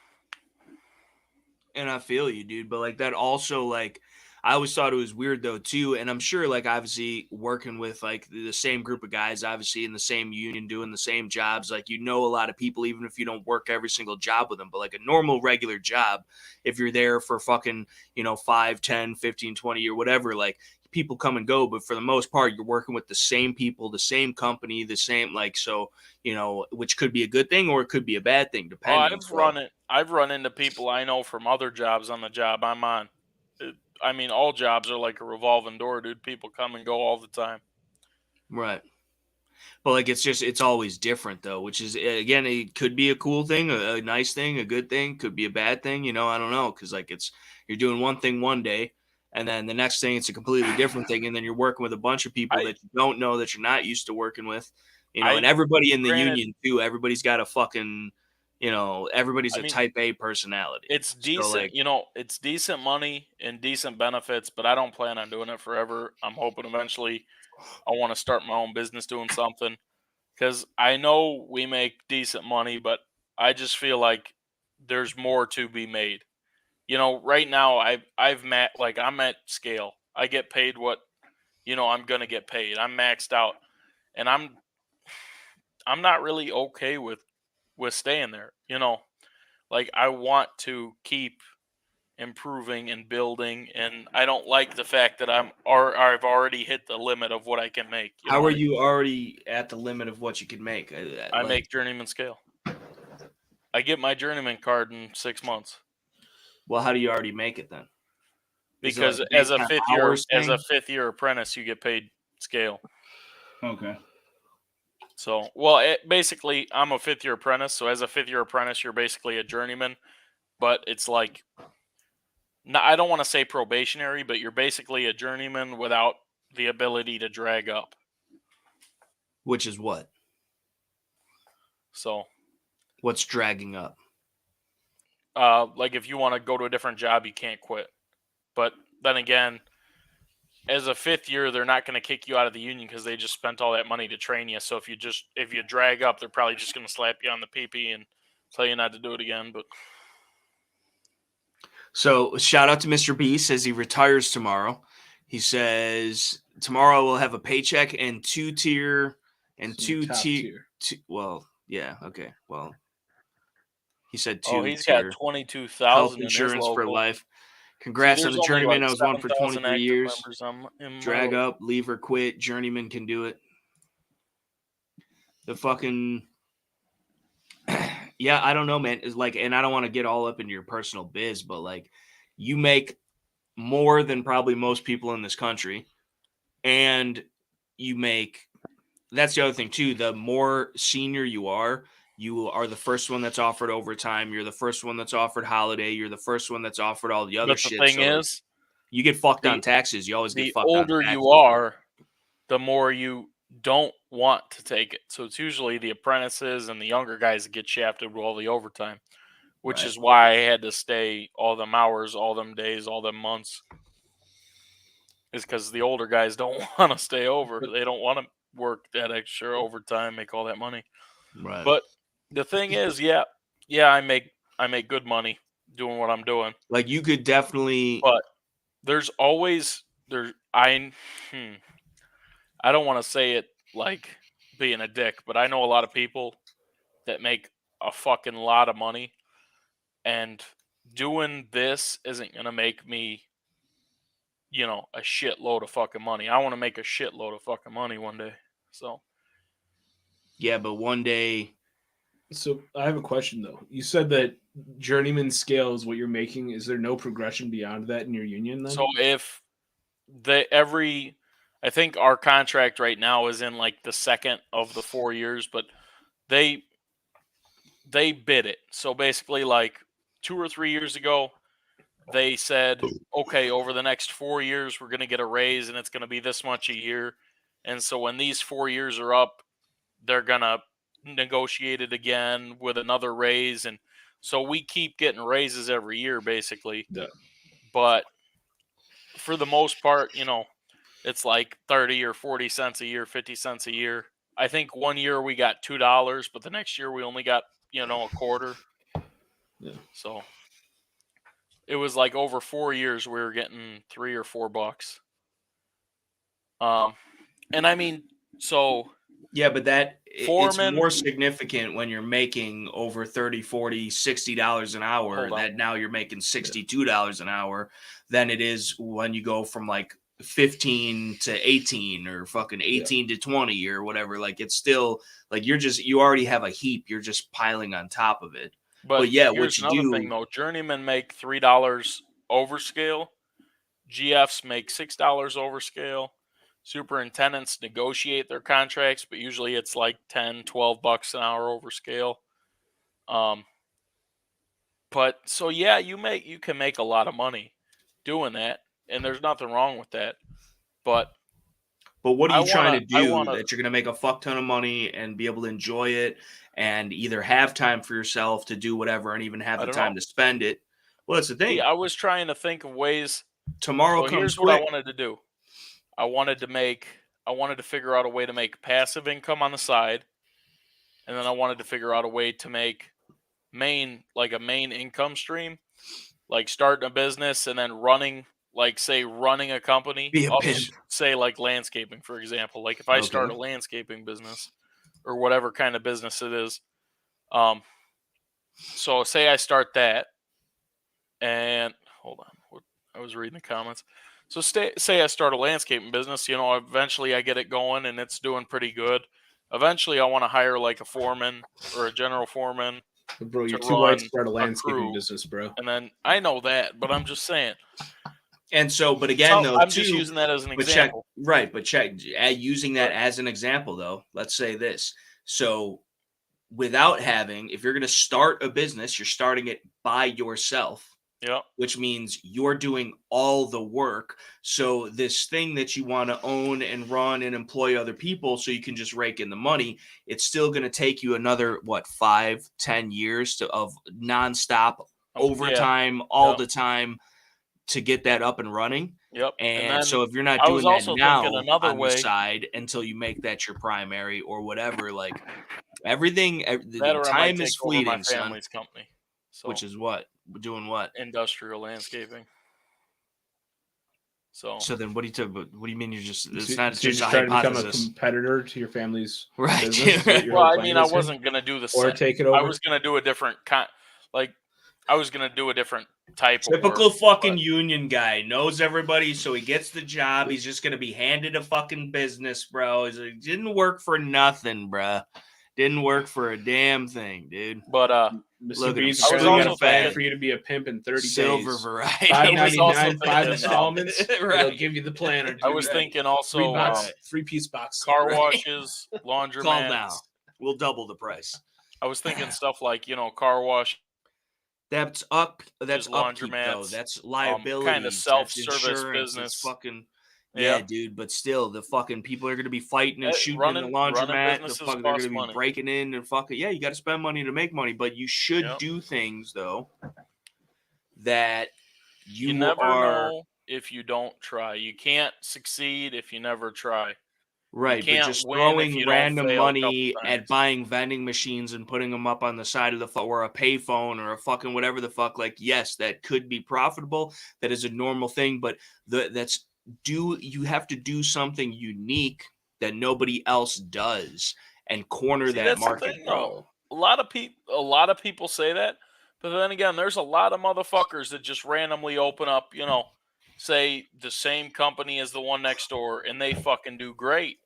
and I feel you, dude. But like that also, like, I always thought it was weird though too, and I'm sure like obviously working with like the same group of guys, obviously in the same union, doing the same jobs, like you know a lot of people, even if you don't work every single job with them. But like a normal regular job, if you're there for fucking, you know, 5, 10, 15, 20 or whatever, like people come and go, but for the most part you're working with the same people, the same company, the same, like, so, you know, which could be a good thing or it could be a bad thing depending. I've run into people I know from other jobs on the job I'm on. I mean, all jobs are like a revolving door, dude. People come and go all the time. Right. But like it's always different though, which is, again, it could be a cool thing, a nice thing, a good thing, could be a bad thing, you know, I don't know, because like you're doing one thing one day, and then the next thing it's a completely different thing, and then you're working with a bunch of people that you don't know, that you're not used to working with, you know, and everybody in the union too, everybody's got a fucking, you know, everybody's a type A personality. It's decent, so like, you know, it's decent money and decent benefits, but I don't plan on doing it forever. I'm hoping eventually I want to start my own business doing something, because I know we make decent money, but I just feel like there's more to be made. You know, right now I'm at scale. I get paid what, you know, I'm gonna get paid. I'm maxed out, and I'm not really okay with staying there. You know, like I want to keep improving and building, and I don't like the fact that I've already hit the limit of what I can make. How are you already at the limit of what you can make? I make journeyman scale. I get my journeyman card in 6 months. Well, how do you already make it then? Because like as a fifth year apprentice, you get paid scale. Okay. So, well, basically, I'm a 5th year apprentice. So, as a 5th year apprentice, you're basically a journeyman. But it's like, I don't want to say probationary, but you're basically a journeyman without the ability to drag up. Which is what? So, what's dragging up? Like if you want to go to a different job, you can't quit. But then again, as a 5th year, they're not going to kick you out of the union because they just spent all that money to train you. So if you drag up, they're probably just going to slap you on the PP and tell you not to do it again. But So shout out to Mr. B, says he retires tomorrow. He says tomorrow we'll have a paycheck and two tier. Well, yeah, okay. Well, he said Oh, 2 he's got tier 22,000 health in his insurance for local. life. See, Congrats on there's the only journeyman. like I was one for 7,000 23 active years. members in my Drag local. up, leave or quit. Journeyman can do it. The fucking yeah, I don't know, man. It's like, and I don't want to get all up into your personal biz, but like, you make more than probably most people in this country, and you make. That's the other thing too. The more senior you are the first one that's offered overtime. You're the first one that's offered holiday. You're the first one that's offered all the other But the shit. thing So is, you get fucked on the taxes. You always get the fucked on older taxes. you are, the more you don't want to take it. So it's usually the apprentices and the younger guys that get shafted with all the overtime, which Right. is why I had to stay all them hours, all them days, all them months. Is because the older guys don't want to stay over. They don't want to work that extra overtime, make all that money. Right. But the thing is, yeah, I make good money doing what I'm doing. Like you could definitely. But there's always I don't want to say it like being a dick, but I know a lot of people that make a fucking lot of money, and doing this isn't gonna make me, a shitload of fucking money. I want to make a shitload of fucking money one day. So Yeah, but one day. So I have a question though. You said that journeyman scale is what you're making. Is there no progression beyond that in your union then? so if I think our contract right now is in like the second of the 4 years, but they bid it. So basically, like 2 or 3 years ago, they said, okay, over the next 4 years, we're going to get a raise and it's going to be this much a year. And so when these 4 years are up, they're going to negotiate it again with another raise. And so we keep getting raises every year, basically. Yeah. But for the most part, it's like 30 or 40 cents a year, 50 cents a year. I think one year we got $2, but the next year we only got, a quarter. Yeah. So it was like over 4 years we were getting $3 or $4. And I mean, so Yeah, but it's foreman, more significant when you're making over 30, 40, $60 an hour, Hold on. that now you're making $62 an hour, than it is when you go from like 15 to 18 or fucking 18 to 20 or whatever. Like it's still like you already have a heap. You're just piling on top of it. But yeah, what here's you another do. thing though. Journeymen make $3 overscale. GFs make $6 overscale. Superintendents negotiate their contracts, but usually it's like $10, $12 an hour overscale. But so yeah, you can make a lot of money doing that, and there's nothing wrong with that. But what are you trying to do wanna, that you're going to make a fuck ton of money and be able to enjoy it and either have time for yourself to do whatever and even have the time to spend it? Well, that's the thing. See, I was trying to think of ways. Tomorrow So comes here's quick. what I wanted to do. I wanted to figure out a way to make passive income on the side, and then I wanted to figure out a way to make a main income stream, like starting a business and then running a company. Be a I'll pimp. just say like landscaping, for example. Like if I start a landscaping business or whatever kind of business it is. So say I start that, and hold on, I was reading the comments. So say I start a landscaping business, eventually I get it going and it's doing pretty good. Eventually I want to hire like a foreman or a general foreman. Bro, you're to too white to run start a a landscaping crew. business, bro. And then I know that, but I'm just saying. And so, but again, though, I'm just using that as an example. Using that as an example, though, let's say this. So if you're going to start a business, you're starting it by yourself. Yeah. Which means you're doing all the work. So this thing that you want to own and run and employ other people so you can just rake in the money, it's still going to take you another, 5-10 years of nonstop overtime all the time to get that up and running. Yep. And so if you're not doing that now on the side until you make that your primary or whatever, like everything, the time is fleeting, my family's company. So. Which is what? Doing what? Industrial landscaping. So then what do you mean you're just it's So not you're just just a trying to become a hypothesis. competitor to your family's Right. business? Is what your well, whole I plan mean, I is here? wasn't gonna do the Or same. take it over. I was gonna do a different I was gonna do a different type of Typical work, fucking but union guy. Knows everybody, so he gets the job. He's just gonna be handed a fucking business, bro. It didn't work for nothing, bro. Didn't work for a damn thing, dude. But Mr. Look at him Beast, I was apparently got also a plan thinking- for you to be a pimp in 30 Silver days. variety. I was also $5.99, 5 thinking, installments. It'll right. give you the plan. I was thinking also Three-piece box. car right. washes, Call laundromats. now. We'll double the price. I was thinking stuff like car wash. That's up. That's Just upkeep, though. laundromats, That's liability. kinda self-service business. It's fucking. Yeah, Yeah. dude. But still, the fucking people are gonna be fighting and shooting in the running laundromat. businesses They're cost gonna be money. breaking in and fucking. Yeah, you got to spend money to make money, but you should Yep. do things though that You never know if you don't try. You can't succeed if you never try. Right, but can't just win if throwing you don't random fail a money couple at times. buying vending machines and putting them up on the side of the or a payphone or a fucking whatever the fuck, like, yes, that could be profitable. That is a normal thing, but you have to do something unique that nobody else does and corner that that's the market, thing, bro. though. A lot of people say that, but then again, there's a lot of motherfuckers that just randomly open up, say the same company as the one next door, and they fucking do great,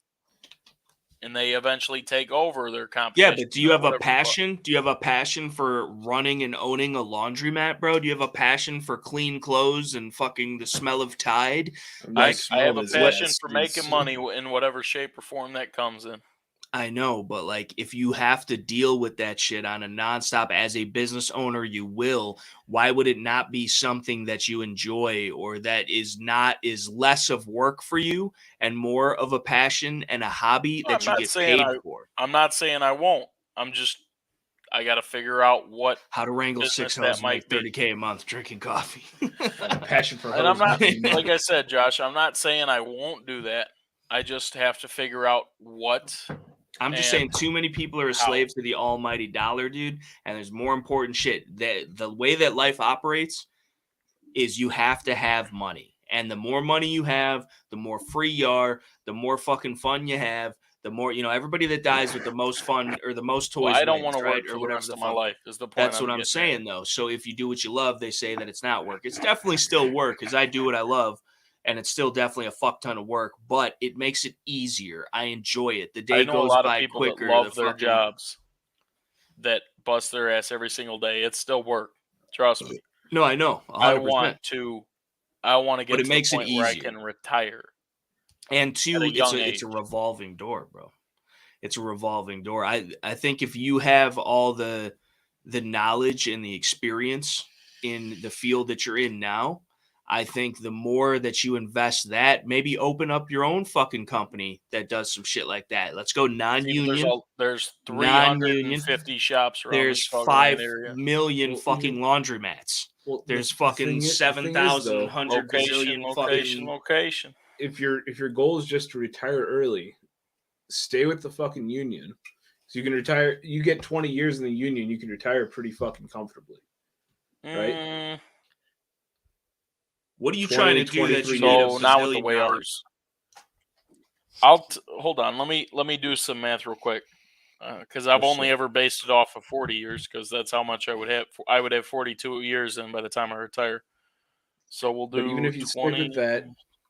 and they eventually take over their competition. Yeah, but do you have a whatever the fuck. passion? Do you have a passion for running and owning a laundromat, bro? Do you have a passion for clean clothes and fucking the smell of Tide? I have a passion for making money in whatever shape or form that comes in. I know, but like if you have to deal with that shit on a nonstop as a business owner, you will. Why would it not be something that you enjoy or that is less of work for you and more of a passion and a hobby that you get paid for? I'm not saying I won't. I got to figure out how to wrangle business 6 hoes that and make might be. $30K a month drinking coffee. Passion for And I'm not, hosing. like I said, Josh, I'm not saying I won't do that. I just have to figure out what. I'm just saying too many people are a slave to the almighty dollar, dude. And there's more important shit. That the way that life operates is you have to have money. And the more money you have, the more free you are, the more fucking fun you have, the more, everybody that dies with the most fun or the most toys. Well, I don't want to work or for whatever the rest the of my fuck. life is the point. That's what I'm saying, though. So if you do what you love, they say that it's not work. It's definitely still work because I do what I love. And it's still definitely a fuck ton of work, but it makes it easier. I enjoy it. The day goes by quicker. That love their jobs, that bust their ass every single day. It's still work. Trust me. No, I know. 100%. I want to get to the point where I can retire. And two, it's a revolving door, bro. It's a revolving door. I think if you have all the knowledge and the experience in the field that you're in now, I think the more that you invest that, maybe open up your own fucking company that does some shit like that. Let's go non-union. There's 350 shops around There's the 5 area. million fucking laundromats. There's fucking 7,100 gazillion fucking location. If your goal is just to retire early, stay with the fucking union. So you can retire. You get 20 years in the union, you can retire pretty fucking comfortably, right? What are you trying to do that you so now with the way ours? Hold on. Let me do some math real quick, because I've only ever based it off of 40 years, because that's how much I would have. I would have 42 years in by the time I retire. So we'll do. But even if you stick with that,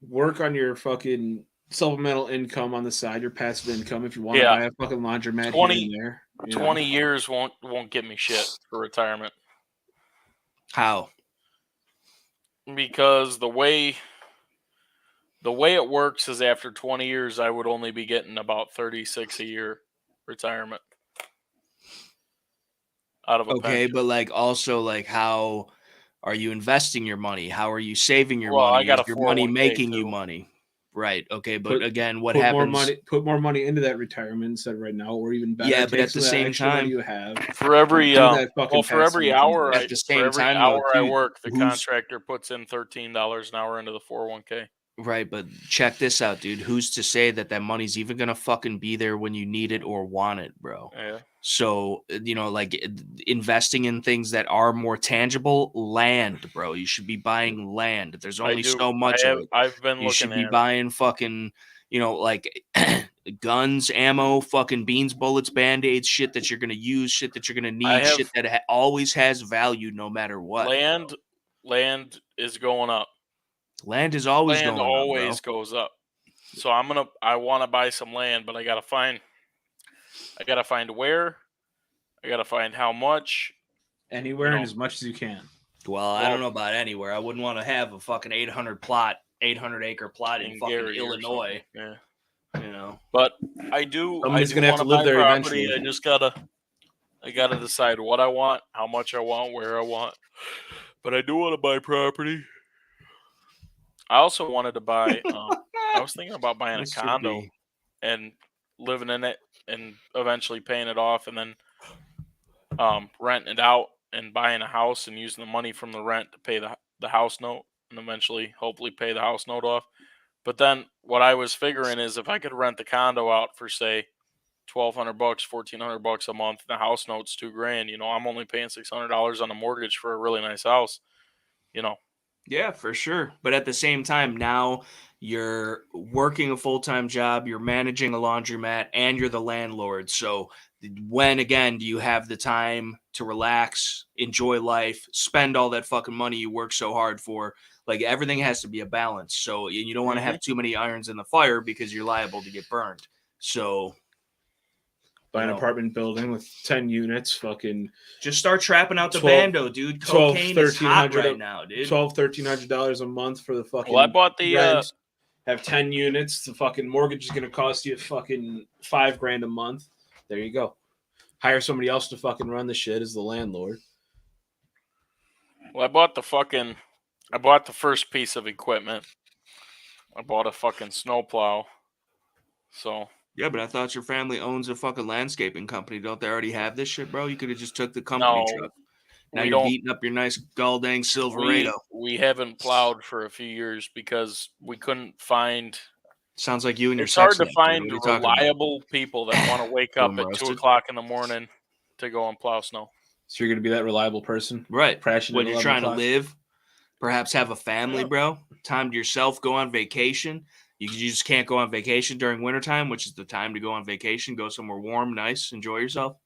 work on your fucking supplemental income on the side, your passive income. If you want to buy a fucking laundromat here and there, 20 years won't get me shit for retirement. How? Because the way it works is after 20 years, I would only be getting about 36 a year retirement out of a pension. But like also like how are you investing your money? How are you saving your money? I got is your money making you money? Right. Okay. But again, what happens? Put more money into that retirement instead right now, or even better. Yeah, but at the same time, you have for every hour I work, the contractor puts in $13 an hour into the 401k. Right, but check this out, dude. Who's to say that money's even gonna fucking be there when you need it or want it, bro? Yeah. So, like investing in things that are more tangible, land, bro. You should be buying land. There's only so much of it. I've been You should looking be at buying fucking, like guns, ammo, fucking beans, bullets, band-aids, shit that you're going to use, shit that you're going to need, shit that always has value no matter what. Land is going up. Land is always Land going up, always goes up. So I want to buy some land, but I got to find where, I got to find how much. Anywhere and as much as you can. Well, I don't know about anywhere. I wouldn't want to have a fucking 800-acre plot in fucking Gary Illinois. Yeah. But I do. Somebody's gonna have to live there property. eventually. I gotta decide what I want, how much I want, where I want. But I do want to buy property. I also wanted to buy. I was thinking about buying a condo and living in it, and eventually paying it off, and then renting it out and buying a house and using the money from the rent to pay the house note, and eventually, hopefully, pay the house note off. But then what I was figuring is if I could rent the condo out for say $1,200, $1,400 a month, and the house note's $2,000, I'm only paying $600 on a mortgage for a really nice house. Yeah, for sure. But at the same time, now you're working a full-time job, you're managing a laundromat, and you're the landlord. So when, again, do you have the time to relax, enjoy life, spend all that fucking money you work so hard for? Like, everything has to be a balance. So you don't want to have too many irons in the fire because you're liable to get burned. So buy an apartment building with 10 units, fucking just start trapping out the bando, dude. Cocaine is hot right now, dude. $1,200-$1,300 a month for the fucking I bought the rent. Have 10 units. The fucking mortgage is going to cost you fucking $5,000 a month. There you go. Hire somebody else to fucking run the shit as the landlord. Well, I bought the first piece of equipment. I bought a fucking snowplow. So yeah, but I thought your family owns a fucking landscaping company. Don't they already have this shit, bro? You could have just took the company truck. Now you're beating up your nice Goldang Silverado. We haven't plowed for a few years because we couldn't find. Sounds like you and your. It's hard to find reliable people that want to wake up at 2:00 in the morning to go and plow snow. So you're going to be that reliable person, right? When you're trying to live, perhaps have a family, bro. Time to yourself. Go on vacation. You just can't go on vacation during wintertime, which is the time to go on vacation. Go somewhere warm, nice, enjoy yourself.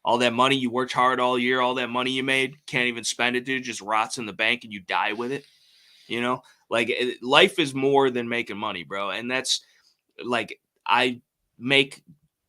All that money you worked hard all year, all that money you made, can't even spend it, dude. Just rots in the bank and you die with it. Like life is more than making money, bro. And that's like, I make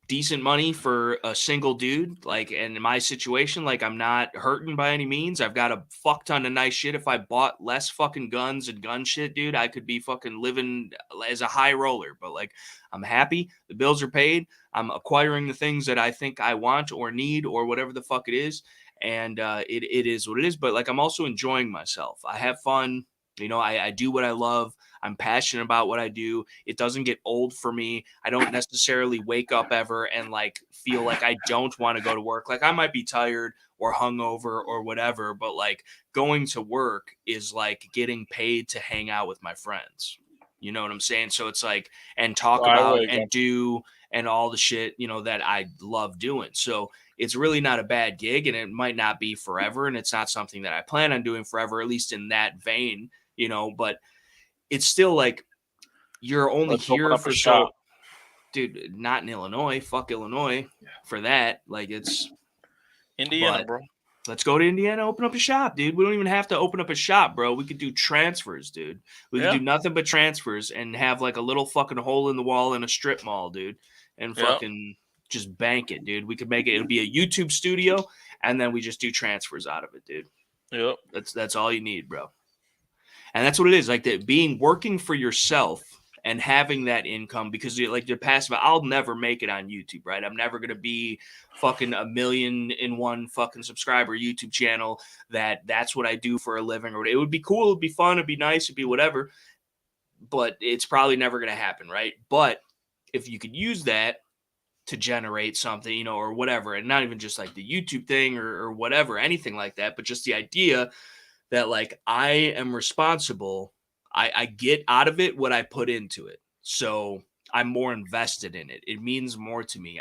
decent money for a single dude. Like, and in my situation, like, I'm not hurting by any means. I've got a fuck ton of nice shit. If I bought less fucking guns and gun shit, dude, I could be fucking living as a high roller. But like, I'm happy. The bills are paid. I'm acquiring the things that I think I want or need or whatever the fuck it is. And it is what it is. But like, I'm also enjoying myself. I have fun. I do what I love. I'm passionate about what I do. It doesn't get old for me. I don't necessarily wake up ever and like feel like I don't want to go to work. Like I might be tired or hungover or whatever, but like going to work is like getting paid to hang out with my friends. You know what I'm saying? So it's like, and talk about and do and all the shit, that I love doing. So it's really not a bad gig, and it might not be forever. And it's not something that I plan on doing forever, at least in that vein, but it's still like you're only here for so, dude, not in Illinois. Fuck Illinois for that. Like it's Indiana, bro. Let's go to Indiana, open up a shop, dude. We don't even have to open up a shop, bro. We could do transfers, dude. We could do nothing but transfers and have like a little fucking hole in the wall in a strip mall, dude, and fucking just bank it, dude. We could make it. It'll be a YouTube studio, and then we just do transfers out of it, dude. Yep. That's all you need, bro. And that's what it is, like that working for yourself and having that income, because like the passive, I'll never make it on YouTube, right? I'm never going to be fucking 1,000,001 fucking subscriber YouTube channel that's what I do for a living. Or it would be cool. It'd be fun. It'd be nice. It'd be whatever. But it's probably never going to happen, right? But if you could use that to generate something, or whatever, and not even just like the YouTube thing or whatever, anything like that, but just the idea that like I am responsible. I get out of it what I put into it. So I'm more invested in it. It means more to me.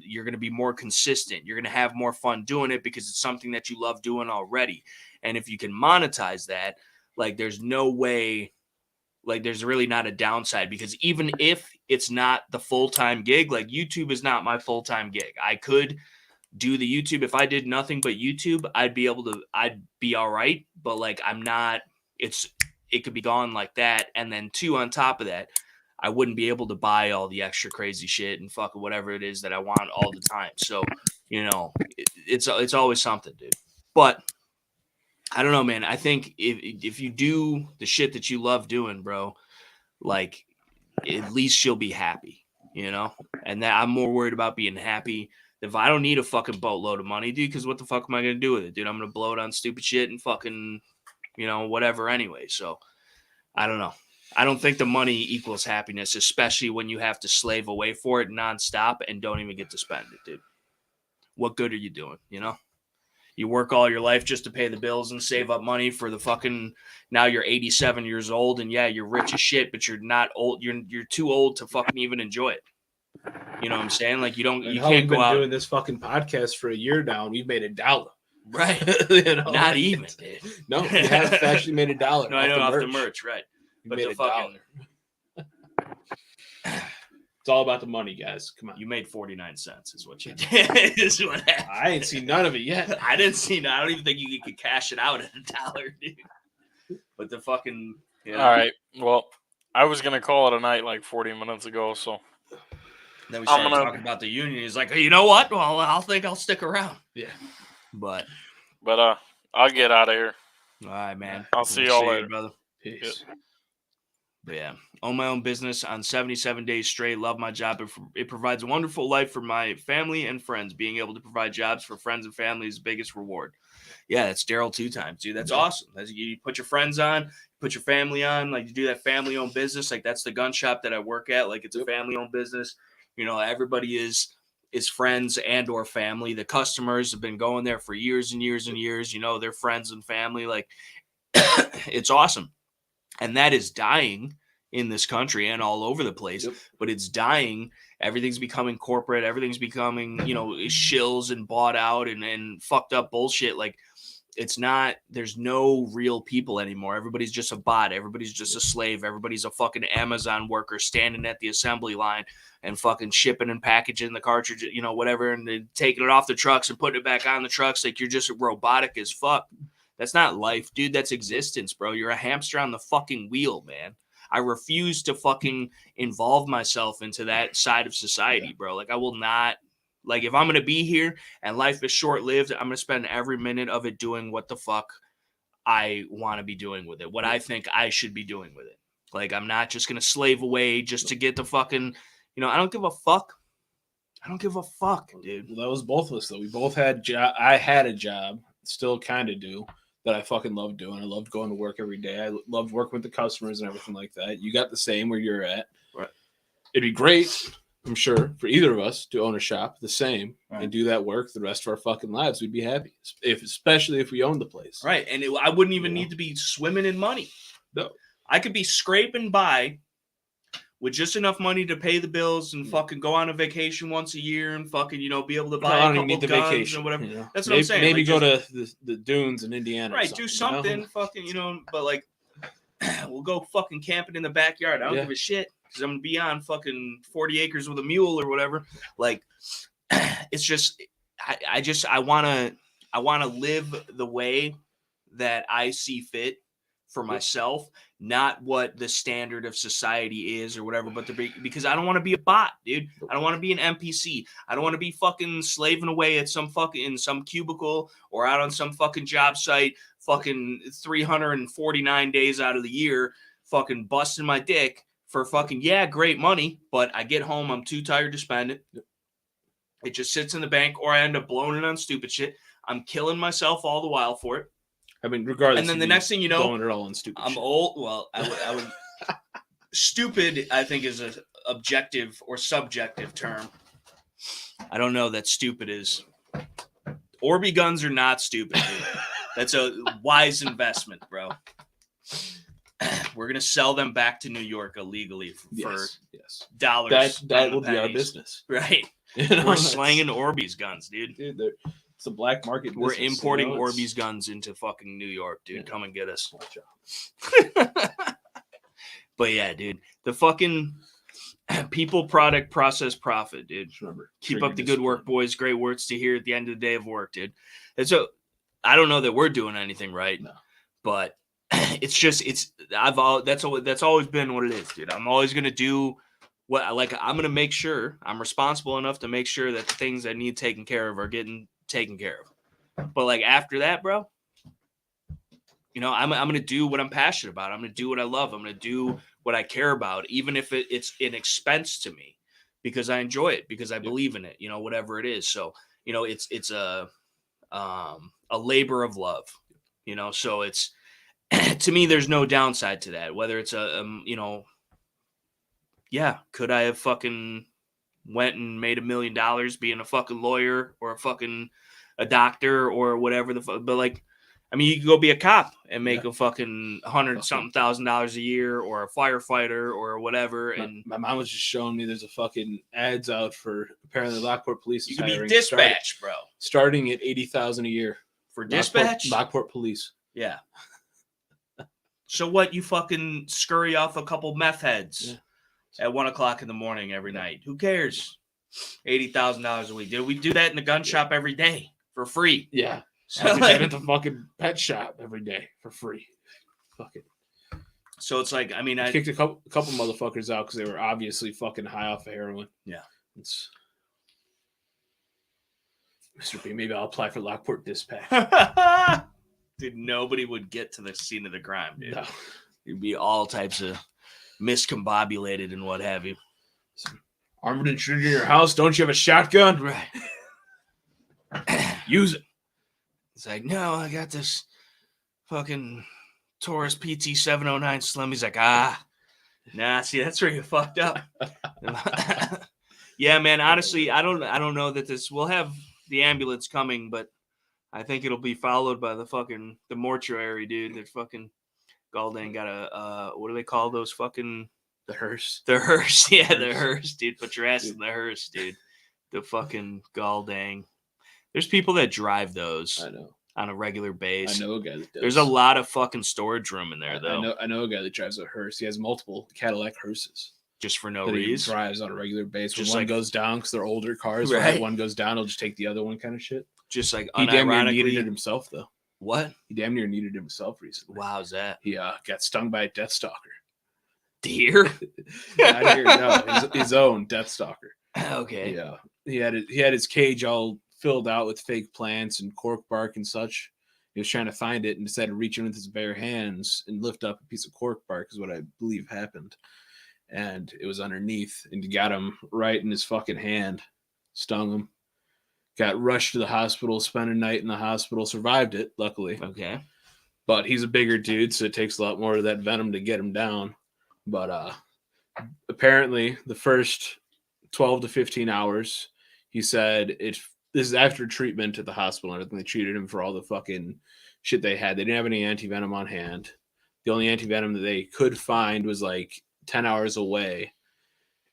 You're going to be more consistent. You're going to have more fun doing it because it's something that you love doing already. And if you can monetize that, like there's no way, like there's really not a downside, because even if it's not the full-time gig, like YouTube is not my full-time gig. I could do the YouTube. If I did nothing but YouTube, I'd be all right. But like, I'm not, it could be gone like that. And then 2, on top of that, I wouldn't be able to buy all the extra crazy shit and fucking whatever it is that I want all the time. So, it's always something, dude. But I don't know, man. I think if you do the shit that you love doing, bro, like at least you'll be happy, And that I'm more worried about being happy. If I don't need a fucking boatload of money, dude, because what the fuck am I gonna do with it, dude? I'm gonna blow it on stupid shit and fucking, whatever anyway. So I don't know. I don't think the money equals happiness, especially when you have to slave away for it nonstop and don't even get to spend it, dude. What good are you doing, You work all your life just to pay the bills and save up money for the fucking, now you're 87 years old and yeah, you're rich as shit, but you're not old. You're too old to fucking even enjoy it. You know what I'm saying? Like you can't go out doing this fucking podcast for a year now and we've made $1. Right. Not even, dude. No, we have actually made $1. No, I know, off the merch, right. But the fucking it's all about the money, guys. Come on. You made 49 cents is what you did. Is what happened. I ain't seen none of it yet. I didn't see none. I don't even think you could cash it out at $1, dude. But the fucking All right. Well, I was gonna call it a night like 40 minutes ago, so then we started talking about the union. He's like, hey, you know what? Well, I'll stick around. Yeah. But I'll get out of here. All right, man. I'll see y'all later, brother. Peace. But yeah, own my own business on 77 days straight. Love my job. It provides a wonderful life for my family and friends. Being able to provide jobs for friends and family is the biggest reward. Yeah, that's Daryl 2 times, dude. That's awesome. You put your friends on, put your family on, like you do that family-owned business. Like that's the gun shop that I work at. Like it's a family-owned business. Everybody is friends and or family. The customers have been going there for years and years and years. They're friends and family. Like it's awesome. And that is dying in this country and all over the place, but it's dying. Everything's becoming corporate. Everything's becoming, shills and bought out and fucked up bullshit. Like it's not, there's no real people anymore. Everybody's just a bot. Everybody's just a slave. Everybody's a fucking Amazon worker standing at the assembly line and fucking shipping and packaging the cartridge, whatever, and then taking it off the trucks and putting it back on the trucks. Like you're just robotic as fuck. That's not life, dude. That's existence, bro. You're a hamster on the fucking wheel, man. I refuse to fucking involve myself into that side of society, bro. Like I will not, like if I'm going to be here and life is short-lived, I'm going to spend every minute of it doing what the fuck I want to be doing with it. What I think I should be doing with it. Like I'm not just going to slave away just to get the fucking, I don't give a fuck. I don't give a fuck, dude. Well, that was both of us though. We both had I had a job, still kind of do, that I fucking loved doing. I loved going to work every day. I loved working with the customers and everything like that. You got the same where you're at. Right. It'd be great, I'm sure, for either of us to own a shop the same and do that work the rest of our fucking lives. We'd be happy, especially if we owned the place. Right. And I wouldn't even need to be swimming in money. No. I could be scraping by with just enough money to pay the bills and fucking go on a vacation once a year and fucking, be able to buy a couple guns vacation, or whatever. That's what I'm saying. Maybe go to the dunes in Indiana. Right, do something, fucking, but like, we'll go fucking camping in the backyard. I don't give a shit because I'm going to be on fucking 40 acres with a mule or whatever. Like, it's just, I want to live the way that I see fit for myself, not what the standard of society is or whatever, but because I don't want to be a bot, dude. I don't want to be an NPC. I don't want to be fucking slaving away at some cubicle or out on some fucking job site, fucking 349 days out of the year, fucking busting my dick for fucking, great money, but I get home, I'm too tired to spend it. It just sits in the bank, or I end up blowing it on stupid shit. I'm killing myself all the while for it. I mean, regardless. And then the next thing you know, it all on stupid I'm shit. old. Well, I would stupid, I think, is an objective or subjective term. I don't know that stupid is. Orby guns are not stupid, dude. That's a wise investment, bro. We're gonna sell them back to New York illegally for yes. dollars. That will be our business, right? You know, We're slanging Orbeez guns, dude. It's a black market. We're business, importing you know? Orbeez guns into fucking New York, dude. Come and get us. But yeah, dude, the fucking people, product, process, profit, dude. Just remember, keep up the good work, boys. Great words to hear at the end of the day of work, dude. And so I don't know that we're doing anything right, but that's always been what it is, dude. I'm always gonna do what I'm gonna make sure I'm responsible enough to make sure that the things that need taken care of are getting taken care of. But like after that, bro, you know, I'm gonna do what I'm passionate about. I'm gonna do what I love. I'm gonna do what I care about, even if it's an expense to me, because I enjoy it, because I believe in it. You know, whatever it is. So you know, it's a labor of love. You know, so it's to me, there's no downside to that. Whether it's you know, yeah, could I have fucking went and made $1 million being a fucking lawyer or a doctor or whatever but like. I mean, you could go be a cop and make a fucking $100,000 a year, or a firefighter or whatever. And my mom was just showing me there's a fucking ads out for apparently Lockport Police. You could be dispatch, bro. Starting at $80,000 a year for dispatch. Lockport Police. Yeah. So what? You fucking scurry off a couple meth heads at 1:00 in the morning every night. Who cares? $80,000 a week. Dude, we do that in the gun shop every day for free. Yeah. So like, at the fucking pet shop every day for free. Fucking. So it's like, I mean, I kicked a couple motherfuckers out because they were obviously fucking high off of heroin. Yeah. It's Mr. B. Maybe I'll apply for Lockport Dispatch. Dude, nobody would get to the scene of the crime, dude. No. It'd be all types of miscombobulated and what have you. Armored intruder in your house. Don't you have a shotgun? Right. Use it. It's like, no, I got this fucking Taurus PT 709 Slim. He's like, nah, see, that's where you fucked up. Yeah, man, honestly, I don't know that we'll have the ambulance coming, but I think it'll be followed by the mortuary, dude. That fucking Galdang got a, what do they call those fucking? The hearse. The hearse, yeah, the hearse, dude. Put your ass in the hearse, dude. The fucking Galdang. There's people that drive those. I know. On a regular basis. I know a guy that does. There's a lot of fucking storage room in there, though. I know a guy that drives a hearse. He has multiple Cadillac hearses. Just for no reason. He reason. drives on a regular basis. Just when like, one goes down because they're older cars. Right. When one goes down, he'll just take the other one kind of shit. Just like he damn near needed it himself, though. What? He damn near needed it himself recently. Wow, how's that? He got stung by a death stalker. Deer? Not deer, no. His own death stalker. Okay. Yeah. He had his cage all filled out with fake plants and cork bark and such. He was trying to find it and decided to reach in with his bare hands and lift up a piece of cork bark is what I believe happened. And it was underneath and he got him right in his fucking hand. Stung him. Got rushed to the hospital, spent a night in the hospital, survived it, luckily. Okay. But he's a bigger dude, so it takes a lot more of that venom to get him down. But apparently the first 12 to 15 hours, he said this is after treatment at the hospital and everything. They treated him for all the fucking shit they had. They didn't have any anti-venom on hand. The only anti-venom that they could find was like 10 hours away.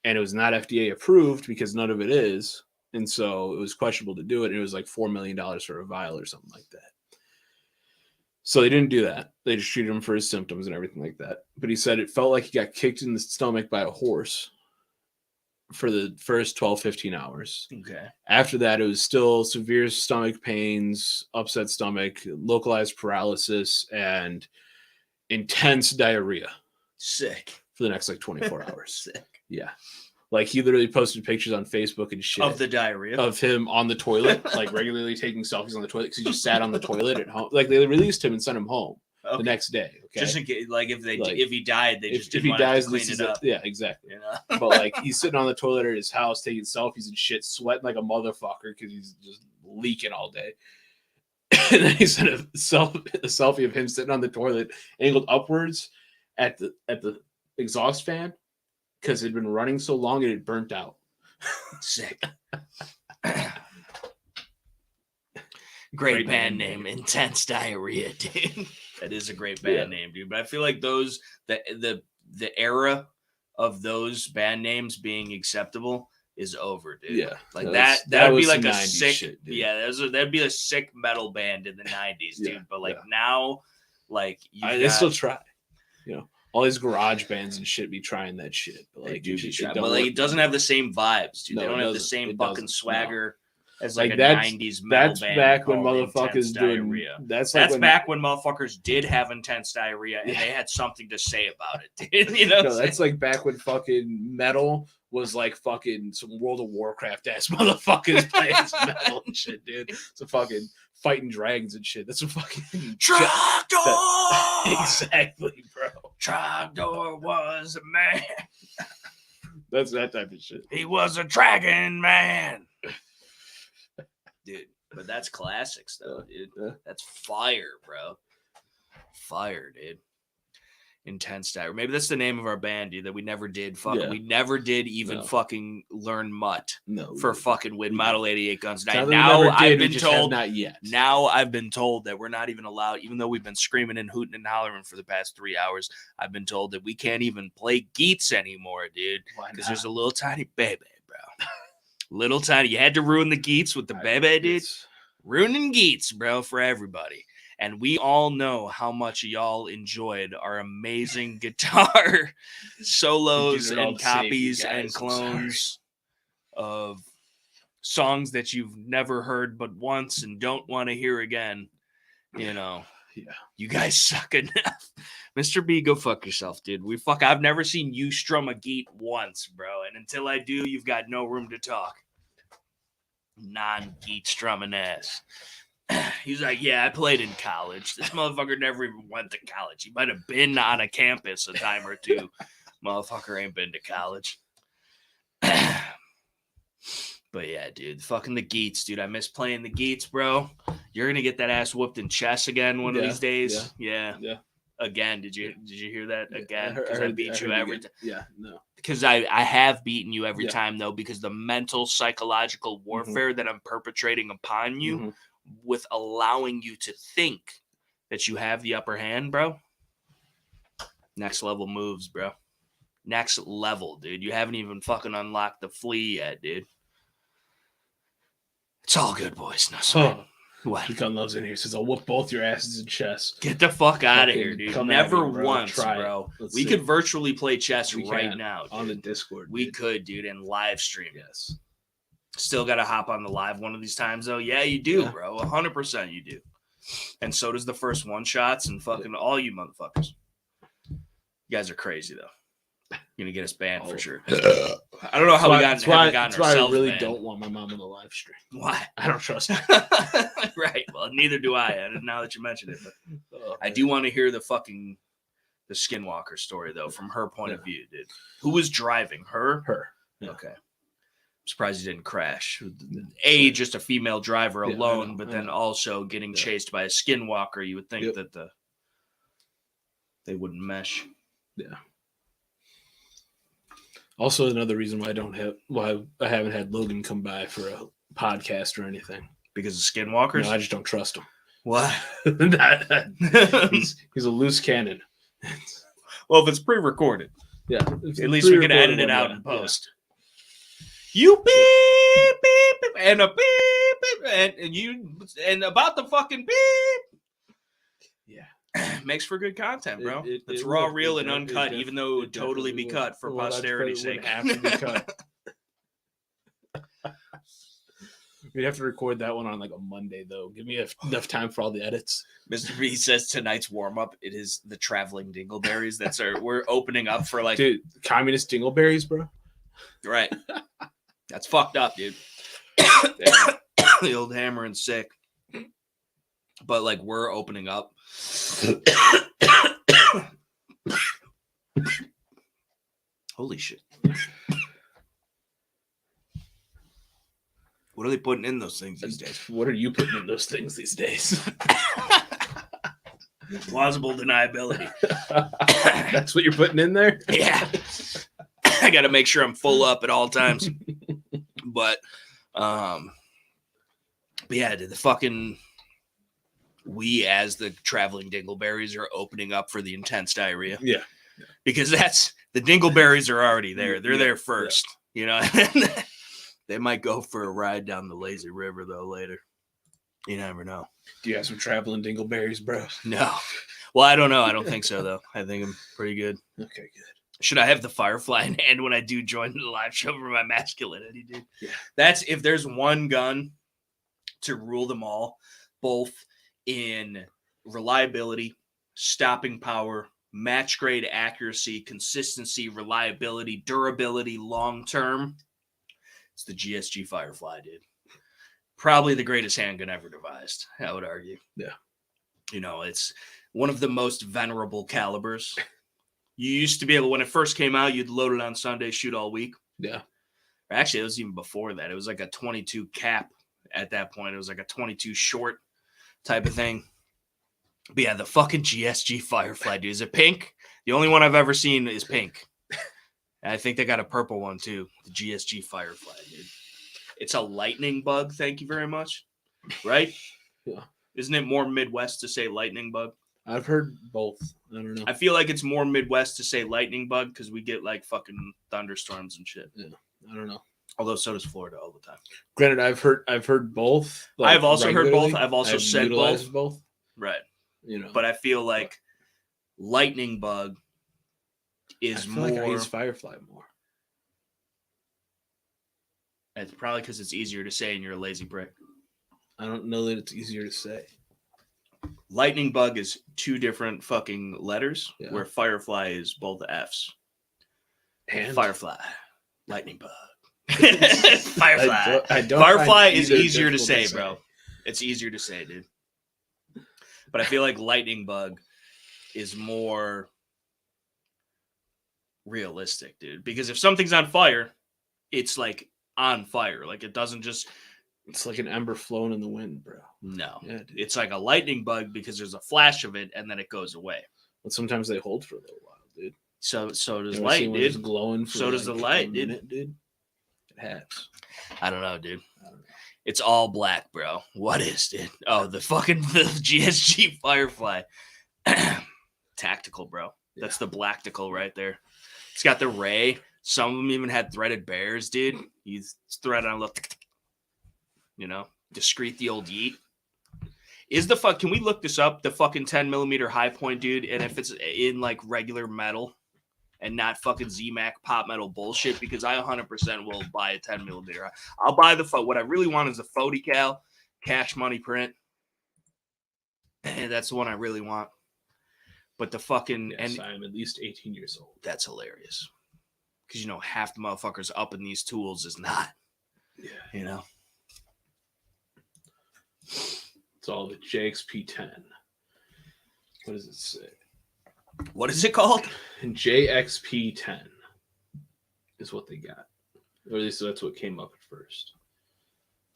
And it was not FDA approved because none of it is. And so it was questionable to do it. And it was like $4 million for a vial or something like that. So they didn't do that. They just treated him for his symptoms and everything like that. But he said it felt like he got kicked in the stomach by a horse for the first 12, 15 hours. Okay. After that, it was still severe stomach pains, upset stomach, localized paralysis, and intense diarrhea. Sick. For the next like 24 hours. Sick. Yeah. Like he literally posted pictures on Facebook and shit. Of the diarrhea? Of him on the toilet, like regularly taking selfies on the toilet because he just sat on the toilet at home. Like they released him and sent him home the next day. Okay. Just in case, like if he died, they just didn't if he want dies, to clean it up. Yeah, exactly. You know? But like he's sitting on the toilet at his house taking selfies and shit, sweating like a motherfucker because he's just leaking all day. And then he sent a selfie of him sitting on the toilet, angled upwards at the exhaust fan because it had been running so long it had burnt out. Sick. Great band name, Intense Diarrhea, dude. That is a great band name, dude. But I feel like those the era of those band names being acceptable is over, dude. Yeah, like that would be like a sick shit, dude. that'd be a sick metal band in the 90s, dude. But like now, like they still try, all these garage bands and shit be trying that shit, but like it doesn't have the same vibes, dude. They don't have the same fucking swagger as like a 90s metal that's band. Back when motherfuckers doing that's back when motherfuckers did have intense diarrhea and they had something to say about it, dude. You know, that's like back when fucking metal was like fucking some World of Warcraft ass motherfuckers playing some metal and shit, dude. So fucking fighting dragons and shit. That's a fucking Trogdor. Exactly, bro. Trogdor was a man. That's that type of shit. He was a dragon man. Dude, but that's classics though, dude. That's fire, bro. Fire, dude. Intense diarrhea. Maybe that's the name of our band, dude, that we never did we never did even fucking learn mutt for fucking Win Model 88 guns. Now I've been told not yet. Now I've been told that we're not even allowed, even though we've been screaming and hooting and hollering for the past 3 hours, I've been told that we can't even play Geets anymore, dude. Because there's a little tiny baby, bro. Little tiny. You had to ruin the Geets with the baby, dude. Ruining Geets, bro, for everybody. And we all know how much y'all enjoyed our amazing guitar solos and copies and clones of songs that you've never heard but once and don't want to hear again. You guys suck enough. Mr. B, go fuck yourself, dude. I've never seen you strum a geet once, bro. And until I do, you've got no room to talk. Non-geet strumming ass. He's like, yeah, I played in college. This motherfucker never even went to college. He might have been on a campus a time or two. Motherfucker ain't been to college. But yeah, dude, fucking the Geets, dude. I miss playing the Geets, bro. You're gonna get that ass whooped in chess again one of these days. Yeah. Again, did you hear that again? Because I beat you every time. Yeah, no. Because I have beaten you every time though, because the mental psychological warfare that I'm perpetrating upon you. With allowing you to think that you have the upper hand, bro. Next level moves, bro. Next level, dude. You haven't even fucking unlocked the flea yet, dude. It's all good, boys. No sweat. What? Gun Love's in here. Says I'll whoop both your asses in chess. Get the fuck out of here, dude. Never once, bro. We could virtually play chess right now, dude. On the Discord. We could, dude, and live stream. Yes. Still got to hop on the live one of these times, though. Yeah, you do, bro. 100% you do. And so does the first one shots and fucking all you motherfuckers. You guys are crazy, though. You're going to get us banned for sure. I don't know how we haven't gotten ourselves banned. I really don't want my mom on the live stream. Why? I don't trust her. Right. Well, neither do I, now that you mention it. But I do want to hear the Skinwalker story, though, from her point of view, dude. Who was driving? Her? Her. Yeah. Okay. Surprised he didn't crash. Just a female driver alone, but then also getting chased by a skinwalker. You would think that they wouldn't mesh. Yeah. Also, another reason why I haven't had Logan come by for a podcast or anything, because of skinwalkers. No, I just don't trust him. What? He's a loose cannon. Well, if it's pre-recorded, at least we can edit it out in post. You beep, beep, beep, and a beep, beep, and about the fucking beep. Yeah. Makes for good content, bro. It's raw, real, and uncut, even though it would totally be cut for posterity's sake. Have to be cut. We'd have to record that one on like a Monday, though. Give me enough time for all the edits. Mr. B says tonight's warm-up, it is the traveling dingleberries. We're opening up for like... Dude, communist dingleberries, bro. Right. That's fucked up, dude. The old hammer and sick. But like we're opening up. Holy shit. What are they putting in those things these days? What are you putting in those things these days? Plausible deniability. That's what you're putting in there? Yeah. I got to make sure I'm full up at all times. But yeah, dude, the fucking we as the traveling dingleberries are opening up for the intense diarrhea. Yeah. Because the dingleberries are already there. They're there first. You know, they might go for a ride down the lazy river though later. You never know. Do you have some traveling dingleberries, bro? No. Well, I don't know. I don't think so though. I think I'm pretty good. Okay, good. Should I have the Firefly in hand when I do join the live show for my masculinity, dude? Yeah. That's if there's one gun to rule them all, both in reliability, stopping power, match grade accuracy, consistency, reliability, durability, long term. It's the GSG Firefly, dude. Probably the greatest handgun ever devised, I would argue. Yeah. You know, it's one of the most venerable calibers. You used to be able, when it first came out, you'd load it on Sunday, shoot all week. Yeah. Actually, it was even before that. It was like a 22 cap at that point. It was like a 22 short type of thing. But yeah, the fucking GSG Firefly, dude. Is it pink? The only one I've ever seen is pink. And I think they got a purple one too. The GSG Firefly, dude. It's a lightning bug. Thank you very much. Right? Yeah. Isn't it more Midwest to say lightning bug? I've heard both. I don't know. I feel like it's more Midwest to say lightning bug because we get like fucking thunderstorms and shit. Yeah. I don't know. Although so does Florida all the time. Granted, I've heard both. Like, I've also heard both. regularly. I've also said both. Right. You know. But I feel like lightning bug is more. Like I use Firefly more. It's probably because it's easier to say and you're a lazy prick. I don't know that it's easier to say. Lightning bug is two different fucking letters, Yeah. where Firefly is both F's. And Firefly, lightning bug. Firefly. I don't Firefly find is either easier to difficult say, bro. It's easier to say, dude. But I feel like lightning bug is more realistic, dude. Because if something's on fire, it's like on fire. Like it doesn't just. It's like an ember flown in the wind, bro. No, Yeah, dude. it's like a lightning bug because there's a flash of it and then it goes away. But sometimes they hold for a little while, dude. So does You ever see light, one that's dude. glowing for So does the light, a dude. minute, dude. It has. I don't know, dude. I don't know. It's all black, bro. What is, dude? Oh, the GSG Firefly. Tactical, bro. That's the Blactical right there. It's got the ray. Some of them even had threaded bears, dude. You thread on a little, you know, discreet the old yeet. Is the fuck? Can we look this up? The fucking 10mm high point, dude. And if it's in like regular metal and not fucking ZMAC pop metal bullshit, because I 100% will buy a 10mm. I'll buy the what I really want is the 40 cal cash money print. And that's the one I really want. But the fucking Yes, I'm at least 18 years old. That's hilarious. Because you know half the motherfuckers up in these tools is not. Yeah. You know. It's all the JXP10. What does it say? What is it called? And JXP10 is what they got. Or at least that's what came up at first.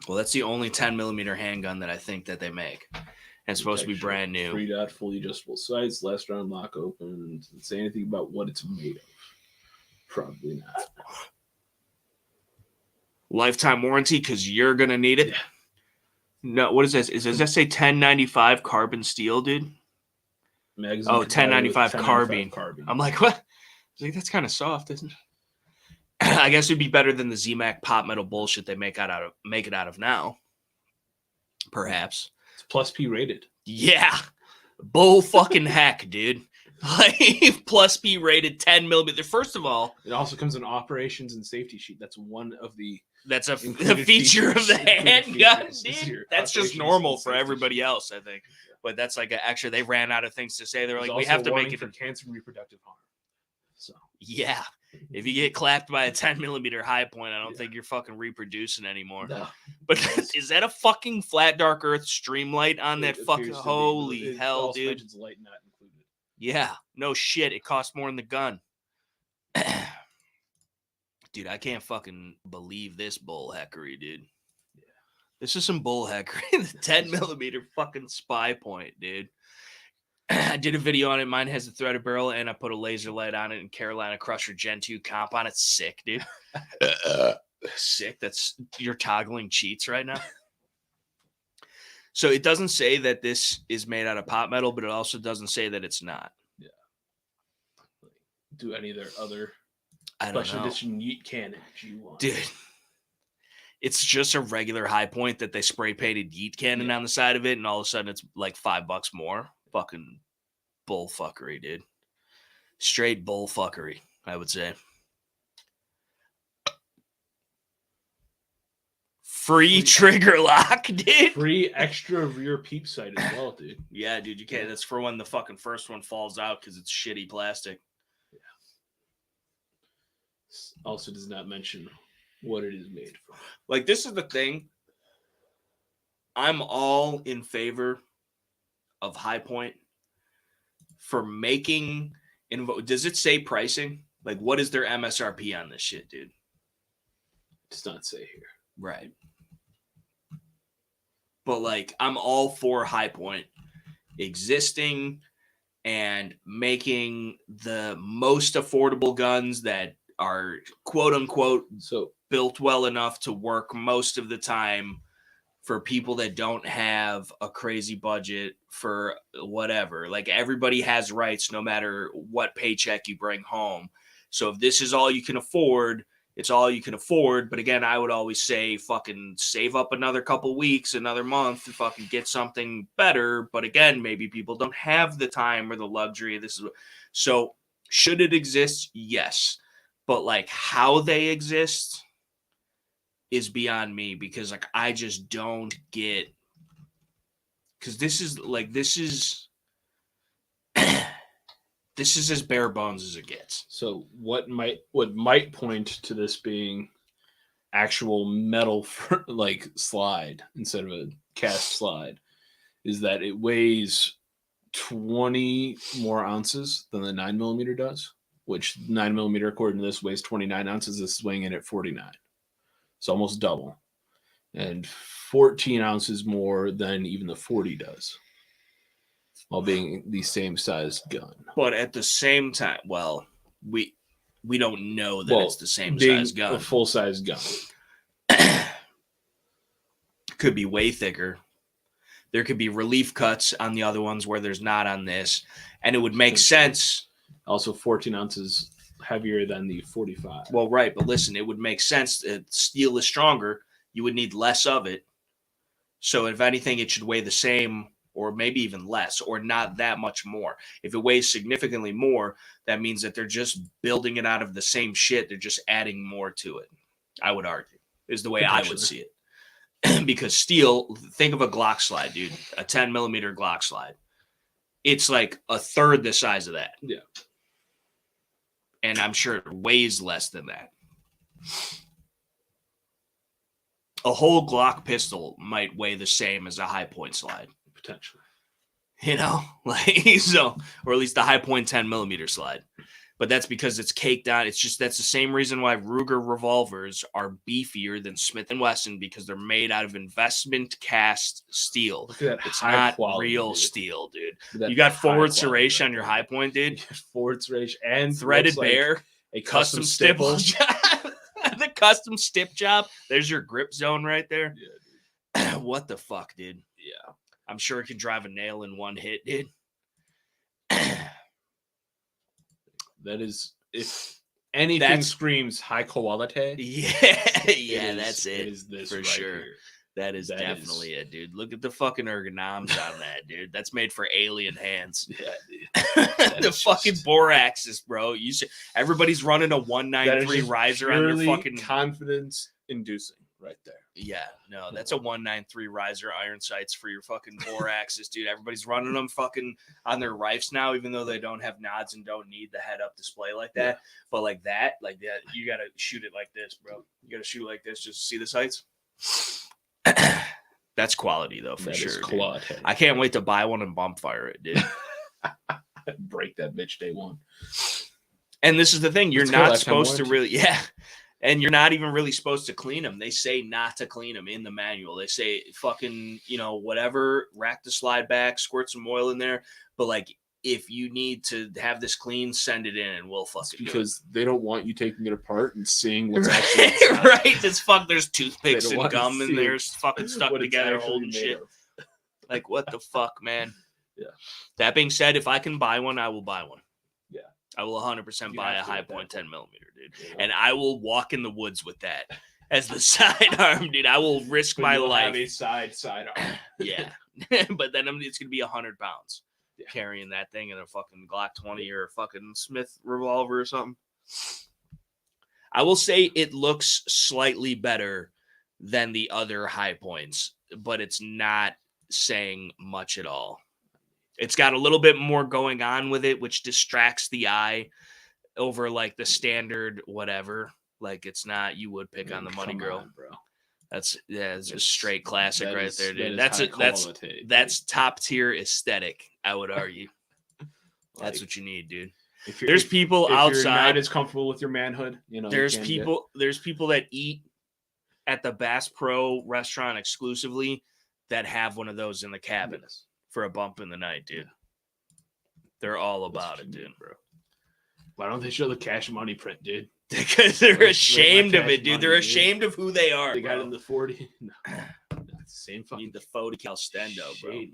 Well, that's the only 10mm handgun that I think that they make. And it's supposed to be brand new. 3-dot fully adjustable sights, last round lock open. Doesn't say anything about what it's made of. Probably not. Lifetime warranty because you're going to need it. Yeah. No, what is this? Does that say 1095 carbon steel, dude? Magazine Oh, 1095 carbine. carbine. I'm like, what? I was like, that's kind of soft, isn't it? I guess it'd be better than the ZMAC pop metal bullshit they make it out of now. Perhaps. It's plus P rated. Yeah. Bull fucking heck, dude. Like plus P rated 10mm. First of all, it also comes in operations and safety sheet. That's one of the that's a feature of the handgun, dude. That's just normal for everybody sheet. else, I think. But that's like actually they ran out of things to say. They're There's like, we also have to warning make it for cancer and reproductive harm. So yeah. If you get clapped by a 10mm high point, I don't think you're fucking reproducing anymore. No. But is that a fucking flat dark earth streamlight on that It fucking appears to be, holy but it hell, also dude? mentions light not included. Yeah, no shit. It costs more than the gun. Dude, I can't fucking believe this bull heckery, dude. Yeah. This is some bull heckery. The 10mm fucking spy point, dude. I did a video on it. Mine has a threaded barrel, and I put a laser light on it and Carolina Crusher Gen 2 comp on it. Sick, dude. Sick. You're toggling cheats right now. So it doesn't say that this is made out of pot metal, but it also doesn't say that it's not. Yeah. Do any of their other I don't special know. edition Yeet Cannon G.O.A. Dude. It's just a regular High Point that they spray painted Yeet Cannon on the side of it, and all of a sudden it's like $5 more. Fucking bullfuckery, dude. Straight bullfuckery, I would say. Free trigger lock, dude. Free extra rear peep sight as well, dude. Yeah, dude, you can't. That's for when the fucking first one falls out because it's shitty plastic. Yeah. Also does not mention what it is made from. Like, this is the thing. I'm all in favor of High Point for making. Does it say pricing? Like, what is their MSRP on this shit, dude? It does not say here. Right. But, like, I'm all for High Point existing and making the most affordable guns that are quote unquote built well enough to work most of the time for people that don't have a crazy budget for whatever. Like, everybody has rights no matter what paycheck you bring home. So if this is all you can afford, it's all you can afford. But again, I would always say fucking save up another couple weeks, another month to fucking get something better. But again, maybe people don't have the time or the luxury of this. So should it exist? Yes. But like how they exist is beyond me, because like I just don't get, because this is this is as bare bones as it gets. So what might point to this being actual metal like slide instead of a cast slide is that it weighs 20 more ounces than the 9mm does, which 9mm according to this weighs 29 ounces. This is weighing in at 49. It's almost double. And 14 ounces more than even the 40 does, while being the same size gun. But at the same time, well, we don't know that it's the same size gun. A full size gun could be way thicker. There could be relief cuts on the other ones where there's not on this, and it would make sense. Also, 14 ounces heavier than the 45. Well, right, but listen, it would make sense that steel is stronger. You would need less of it. So if anything, it should weigh the same, or maybe even less, or not that much more. If it weighs significantly more, that means that they're just building it out of the same shit. They're just adding more to it, I would argue, is the way I would see it. Because steel, think of a Glock slide, dude, a 10mm Glock slide. It's like a third the size of that. Yeah. And I'm sure it weighs less than that. A whole Glock pistol might weigh the same as a High Point slide. Potentially. You know, like, so, or at least the High Point 10mm slide. But that's because it's caked on. It's just, that's the same reason why Ruger revolvers are beefier than Smith & Wesson, because they're made out of investment cast steel. Look at that. It's high not quality, real dude. Steel, dude. That You got high forward quality serration right on your there. High Point, dude. Forward serration and Threaded looks like bear, a custom stipple job. The custom stip job. There's your grip zone right there. Yeah, dude. What the fuck, dude? Yeah. I'm sure it can drive a nail in one hit, dude. That is, if anything screams high quality. Yeah, that's it. Is this for right sure. here. That is definitely it, dude. Look at the fucking ergonomics on that, dude. That's made for alien hands. Yeah, dude. The fucking bore axis, bro. Everybody's running a 193 riser on their fucking confidence inducing right there. Yeah, no, that's a 193 riser iron sights for your fucking bore axis, dude. Everybody's running them fucking on their rifles now, even though they don't have nods and don't need the head up display like that. Yeah. But like that, you gotta shoot it like this, bro. You gotta shoot it like this just to see the sights. That's quality though, for sure. Quality. I can't wait to buy one and bump fire it, dude. Break that bitch day one. And this is the thing, you're not supposed to really, and you're not even really supposed to clean them. They say not to clean them in the manual. They say fucking, whatever, rack the slide back, squirt some oil in there. But like, if you need to have this clean, send it in and we'll fucking because they don't want you taking it apart and seeing what's actually right. It's there's toothpicks and gum and there's fucking stuck together holding shit. Like, what the fuck, man? Yeah. That being said, if I can buy one, I will buy one. Yeah. I will 100% buy a high point 10 millimeter, dude. You know? And I will walk in the woods with that as the sidearm, dude. I will risk my life. Have a sidearm. Yeah. But then it's going to be 100 pounds carrying that thing in a fucking Glock 20 or a fucking Smith revolver or something. I will say it looks slightly better than the other high points, but it's not saying much at all. It's got a little bit more going on with it, which distracts the eye over like the standard whatever. Like it's not, you would pick on the money girl. On, bro. It's a straight classic right there, dude. That That's top tier aesthetic, I would argue. That's what you need, dude. If there's people outside you're not as comfortable with your manhood, you know. There's people that eat at the Bass Pro restaurant exclusively that have one of those in the cabin for a bump in the night, dude. They're all about it, dude, bro. Why don't they show the Cash Money print, dude? Because they're ashamed of it, dude. They're ashamed of who they are. They got it in the 40. No, it's the same fucking. Need the 40 cal stendo, bro.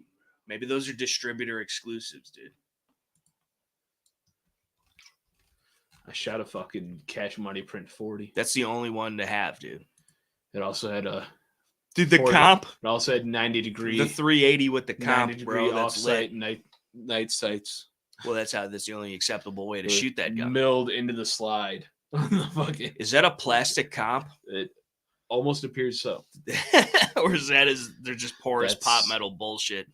Maybe those are distributor exclusives, dude. I shot a fucking Cash Money print 40. That's the only one to have, dude. It also had a. Dude, the 40. Comp. It also had 90 degree. The 380 with the comp, bro. That's lit. Night sights. Well, that's the only acceptable way to shoot that gun. Milled into the slide. Is that a plastic comp? It almost appears so. Or they're just porous pot metal bullshit?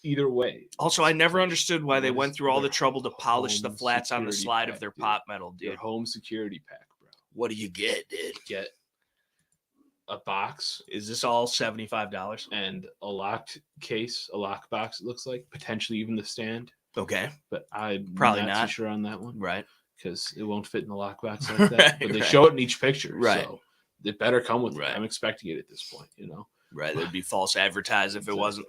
Either way. Also, I never understood why they went through all the trouble to polish the flats on the slide of their pot metal, dude. Their home security pack, bro. What do you get, dude? Get a box. Is this all $75? And a locked case, a lock box, it looks like. Potentially even the stand. Okay. But I'm probably not so sure on that one. Right. Because it won't fit in the lockbox like that. But they show it in each picture. Right. So it better come with right. it. I'm expecting it at this point, you know. Right. There'd be false advertising if it wasn't.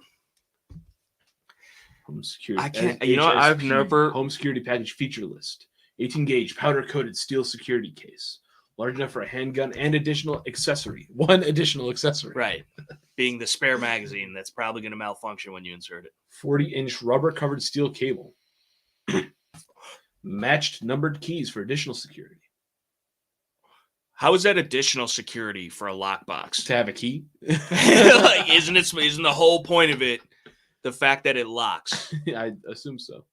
Home security. I can't. You know, I've never. Home security package feature list. 18 gauge powder coated steel security case. Large enough for a handgun and additional accessory. One additional accessory. Right. Being the spare magazine that's probably going to malfunction when you insert it. 40-inch rubber covered steel cable. Matched numbered keys for additional security. How is that additional security for a lockbox? To have a key? Like, isn't the whole point of it the fact that it locks? I assume so.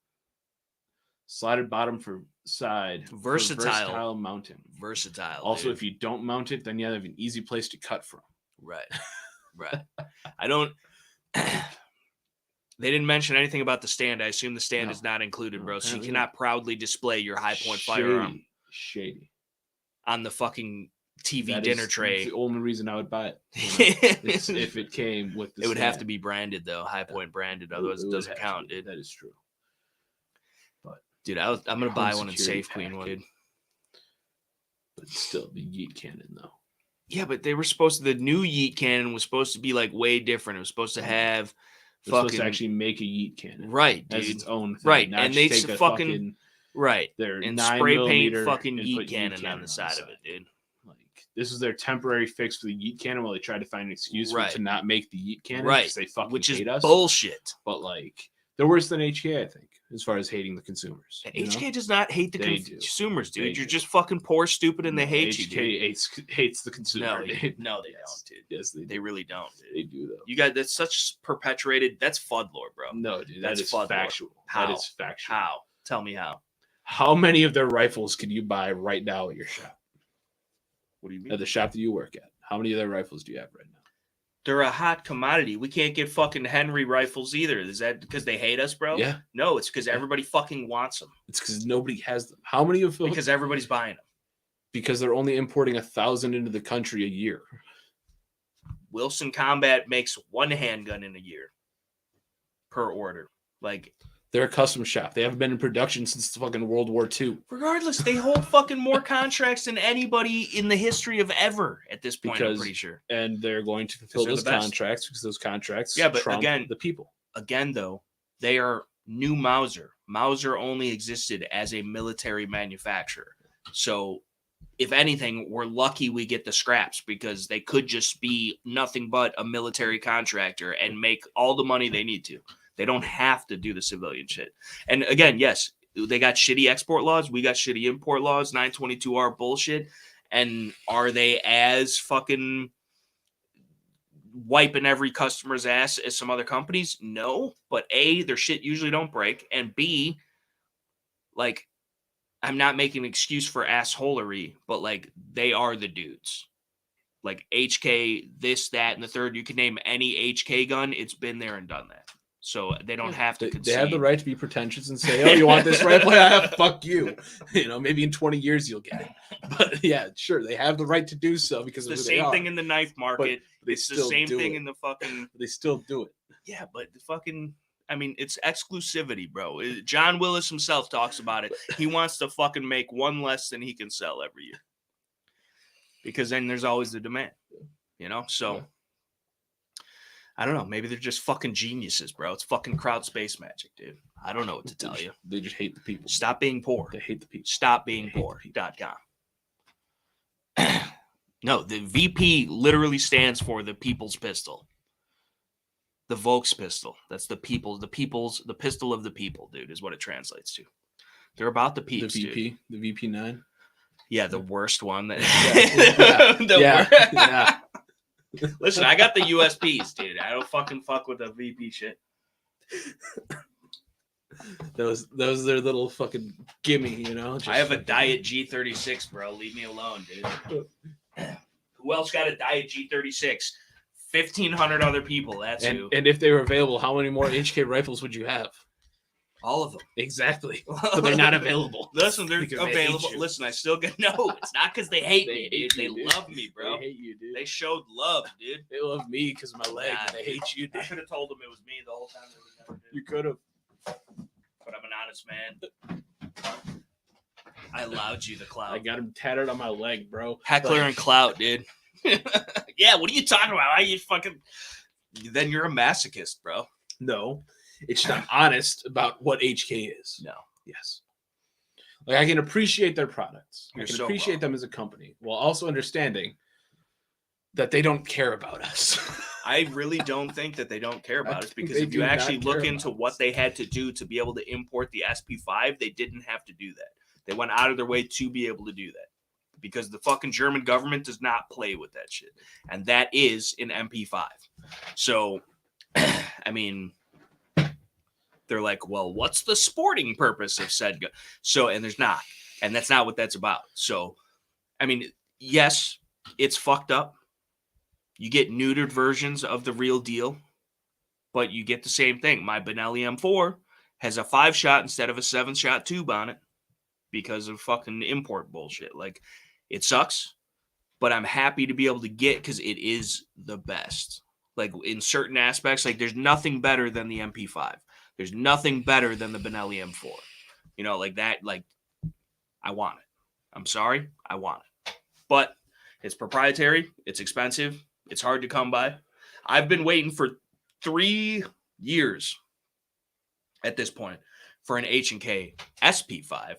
Slided bottom for side. Versatile mounting. Versatile. Also, dude. If you don't mount it, then you have an easy place to cut from. Right. Right. I don't. They didn't mention anything about the stand. I assume the stand is not included, bro. So you cannot proudly display your high point firearm. Shady. On the fucking TV dinner tray. That's the only reason I would buy it. It's if it came with the It would have to be branded, though. High point branded. Otherwise, it doesn't count, dude. That is true. But dude, I'm going to buy one in Safe Queen, dude. But still, the Yeet cannon, though. Yeah, but they were the new Yeet cannon was supposed to be like way different. It was supposed to have supposed to actually make a Yeet cannon. Right, dude. As its own thing. Right, and they fucking right. And spray paint fucking Yeet cannon on the side of it, dude. Like, this is their temporary fix for the Yeet cannon while they try to find an excuse to not make the Yeet cannon. Right. They fucking Which is hate us. bullshit. But, like, they're worse than HK, I think, as far as hating the consumers. HK does not hate the consumers, dude. You're just fucking poor, stupid, and they hate you, dude. HK hates the consumer. No, they don't, dude. Yes, they really don't, dude. They do, though. You got that's such perpetuated. That's FUD lore, bro. No, dude. That's factual. How? That is factual. How? Tell me how. How many of their rifles can you buy right now at your shop? What do you mean? At the shop that you work at. How many of their rifles do you have right now? They're a hot commodity. We can't get fucking Henry rifles either. Is that because they hate us, bro? Yeah. No, it's because everybody fucking wants them. It's because nobody has them. How many of them? Because everybody's buying them. Because they're only importing 1,000 into the country a year. Wilson Combat makes one handgun in a year per order. Like, they're a custom shop. They haven't been in production since fucking World War II. Regardless, they hold fucking more contracts than anybody in the history of ever at this point, I'm pretty sure. And they're going to fulfill those contracts because those contracts trump again, the people. Again, though, they are new Mauser. Mauser only existed as a military manufacturer. So if anything, we're lucky we get the scraps because they could just be nothing but a military contractor and make all the money they need to. They don't have to do the civilian shit. And again, yes, they got shitty export laws. We got shitty import laws, 922R bullshit. And are they as fucking wiping every customer's ass as some other companies? No. But A, their shit usually don't break. And B, like, I'm not making an excuse for assholery, but like they are the dudes. Like HK, this, that, and the third. You can name any HK gun. It's been there and done that. So they don't have to concede. They have the right to be pretentious and say, "Oh, you want this rifle? Fuck you." You know, maybe in 20 years you'll get it. But yeah, sure, they have the right to do so because it's the same thing in the knife market. But it's the same thing in the fucking. They still do it. Yeah, but the fucking. I mean, it's exclusivity, bro. John Willis himself talks about it. He wants to fucking make one less than he can sell every year. Because then there's always the demand, you know? So, yeah. I don't know. Maybe they're just fucking geniuses, bro. It's fucking crowd space magic, dude. I don't know what to tell you. They just hate the people. Stop being poor. They hate the people. StopBeingPoor.com. No, the VP literally stands for the People's Pistol. The Volks pistol. That's the pistol of the people, dude, is what it translates to. They're about the peeps, the VP, dude. The VP9. Yeah, the worst one. Yeah. Listen, I got the USPs, dude. I don't fucking fuck with the VP shit. Those are their little fucking gimme, you know? I have a Diet G36, bro. Leave me alone, dude. Who else got a Diet G36? 1,500 other people. That's who. And if they were available, how many more HK rifles would you have? All of them. Exactly. So they're not available. Listen, they're available. Listen, I still get It's not because they hate me, dude. They love me, bro. They hate you, dude. They showed love, dude. They love me because of my leg. Nah, they hate you, dude. I could have told them it was me the whole time. You could have. But I'm an honest man. I allowed you the clout. I got him tattered on my leg, bro. Heckler and clout, dude. Yeah, what are you talking about? Why you fucking? Then you're a masochist, bro. No, it's not honest about what HK is. No. Yes. Like I can appreciate their products. I can so appreciate them as a company, while also understanding that they don't care about us. I really don't think that they don't care about us because if you actually look into what they had to do to be able to import the S.P.P, they didn't have to do that. They went out of their way to be able to do that. Because the fucking German government does not play with that shit. And that is an MP5. So, I mean, they're like, well, what's the sporting purpose of said gun? So, and there's not. And that's not what that's about. So, I mean, yes, it's fucked up. You get neutered versions of the real deal, but you get the same thing. My Benelli M4 has a 5-shot instead of a 7-shot tube on it because of fucking import bullshit. Like, it sucks, but I'm happy to be able to get because it is the best. Like in certain aspects, like there's nothing better than the MP5. There's nothing better than the Benelli M4. You know, like that, like I want it. I'm sorry, I want it. But it's proprietary, it's expensive, it's hard to come by. I've been waiting for 3 years at this point for an H&K SP5.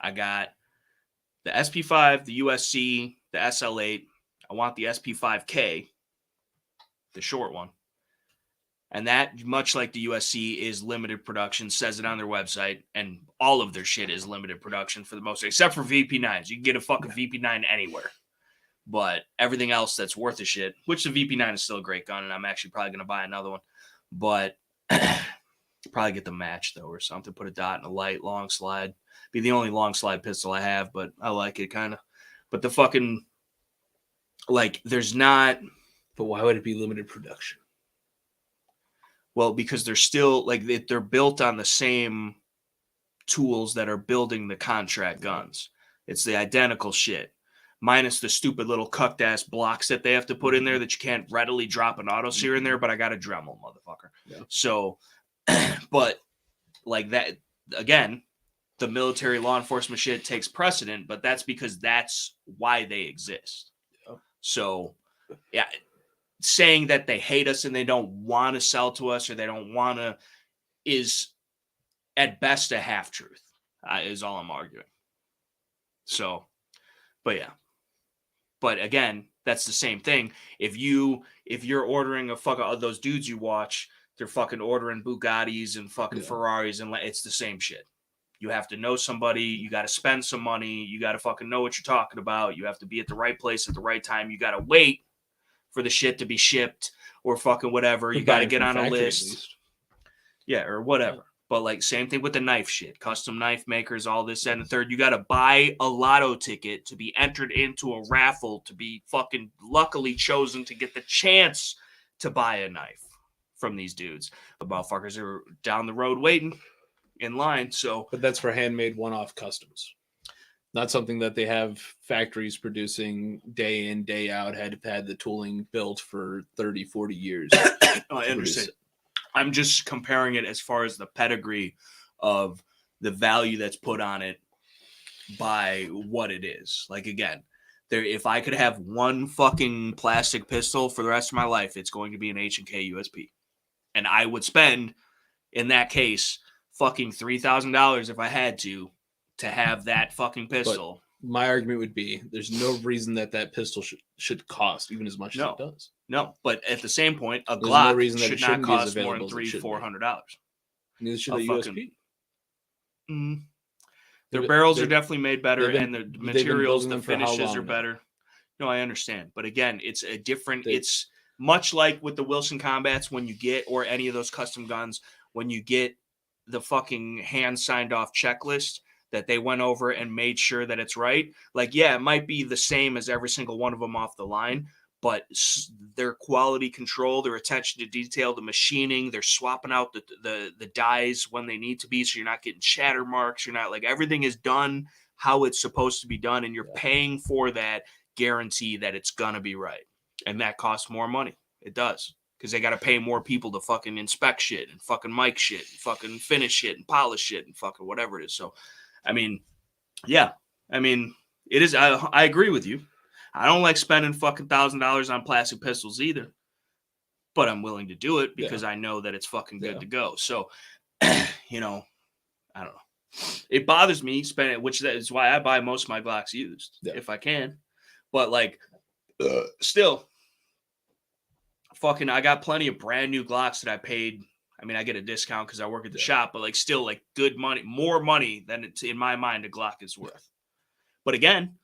I got the SP5, the USC, the SL8. I want the SP5K, the short one. And that, much like the USC, is limited production, says it on their website. And all of their shit is limited production for the most, except for VP9s. You can get a fucking VP9 anywhere. But everything else that's worth a shit, which the VP9 is still a great gun, and I'm actually probably going to buy another one. But probably get the match, though, or something. Put a dot in a light, long slide. Be the only long slide pistol I have, but I like it kind of. But the fucking, like, there's not. But why would it be limited production? Well, because they're still, like, they're built on the same tools that are building the contract guns. It's the identical shit, minus the stupid little cucked-ass blocks that they have to put in there that you can't readily drop an auto-sear in there, but I got a Dremel, motherfucker. Yeah. So, but, like, that, again, the military law enforcement shit takes precedent, but that's because that's why they exist. Yeah. So, yeah, saying that they hate us and they don't want to sell to us or they don't want to is at best a half truth, is all I'm arguing. So, But yeah. But again, that's the same thing. If you're ordering a fucking those dudes you watch, they're fucking ordering Bugattis and fucking Ferraris, and it's the same shit. You have to know somebody. You got to spend some money. You got to fucking know what you're talking about. You have to be at the right place at the right time. You got to wait for the shit to be shipped or fucking whatever. You got to get on a list. Yeah, or whatever. Yeah. But like same thing with the knife shit. Custom knife makers, all this and the third. You got to buy a lotto ticket to be entered into a raffle to be fucking luckily chosen to get the chance to buy a knife from these dudes. The motherfuckers are down the road waiting in line. So, but that's for handmade one-off customs. Not something that they have factories producing day in, day out, had the tooling built for 30, 40 years. I understand. I'm just comparing it as far as the pedigree of the value that's put on it by what it is. Like, again, if I could have one fucking plastic pistol for the rest of my life, it's going to be an H&K USP. And I would spend, in that case, fucking $3,000 if I had to have that fucking pistol. But my argument would be there's no reason that pistol should cost even as much as it does. No, but at the same point, a Glock should not cost more than $300-$400. Neither should a USP. Their barrels are definitely made better, and the materials, the finishes are better. No, I understand, but again, it's a different. It's much like with the Wilson Combats when you get, or any of those custom guns, when you get the fucking hand signed off checklist that they went over and made sure that it's right. Like, yeah, it might be the same as every single one of them off the line, but their quality control, their attention to detail, the machining, they're swapping out the dies when they need to be, so you're not getting shatter marks. You're not, like, everything is done how it's supposed to be done, and you're paying for that guarantee that it's gonna be right. And that costs more money. It does. Because they got to pay more people to fucking inspect shit and fucking mic shit and fucking finish shit and polish shit and fucking whatever it is. So, I mean, yeah. I mean, it is. I agree with you. I don't like spending fucking $1,000 on plastic pistols either. But I'm willing to do it because I know that it's fucking good to go. So, you know, I don't know. It bothers me spending, which is why I buy most of my Glocks used if I can. But like, still, fucking, I got plenty of brand new Glocks that I paid. I mean, I get a discount because I work at the shop, but like, still, like, good money, more money than it's in my mind a Glock is worth. But again,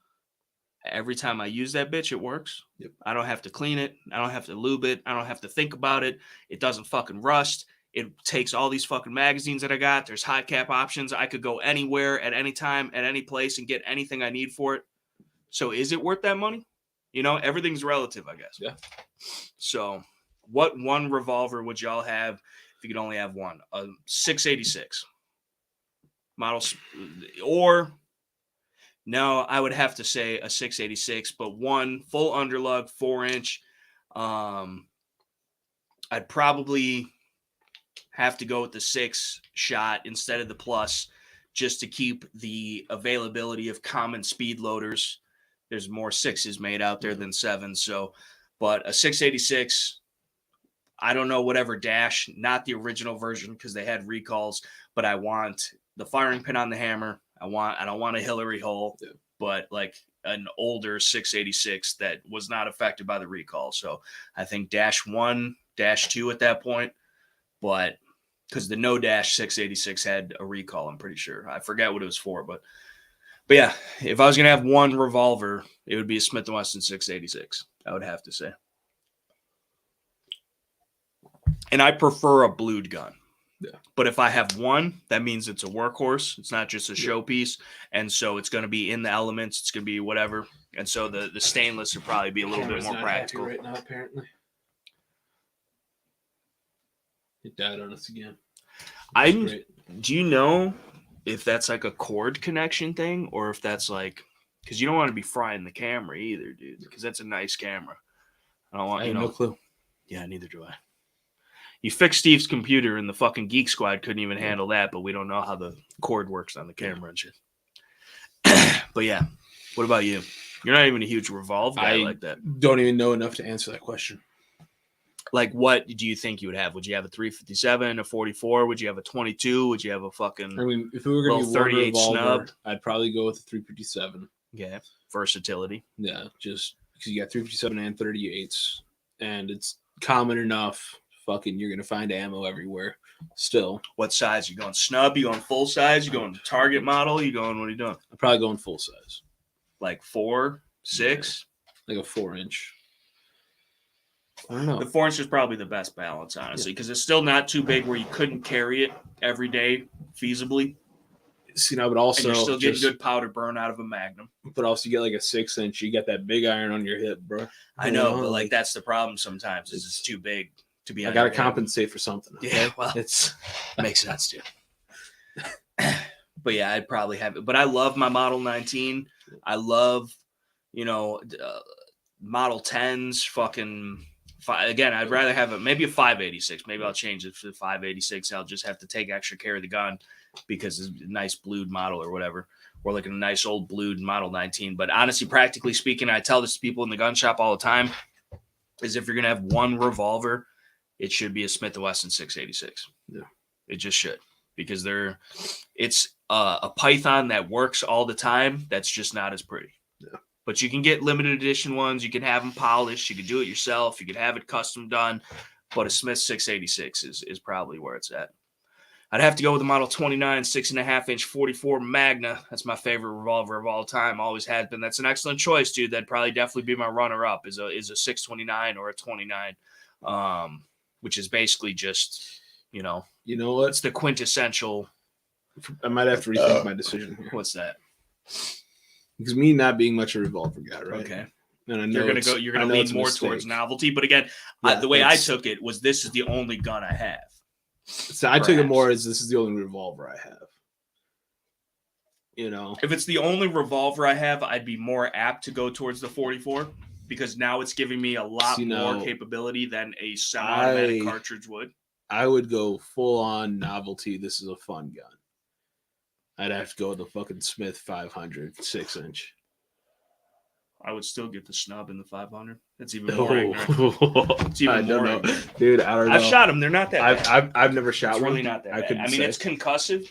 every time I use that bitch, it works. I don't have to clean it. I don't have to lube it. I don't have to think about it. It doesn't fucking rust. It takes all these fucking magazines that I got. There's high cap options. I could go anywhere at any time, at any place, and get anything I need for it. So is it worth that money? You know, everything's relative, I guess. Yeah. So what one revolver would y'all have if you could only have one? A 686 model, or no, I would have to say a 686, but one full underlug, 4-inch. I'd probably have to go with the 6 shot instead of the plus, just to keep the availability of common speed loaders. There's more 6s made out there than 7s. So, but a 686, I don't know, whatever dash, not the original version because they had recalls, but I want the firing pin on the hammer. I don't want a Hillary hole, but like an older 686 that was not affected by the recall. So I think -1, -2 at that point, but because the no dash 686 had a recall, I'm pretty sure. I forget what it was for, but yeah, if I was going to have one revolver, it would be a Smith & Wesson 686, I would have to say. And I prefer a blued gun. Yeah. But if I have one, that means it's a workhorse. It's not just a showpiece. And so it's going to be in the elements. It's going to be whatever. And so the stainless would probably be a little bit more practical. Right now, apparently. It died on us again. Do you know if that's like a cord connection thing, or if that's like, because you don't want to be frying the camera either, dude, because that's a nice camera. I have no clue. Yeah, neither do I. You fixed Steve's computer and the fucking Geek Squad couldn't even handle that, but we don't know how the cord works on the camera and shit. But yeah, what about you? You're not even a huge revolve guy like that. Don't even know enough to answer that question. Like, what do you think you would have? Would you have a 357, a 44? Would you have a 22? Would you have a fucking if we were going to be 38 revolver, snub? I'd probably go with a 357. Yeah. versatility. Yeah, just because you got 357 and 38s, and it's common enough. Fucking, you're gonna find ammo everywhere. Still, what size? You going snub? You going full size? You going target model? You going? What are you doing? I'm probably going full size, like 4, 6, like a 4-inch. I don't know. The 4-inch is probably the best balance, honestly, because it's still not too big where you couldn't carry it every day feasibly. See, now, but also and you're still getting good powder burn out of a Magnum. But also, you get like a 6-inch. You got that big iron on your hip, bro. I know, but like that's the problem sometimes. Is it's too big to be. I gotta compensate for something. Okay? Yeah, well, it makes sense too. But yeah, I'd probably have it. But I love my Model 19. I love, Model 10s. Fucking. Again, I'd rather have maybe a 586. Maybe I'll change it to the 586. I'll just have to take extra care of the gun because it's a nice blued model or whatever, or like a nice old blued Model 19. But honestly, practically speaking, I tell this to people in the gun shop all the time, is if you're going to have one revolver, it should be a Smith & Wesson 686. Yeah. It just should, because it's a Python that works all the time. That's just not as pretty. Yeah. But you can get limited edition ones. You can have them polished. You can do it yourself. You can have it custom done. But a Smith 686 is probably where it's at. I'd have to go with the Model 29 6.5-inch 44 Magna. That's my favorite revolver of all time. Always has been. That's an excellent choice, dude. That'd probably definitely be my runner-up. Is a 629 or a 29, which is basically just you know what? It's the quintessential. I might have to rethink my decision here. What's that? Because me not being much a revolver guy, right? Okay. And I know you're gonna lean more towards novelty. But again, the way I took it was this is the only gun I have. So I took it more as this is the only revolver I have. If it's the only revolver I have, I'd be more apt to go towards the 44 because now it's giving me a lot more capability than a semi-automatic cartridge would. I would go full on novelty. This is a fun gun. I'd have to go with the fucking Smith 500 6-inch. I would still get the snub in the 500. That's even more ignorant. It's even more ignorant. Dude, I don't know. I've shot them. They're not that bad. I've never shot it's one. Really not that bad. I mean, it's concussive,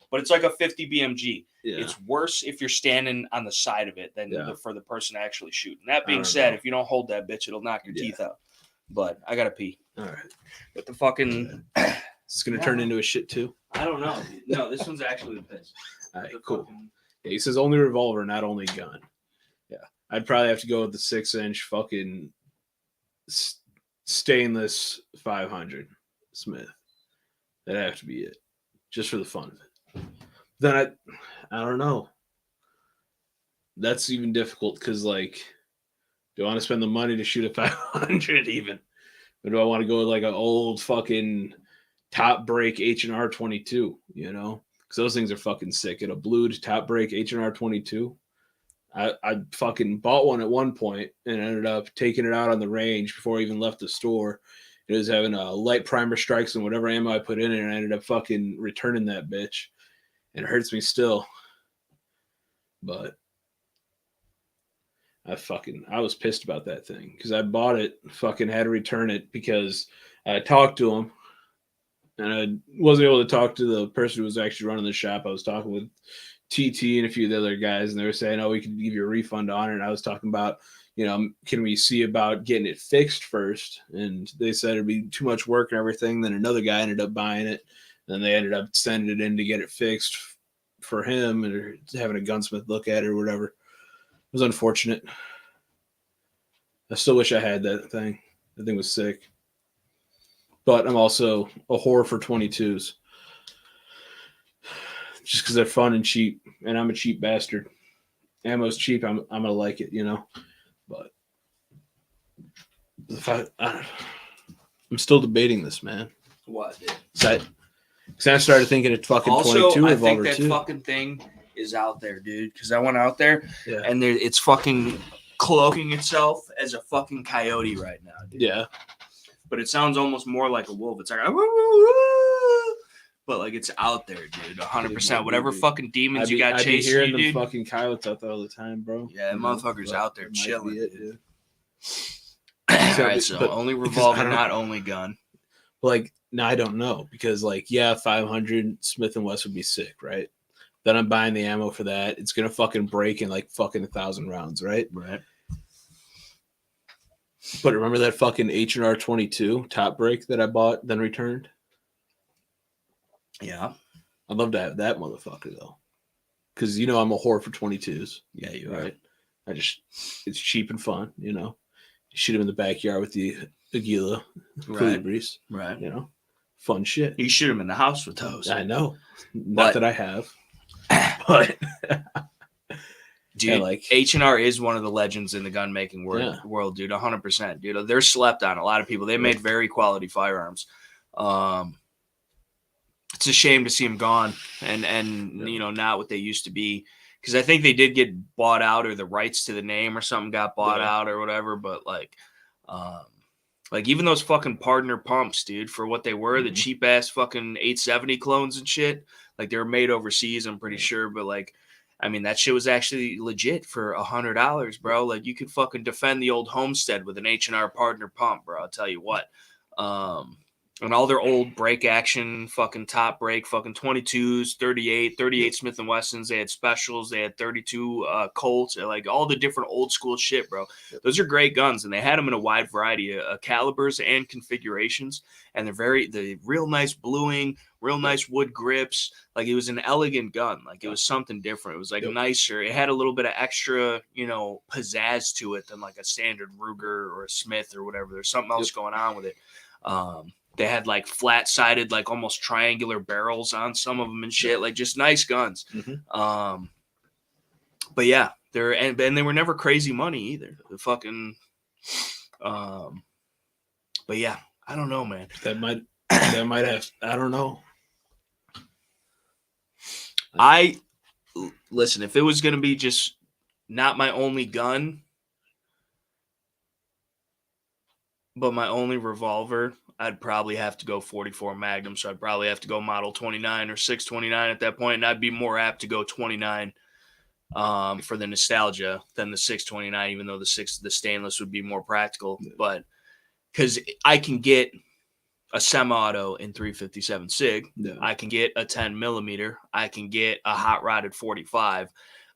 but it's like a 50 BMG. Yeah. It's worse if you're standing on the side of it than for the person actually shooting. That being said, if you don't hold that bitch, it'll knock your teeth out. But I gotta pee. All right. But the fucking... It's going to turn into a shit too? I don't know. No, this one's actually the piss. All right, cool. Yeah, he says only revolver, not only gun. Yeah. I'd probably have to go with the 6-inch fucking stainless 500 Smith. That'd have to be it. Just for the fun of it. Then I don't know. That's even difficult because, like, do I want to spend the money to shoot a 500 even? Or do I want to go with like an old fucking top break H&R 22, because those things are fucking sick. And a blued top break H&R 22. I fucking bought one at one point and ended up taking it out on the range before I even left the store. It was having a light primer strikes and whatever ammo I put in it, and I ended up fucking returning that bitch. And it hurts me still. But I was pissed about that thing because I bought it, fucking had to return it because I talked to him. And I wasn't able to talk to the person who was actually running the shop. I was talking with TT and a few of the other guys, and they were saying, we could give you a refund on it. And I was talking about, can we see about getting it fixed first? And they said it'd be too much work and everything. Then another guy ended up buying it. Then they ended up sending it in to get it fixed for him and having a gunsmith look at it or whatever. It was unfortunate. I still wish I had that thing. That thing was sick. But I'm also a whore for 22s. Just because they're fun and cheap. And I'm a cheap bastard. Ammo's cheap. I'm going to like it, But I'm still debating this, man. What? Because I started thinking it's fucking also, 22 I revolver think that too. fucking thing is out there, dude. Because I went out there and it's fucking cloaking itself as a fucking coyote right now, dude. Yeah. But it sounds almost more like a wolf. It's like, but like it's out there, dude. 100%. Whatever fucking demons you got chasing you, dude. Hearing them fucking coyotes out there all the time, bro. Yeah, motherfuckers out there chilling. Dude. All right, so only revolver, not only gun. Like, no, I don't know because, 500 Smith & Wesson would be sick, right? Then I'm buying the ammo for that. It's gonna fucking break in like fucking 1,000 rounds, right? Right. But remember that fucking H&R 22 top break that I bought then returned? Yeah. I'd love to have that motherfucker though, because you know I'm a whore for 22s. Yeah, you Right. It's cheap and fun. You know, you shoot them in the backyard with the Aguila Colibris. Right. You know, fun shit. You shoot them in the house with those. I know. Not that I have, but dude, yeah, like H&R is one of the legends in the gun making world, dude. 100%, dude. They're slept on. A lot of people. They made very quality firearms. It's a shame to see them gone and you know, not what they used to be, because I think they did get bought out, or the rights to the name or something got bought out or whatever. But like even those fucking partner pumps, dude, for what they were, the cheap ass fucking 870 clones and shit, like they were made overseas, I'm pretty sure. But like, I mean, that shit was actually legit for $100, bro. Like, you could fucking defend the old homestead with an H&R partner pump, bro. I'll tell you what. And all their old break action, fucking top break, fucking 22s, 38 Smith & Wessons. They had specials. They had 32 Colts, like all the different old school shit, bro. Those are great guns, and they had them in a wide variety of calibers and configurations. And they're real nice bluing, real nice wood grips. Like, it was an elegant gun. Like, it was something different. It was like nicer. It had a little bit of extra, you know, pizzazz to it than like a standard Ruger or a Smith or whatever. There's something else going on with it. They had like flat-sided, like almost triangular barrels on some of them and shit, like just nice guns. But yeah, and they were never crazy money either. The fucking, but yeah, I don't know, man. That might have. I don't know. Listen, if it was gonna be just not my only gun, but my only revolver, I'd probably have to go 44 Magnum. So I'd probably have to go model 29 or 629 at that point. And I'd be more apt to go 29 for the nostalgia than the 629, even though the stainless would be more practical. But because I can get a semi-auto in 357 SIG. I can get a 10 millimeter. I can get a hot rodded 45.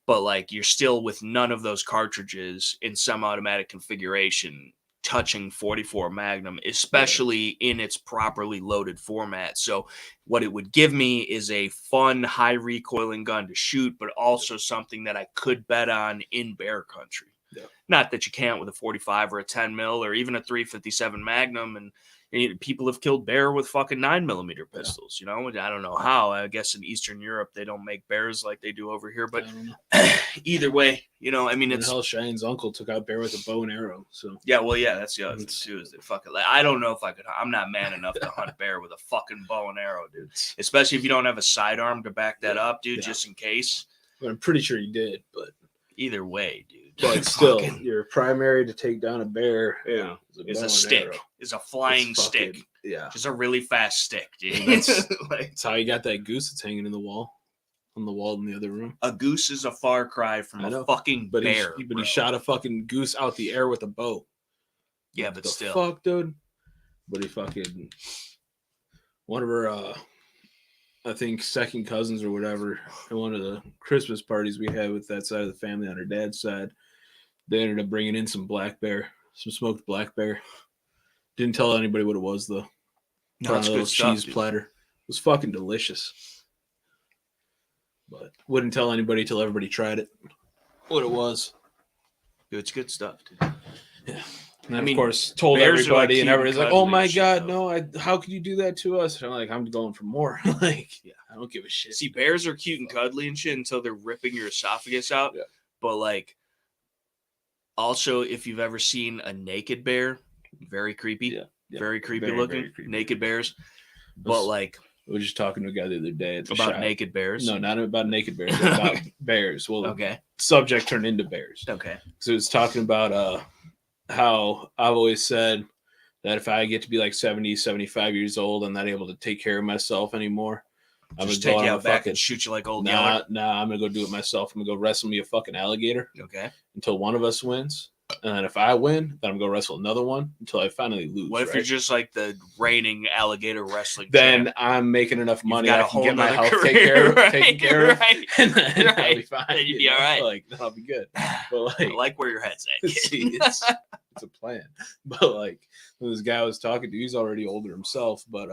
But like, you're still with none of those cartridges in semi-automatic configuration touching 44 Magnum, especially in its properly loaded format. So what it would give me is a fun, high recoiling gun to shoot, but also something that I could bet on in bear country. Not that you can't with a 45 or a 10 mil or even a 357 Magnum. And people have killed bear with fucking 9mm pistols, you know? I don't know how. I guess in Eastern Europe, they don't make bears like they do over here. But either way, you know, I mean, it's... Hell, Cheyenne's uncle took out bear with a bow and arrow, so... Yeah, well, yeah, that's the other thing, too, is that fucking... Like, I don't know if I could... I'm not man enough to hunt bear with a fucking bow and arrow, dude. Especially if you don't have a sidearm to back that up, dude, just in case. But I'm pretty sure you did, but... Either way, dude. But still, your primary to take down a bear is a stick. Arrow. Is a flying stick. Yeah. Just a really fast stick, dude. That's how you got that goose that's hanging in the wall. On the wall in the other room. A goose is a far cry from a fucking bear. But he shot a fucking goose out the air with a bow. Yeah, but still. Fuck, dude. But he fucking... One of her... I think second cousins or whatever, at one of the Christmas parties we had with that side of the family on her dad's side, they ended up bringing in some black bear, some smoked black bear. Didn't tell anybody what it was, though. No, it's good cheese stuff, platter. It was fucking delicious. But wouldn't tell anybody till everybody tried it. What it was. Dude, it's good stuff, dude. Yeah. And then, of course, told everybody, and everybody's like, "Oh my god, no! How could you do that to us?" And I'm like, "I'm going for more." Like, I don't give a shit. See, bears are cute and cuddly and shit until they're ripping your esophagus out. Yeah. But like, also, if you've ever seen a naked bear, very creepy. Yeah. Very creepy looking. Very creepy. Naked bears. But like, we were just talking to a guy the other day at the about shop. Naked bears. No, not about naked bears. About bears. Well, okay. Subject turned into bears. Okay. So it was talking about how I've always said that if I get to be like 70, 75 years old, I'm not able to take care of myself anymore. I'm just take you out back and shoot you like old Yeller. Nah, I'm gonna go do it myself. I'm gonna go wrestle me a fucking alligator. Okay. Until one of us wins. And then if I win, then I'm going to wrestle another one until I finally lose. What if you're just like the reigning alligator wrestling Then champ? I'm making enough money. got I a can get my whole health nother taken care of, career, taken care of, right, and then I'll be right. fine. Then you'd be all right. Like, then I'll be good. But like, I like where your head's at. see, it's a plan. But like, when this guy I was talking to, he's already older himself, but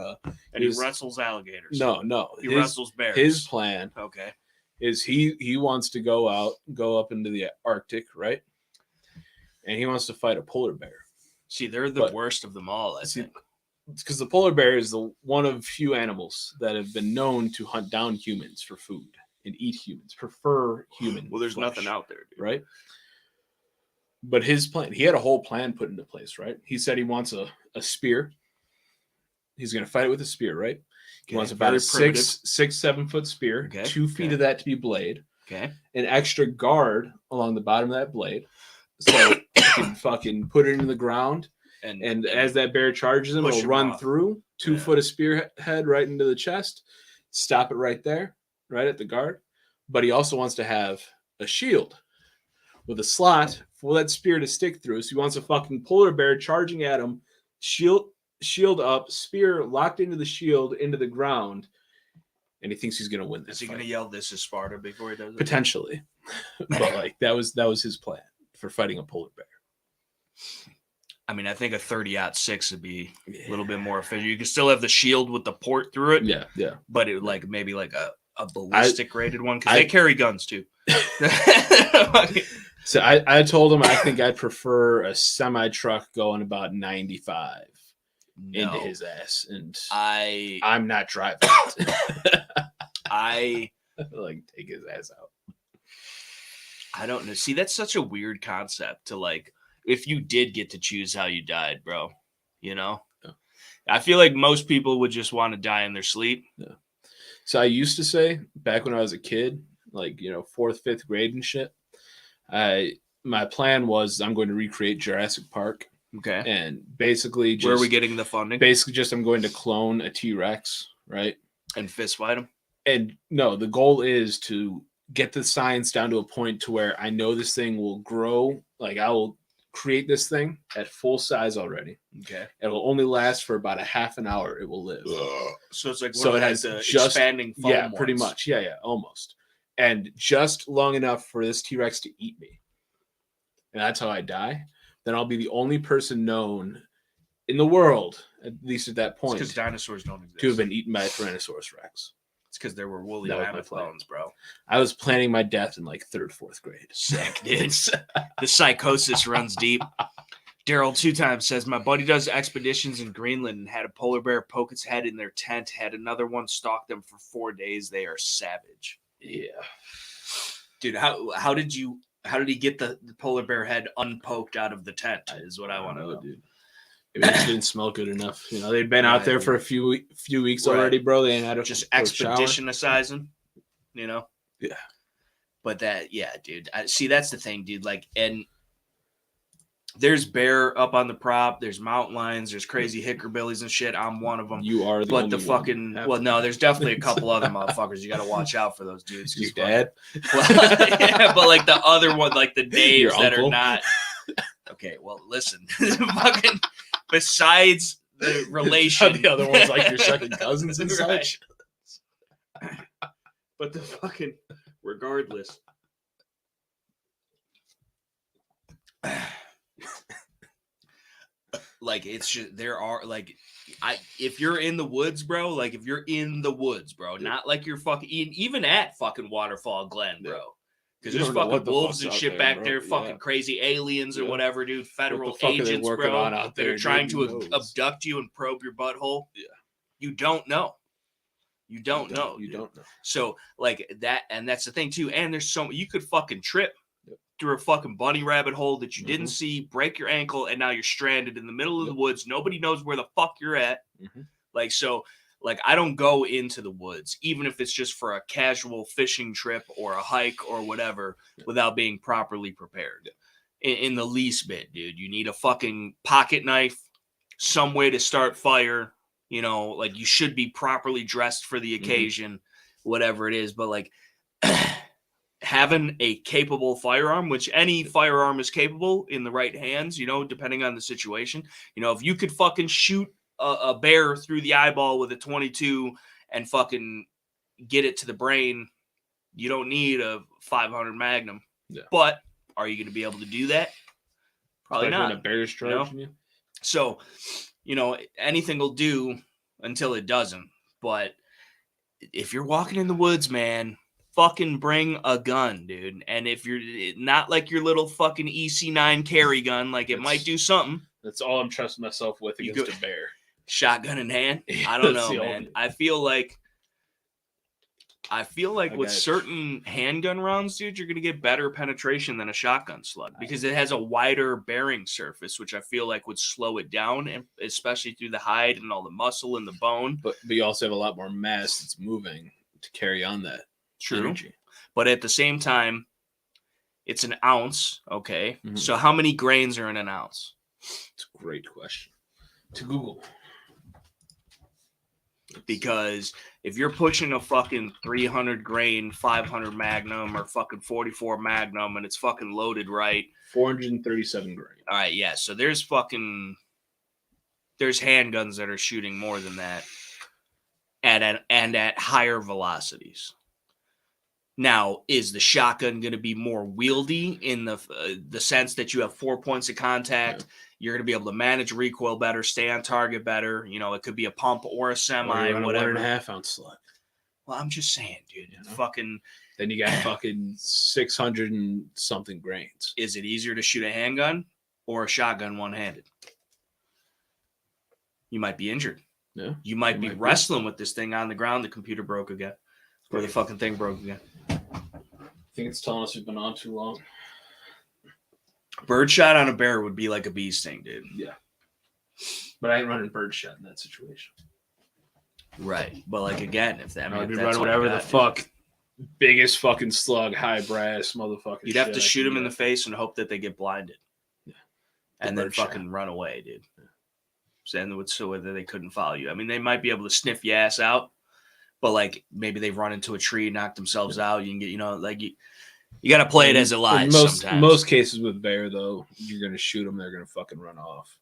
and he wrestles alligators. No, he wrestles bears. His plan, okay, is he wants to go up into the Arctic, right? And he wants to fight a polar bear. See, they're the worst of them all, I think. It's because the polar bear is one of few animals that have been known to hunt down humans for food and eat humans, prefer human. Well, there's flesh, nothing out there, dude. right? But his plan, he had a whole plan put into place, right? He said he wants a spear. He's going to fight it with a spear, right? He wants about a 7 foot spear, 2 feet of that to be blade. Okay. An extra guard along the bottom of that blade. So you can fucking put it into the ground. And as that bear charges him, it'll run through 2 foot of spearhead right into the chest. Stop it right there, right at the guard. But he also wants to have a shield with a slot for that spear to stick through. So he wants a fucking polar bear charging at him, shield up, spear locked into the shield, into the ground, and he thinks he's going to win this. Is he going to yell, "This is Sparta" before he does it? Potentially. But like that was his plan for fighting a polar bear. I mean, I think a 30-06 would be a little bit more efficient. You can still have the shield with the port through it. Yeah. But it like maybe like a ballistic rated one, because they carry guns too. So I told him I think I'd prefer a semi truck going about 95 into his ass, and I'm not driving it. I like take his ass out. I don't know. See, that's such a weird concept to like. If you did get to choose how you died, bro, you know, I feel like most people would just want to die in their sleep. Yeah. So I used to say back when I was a kid, like, 4th, 5th grade and shit, my plan was I'm going to recreate Jurassic Park. Okay. And basically where are we getting the funding? Basically just I'm going to clone a T-Rex, right? And fist fight him? And no, the goal is to get the science down to a point to where I know this thing will grow. Like I will create this thing at full size already. Okay. It will only last for about a half an hour. It will live. So it's like it has just expanding foam ones. Pretty much. Yeah, almost. And just long enough for this T-Rex to eat me. And that's how I die. Then I'll be the only person known in the world, at least at that point, because dinosaurs don't exist, to have been eaten by a Tyrannosaurus Rex. It's because there were woolly mammoth bones, bro. I was planning my death in like 3rd, 4th grade. Sick, dude. The psychosis runs deep. Daryl 2 times says, my buddy does expeditions in Greenland and had a polar bear poke its head in their tent, had another one stalk them for 4 days. They are savage. Yeah. Dude, how did he get the polar bear head unpoked out of the tent is what I want to know, dude. Maybe it didn't smell good enough. They'd been out there for a few weeks already, bro. They ain't had just expeditionizing, Yeah. But dude. See, that's the thing, dude. Like, and there's bear up on the prop. There's mountain lions. There's crazy hickerbillies and shit. I'm one of them. You are the only fucking one. Well, no, there's definitely a couple other motherfuckers. You got to watch out for those dudes. Your dad? Yeah, but like the other one, like the Daves that uncle? are not. Okay, well, listen. Fucking besides the relation, the other ones like your second cousins and such. But the fucking regardless. Like it's just there are like if you're in the woods, bro, not like you're fucking even at fucking Waterfall Glen, bro. Because there's fucking wolves and shit back there, fucking crazy aliens or whatever, dude. Federal agents, bro, that are trying to abduct you and probe your butthole. Yeah. You don't know. You don't know. So like that, and that's the thing too. And there's you could fucking trip through a fucking bunny rabbit hole that you didn't see, break your ankle, and now you're stranded in the middle of the woods. Nobody knows where the fuck you're at. Like, I don't go into the woods, even if it's just for a casual fishing trip or a hike or whatever, without being properly prepared. In the least bit, dude. You need a fucking pocket knife, some way to start fire. Like you should be properly dressed for the occasion, whatever it is. But like, having a capable firearm, which any firearm is capable in the right hands, depending on the situation. If you could fucking shoot a bear through the eyeball with a 22 and fucking get it to the brain, you don't need a 500 Magnum. Yeah. But are you going to be able to do that? Probably Especially not. when a bear's charging you. So, anything will do until it doesn't. But if you're walking in the woods, man, fucking bring a gun, dude. And if you're not like your little fucking EC9 carry gun, like it might do something. That's all I'm trusting myself with against a bear. Shotgun in hand. I don't know, man. I feel like with certain handgun rounds, dude, you're going to get better penetration than a shotgun slug because it has a wider bearing surface, which I feel like would slow it down, and especially through the hide and all the muscle and the bone. But you also have a lot more mass that's moving to carry on that energy. But at the same time, it's an ounce, okay? Mm-hmm. So how many grains are in an ounce? It's a great question to Google. Because if you're pushing a fucking 300 grain 500 Magnum or fucking 44 Magnum and it's fucking loaded right, 437 grain. All right, yeah. So there's handguns that are shooting more than that, and at higher velocities. Now, is the shotgun going to be more wieldy in the sense that you have 4 points of contact? Yeah. You're going to be able to manage recoil better, stay on target better. It could be a pump or a semi or whatever. 1.5 ounce slug. Well, I'm just saying, dude. Fucking. Then you got fucking 600 and something grains. Is it easier to shoot a handgun or a shotgun one-handed? You might be injured. Yeah. You might be wrestling with this thing on the ground. The computer broke again. Or the fucking thing broke again. I think it's telling us we've been on too long. Birdshot on a bear would be like a bee sting, dude. Yeah. But I ain't running birdshot in that situation. Right. But like again, I'd be running whatever the fuck biggest fucking slug, high brass motherfucker. You'd have to shoot them in the face and hope that they get blinded. Yeah. And then fucking run away, dude. So that they couldn't follow you. I mean, they might be able to sniff your ass out. But like maybe they run into a tree, knock themselves out. You can get, you got to play it as it lies. Sometimes. Most cases with bear though, you're gonna shoot them, they're gonna fucking run off.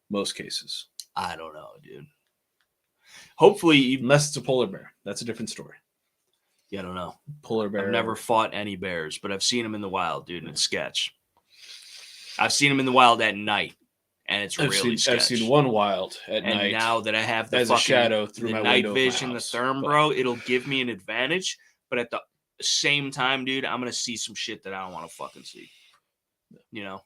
Most cases. I don't know, dude. Hopefully, unless it's a polar bear, that's a different story. Yeah, I don't know. Polar bear. I've never fought any bears, but I've seen them in the wild, dude, and it's sketch. I've seen them in the wild at night. And it's really sketch. I've seen one wild at night. And now that I have the fucking shadow through my night window vision, the therm, bro, it'll give me an advantage. But at the same time, dude, I'm gonna see some shit that I don't want to fucking see. Yeah.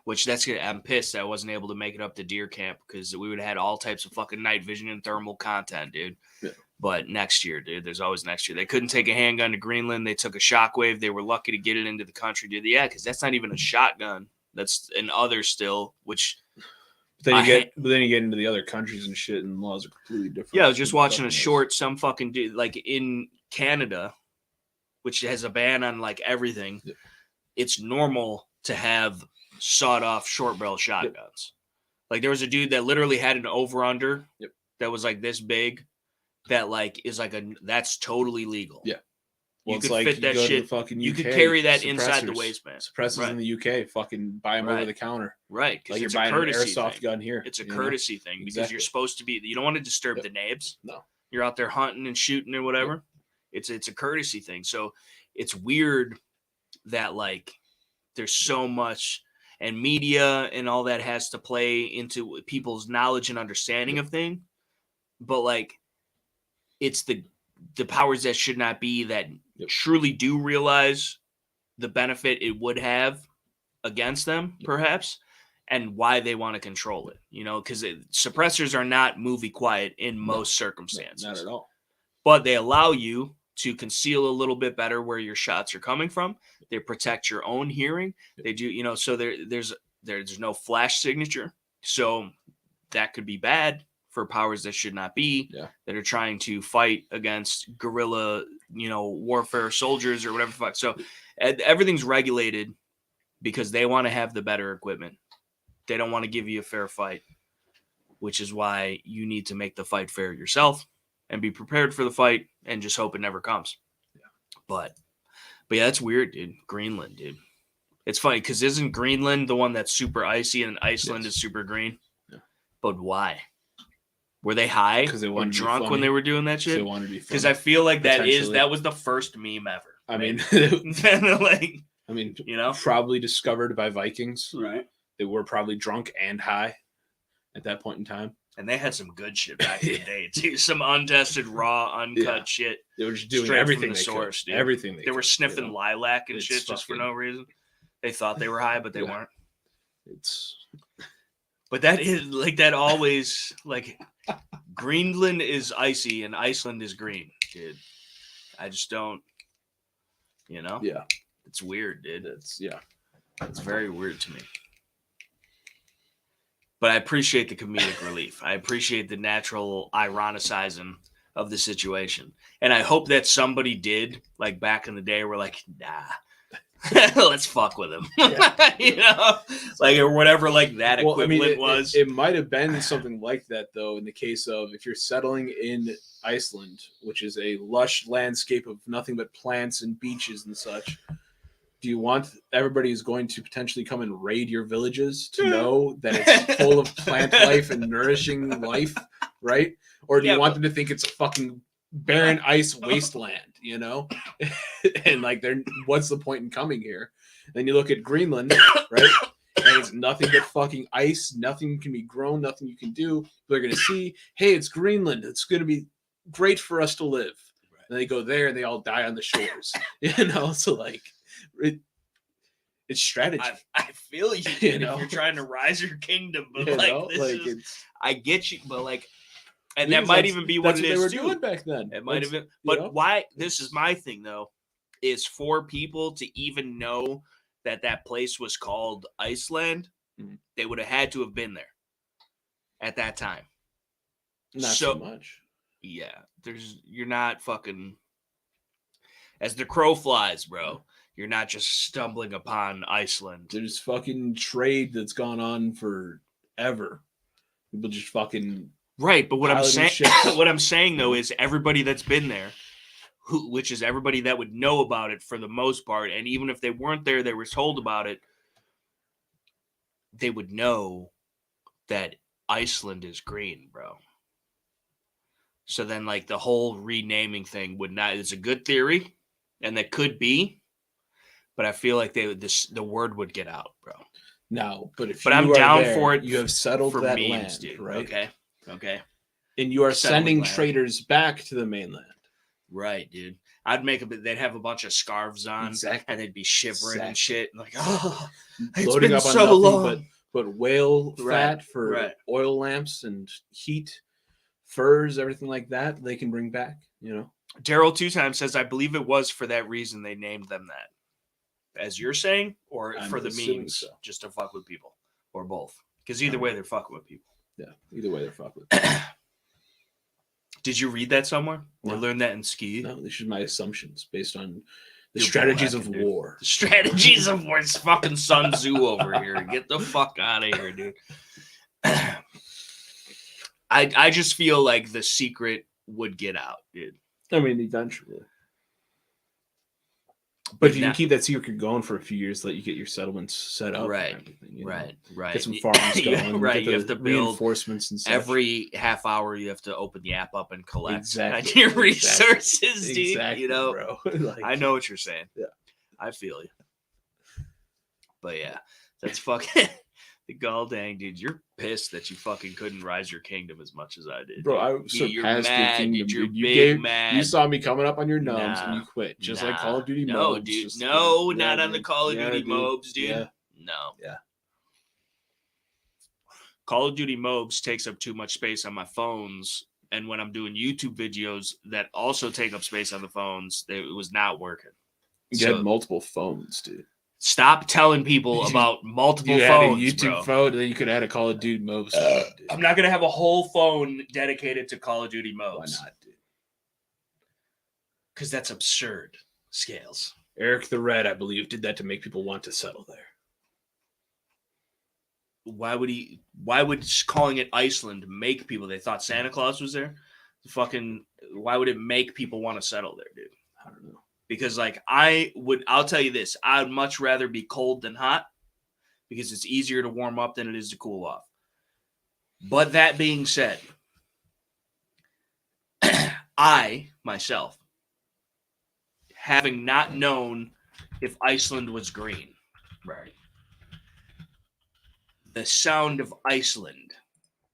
Which I'm pissed that I wasn't able to make it up to deer camp because we would have had all types of fucking night vision and thermal content, dude. Yeah. But next year, dude, there's always next year. They couldn't take a handgun to Greenland. They took a shockwave. They were lucky to get it into the country, dude. Yeah, because that's not even a shotgun. That's an other still, which. But then you get into the other countries and shit, and laws are completely different. Yeah, I was just watching a short. Some fucking dude, like in Canada, which has a ban on like everything. Yeah. It's normal to have sawed-off short barrel shotguns. Yep. Like there was a dude that literally had an over/under that was like this big, that like is like that's totally legal. Yeah. Well, you could fit that shit. You could carry that inside the waistband. Suppressors in the UK, fucking buy them over the counter. Right. Like you're buying an airsoft gun here. It's a courtesy thing because you're supposed to be. You don't want to disturb the nabs. No. You're out there hunting and shooting or whatever. Yep. It's a courtesy thing. So it's weird that like there's so much, and media and all that has to play into people's knowledge and understanding of things. But like, it's the powers that should not be that truly do realize the benefit it would have against them, perhaps, and why they want to control it. Because suppressors are not movie quiet in most circumstances. Not at all. But they allow you to conceal a little bit better where your shots are coming from. They protect your own hearing. They do, so there's no flash signature. So that could be bad for powers that should not be, that are trying to fight against guerrilla, warfare soldiers or whatever. Fuck. So everything's regulated because they want to have the better equipment. They don't want to give you a fair fight, which is why you need to make the fight fair yourself and be prepared for the fight and just hope it never comes. Yeah. But But yeah, that's weird, dude. Greenland, dude. It's funny because isn't Greenland the one that's super icy and Iceland is super green? Yeah. But why? Were they high? Because they or wanted to be drunk when funny. they were doing that They shit? wanted to be Because funny. I feel like that Potentially. was the first meme ever. I mean, like, you know, probably discovered by Vikings. right? They were probably drunk and high at that point in time. And they had some good shit back in the day too. Some untested, raw, uncut shit. They were just doing straight everything from the they source, could. dude. Everything They were sniffing you know? lilac and It's shit just for fucking- no reason. They thought they were high, but they weren't. But that is like that always like Greenland is icy and Iceland is green, dude. I just don't, you know? Yeah. It's weird, dude. It's very weird to me. But I appreciate the comedic relief. I appreciate the natural ironicizing of the situation. And I hope that somebody did, like back in the day, were like, nah, let's fuck with him. Yeah. You know? Like, or whatever, like that equivalent was. It might have been something like that, though, in the case of if you're settling in Iceland, which is a lush landscape of nothing but plants and beaches and such. Do you want everybody who's going to potentially come and raid your villages to know that it's full of plant life and nourishing life, right? Or do you want them to think it's a fucking barren ice wasteland, you know? And like, what's the point in coming here? Then you look at Greenland, right? And it's nothing but fucking ice. Nothing can be grown. Nothing you can do. They're going to see, hey, it's Greenland. It's going to be great for us to live. Right. And they go there and they all die on the shores, you know? So like, it's strategy. I feel you, dude, if you're trying to rise your kingdom, but I get you, but like, and that might even be what it is. They were doing back then. It might have been, but why? This is my thing though, is for people to even know that that place was called Iceland, they would have had to have been there at that time. Not so much. Yeah, you're not fucking as the crow flies, bro. You're not just stumbling upon Iceland. There's fucking trade that's gone on forever. People just fucking right. But what I'm saying though is everybody that's been there, which is everybody that would know about it for the most part, and even if they weren't there, they were told about it. They would know that Iceland is green, bro. So then, like the whole renaming thing would not. It's a good theory, and that could be. But I feel like the word would get out, bro. No, but I'm down for it. You have settled that memes, land, dude. right? Okay. And you are sending traders back to the mainland. Right, dude. I'd make they'd have a bunch of scarves on, and they'd be shivering and shit. Like, oh, loading up on so nothing long. But whale fat for right. oil lamps and heat, furs, everything like that. They can bring back, you know. Daryl 2 times says, I believe it was for that reason they named them that. As you're saying, or I'm for the memes, just to fuck with people, or both? Because either way, they're fucking with people. Yeah, either way, they're fucking with people. Did you read that somewhere? Or learn that in ski? No, these are my assumptions based on the strategies of war. The strategies of war. It's fucking Sun Tzu over here. Get the fuck out of here, dude. I just feel like the secret would get out, dude. I mean, eventually. But if you can keep that secret going for a few years, let you get your settlements set up, right? Right. Get some farms going, right? You have to build reinforcements and stuff. Every half hour. You have to open the app up and collect your resources, dude. Exactly, you know, bro. I know what you're saying. Yeah, I feel you. But yeah, that's fucking the gall dang, dude. You're pissed that you fucking couldn't rise your kingdom as much as I did, bro. I surpassed your kingdom. Dude. You saw me coming up on your nubs and you quit, just like Call of Duty. No, mobs, dude. just, Not on the Call of Duty mobs, dude. Yeah. No. Yeah. Call of Duty mobs takes up too much space on my phones, and when I'm doing YouTube videos that also take up space on the phones, it was not working. You had multiple phones, dude. Stop telling people about multiple phones, had a YouTube phone, and then you could add a Call of Duty mobs. I'm not gonna have a whole phone dedicated to Call of Duty mobs. Why not, dude? Because that's absurd. Scales. Eric the Red, I believe, did that to make people want to settle there. Why would calling it Iceland make people? They thought Santa Claus was there. Why would it make people want to settle there, dude? I don't know. Because like I'll tell you this, I would much rather be cold than hot because it's easier to warm up than it is to cool off. But that being said, I myself, having not known if Iceland was green, right? The sound of Iceland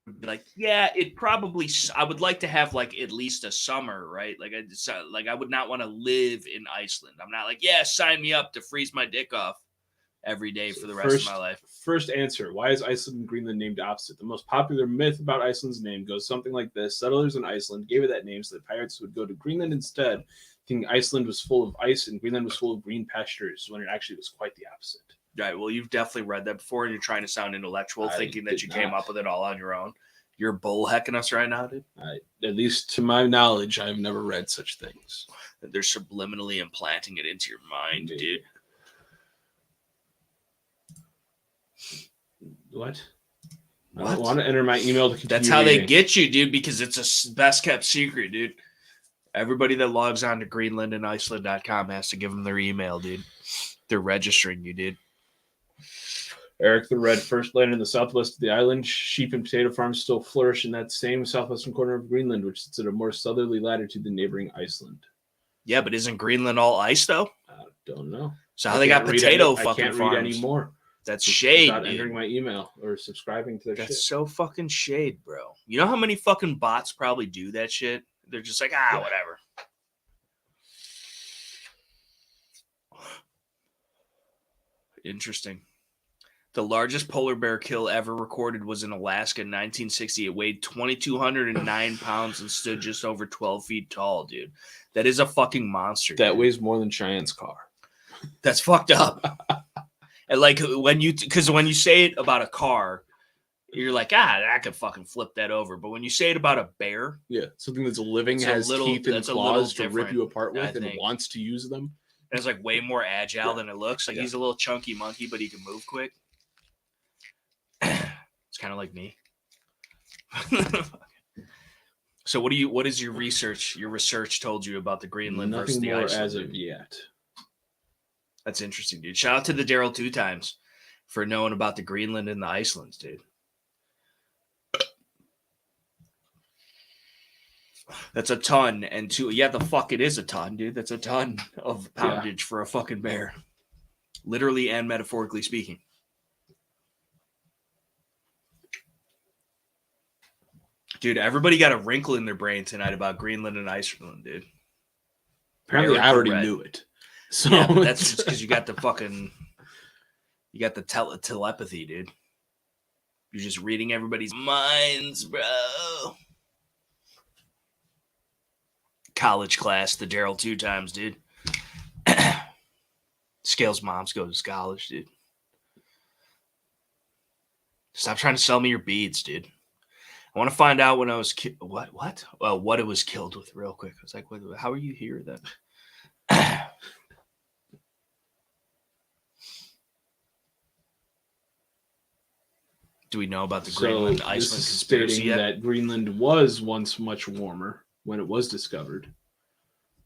would be like, yeah, it probably. I would like to have like at least a summer, right? Like I would not want to live in Iceland. I'm not like, yeah, sign me up to freeze my dick off every day for the rest of my life. First answer: why is Iceland and Greenland named opposite? The most popular myth about Iceland's name goes something like this: settlers in Iceland gave it that name so that pirates would go to Greenland instead, thinking Iceland was full of ice and Greenland was full of green pastures, when it actually was quite the opposite. Right. Well, you've definitely read that before, and you're trying to sound intellectual, thinking that you came up with it all on your own. You're bull hecking us right now, dude. At least to my knowledge, I've never read such things. They're subliminally implanting it into your mind, dude. What? I don't want to enter my email to continue. That's how they get you, dude, because it's a best kept secret, dude. Everybody that logs on to GreenlandandIceland.com has to give them their email, dude. They're registering you, dude. Eric the Red, first land in the southwest of the island. Sheep and potato farms still flourish in that same southwestern corner of Greenland, which sits at a more southerly latitude than neighboring Iceland. Yeah, but isn't Greenland all ice, though? I don't know. So how they got potato fucking I can't farms? read anymore. That's shade, without dude. entering my email or subscribing to their That's shit. so fucking shade, bro. You know how many fucking bots probably do that shit? They're just like, whatever. Interesting. The largest polar bear kill ever recorded was in Alaska in 1960. It weighed 2,209 pounds and stood just over 12 feet tall, dude. That is a fucking monster. That dude. weighs more than Cheyenne's car. That's fucked up. And like when you say it about a car, you're like, I could fucking flip that over. But when you say it about a bear, yeah, something that's living, has teeth and claws to rip you apart with, and wants to use them. And it's like way more agile than it looks. Like he's a little chunky monkey, but he can move quick. It's kind of like me. So what is your research? Your research told you about the Greenland versus the Iceland? Nothing more as of yet. That's interesting, dude. Shout out to the Daryl 2 times for knowing about the Greenland and the Icelands, dude. That's a ton, and the fuck it is a ton, dude. That's a ton of poundage for a fucking bear. Literally and metaphorically speaking. Dude, everybody got a wrinkle in their brain tonight about Greenland and Iceland, dude. Apparently, I already knew it. So yeah, but that's just because you got the telepathy, dude. You're just reading everybody's minds, bro. College class, the Daryl 2 times, dude. Scales moms go to college, dude. Stop trying to sell me your beads, dude. I want to find out when I was what? Well, what it was killed with real quick. I was like, how are you here then? Do we know about the Greenland Iceland conspiracy yet? That Greenland was once much warmer when it was discovered,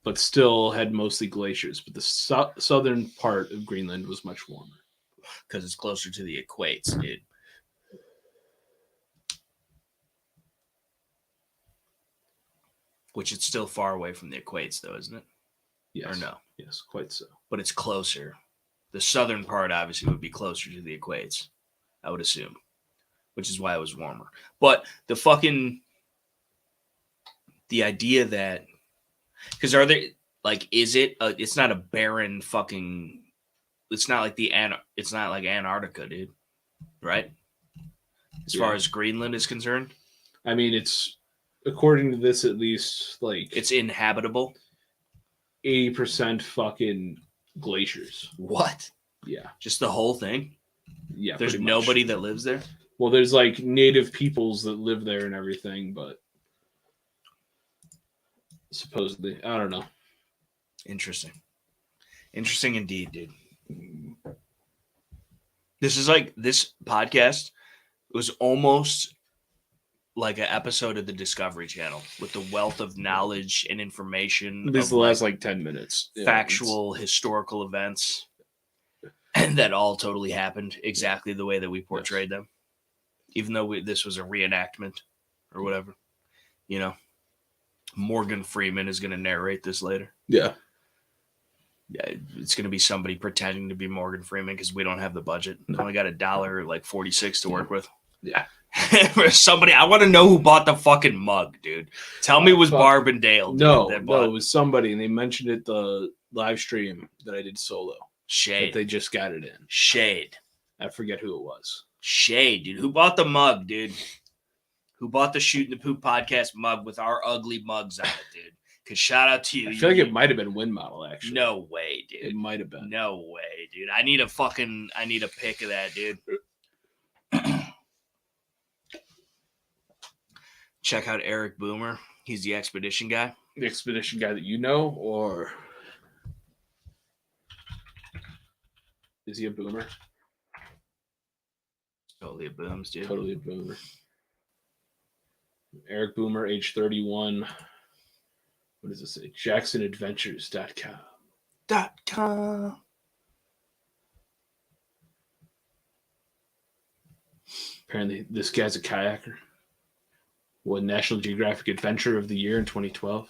but still had mostly glaciers. But the southern part of Greenland was much warmer because it's closer to the equates, dude. Which it's still far away from the equates, though, isn't it? Yes. Or no? Yes, quite so. But it's closer. The southern part obviously would be closer to the equates, I would assume, which is why it was warmer. But the idea that, because are they like, is it? It's not a barren fucking. It's not like it's not like Antarctica, dude. Right? As far as Greenland is concerned, I mean, it's. According to this, at least, like... It's inhabitable? 80% fucking glaciers. What? Yeah. Just the whole thing? Yeah, there's nobody that lives there? Well, there's, like, native peoples that live there and everything, but... Supposedly. I don't know. Interesting. Interesting indeed, dude. This is like... This podcast was almost... like an episode of the Discovery Channel with the wealth of knowledge and information. This of, the last like 10 minutes. Factual historical events. And that all totally happened exactly the way that we portrayed them. Even though this was a reenactment or whatever. You know, Morgan Freeman is going to narrate this later. Yeah. Yeah, it's going to be somebody pretending to be Morgan Freeman because we don't have the budget. We only got $1.46 to work with. Yeah. For somebody, I want to know who bought the fucking mug, dude. Tell me it was Barb and Dale. Dude, no, it was somebody, and they mentioned it the live stream that I did solo. Shade. That they just got it in. Shade. I forget who it was. Shade, dude. Who bought the mug, dude? Who bought the Shooting the Poop podcast mug with our ugly mugs on it, dude? Because shout out to you. I feel like it might have been Wind Model, actually. No way, dude. It might have been. No way, dude. I need a pic of that, dude. Check out Eric Boomer. He's the expedition guy. The expedition guy that you know, or is he a boomer? Totally a booms, dude. Totally a boomer. Eric Boomer, age 31. What does it say? JacksonAdventures.com. Apparently, this guy's a kayaker. Won National Geographic Adventure of the Year in 2012.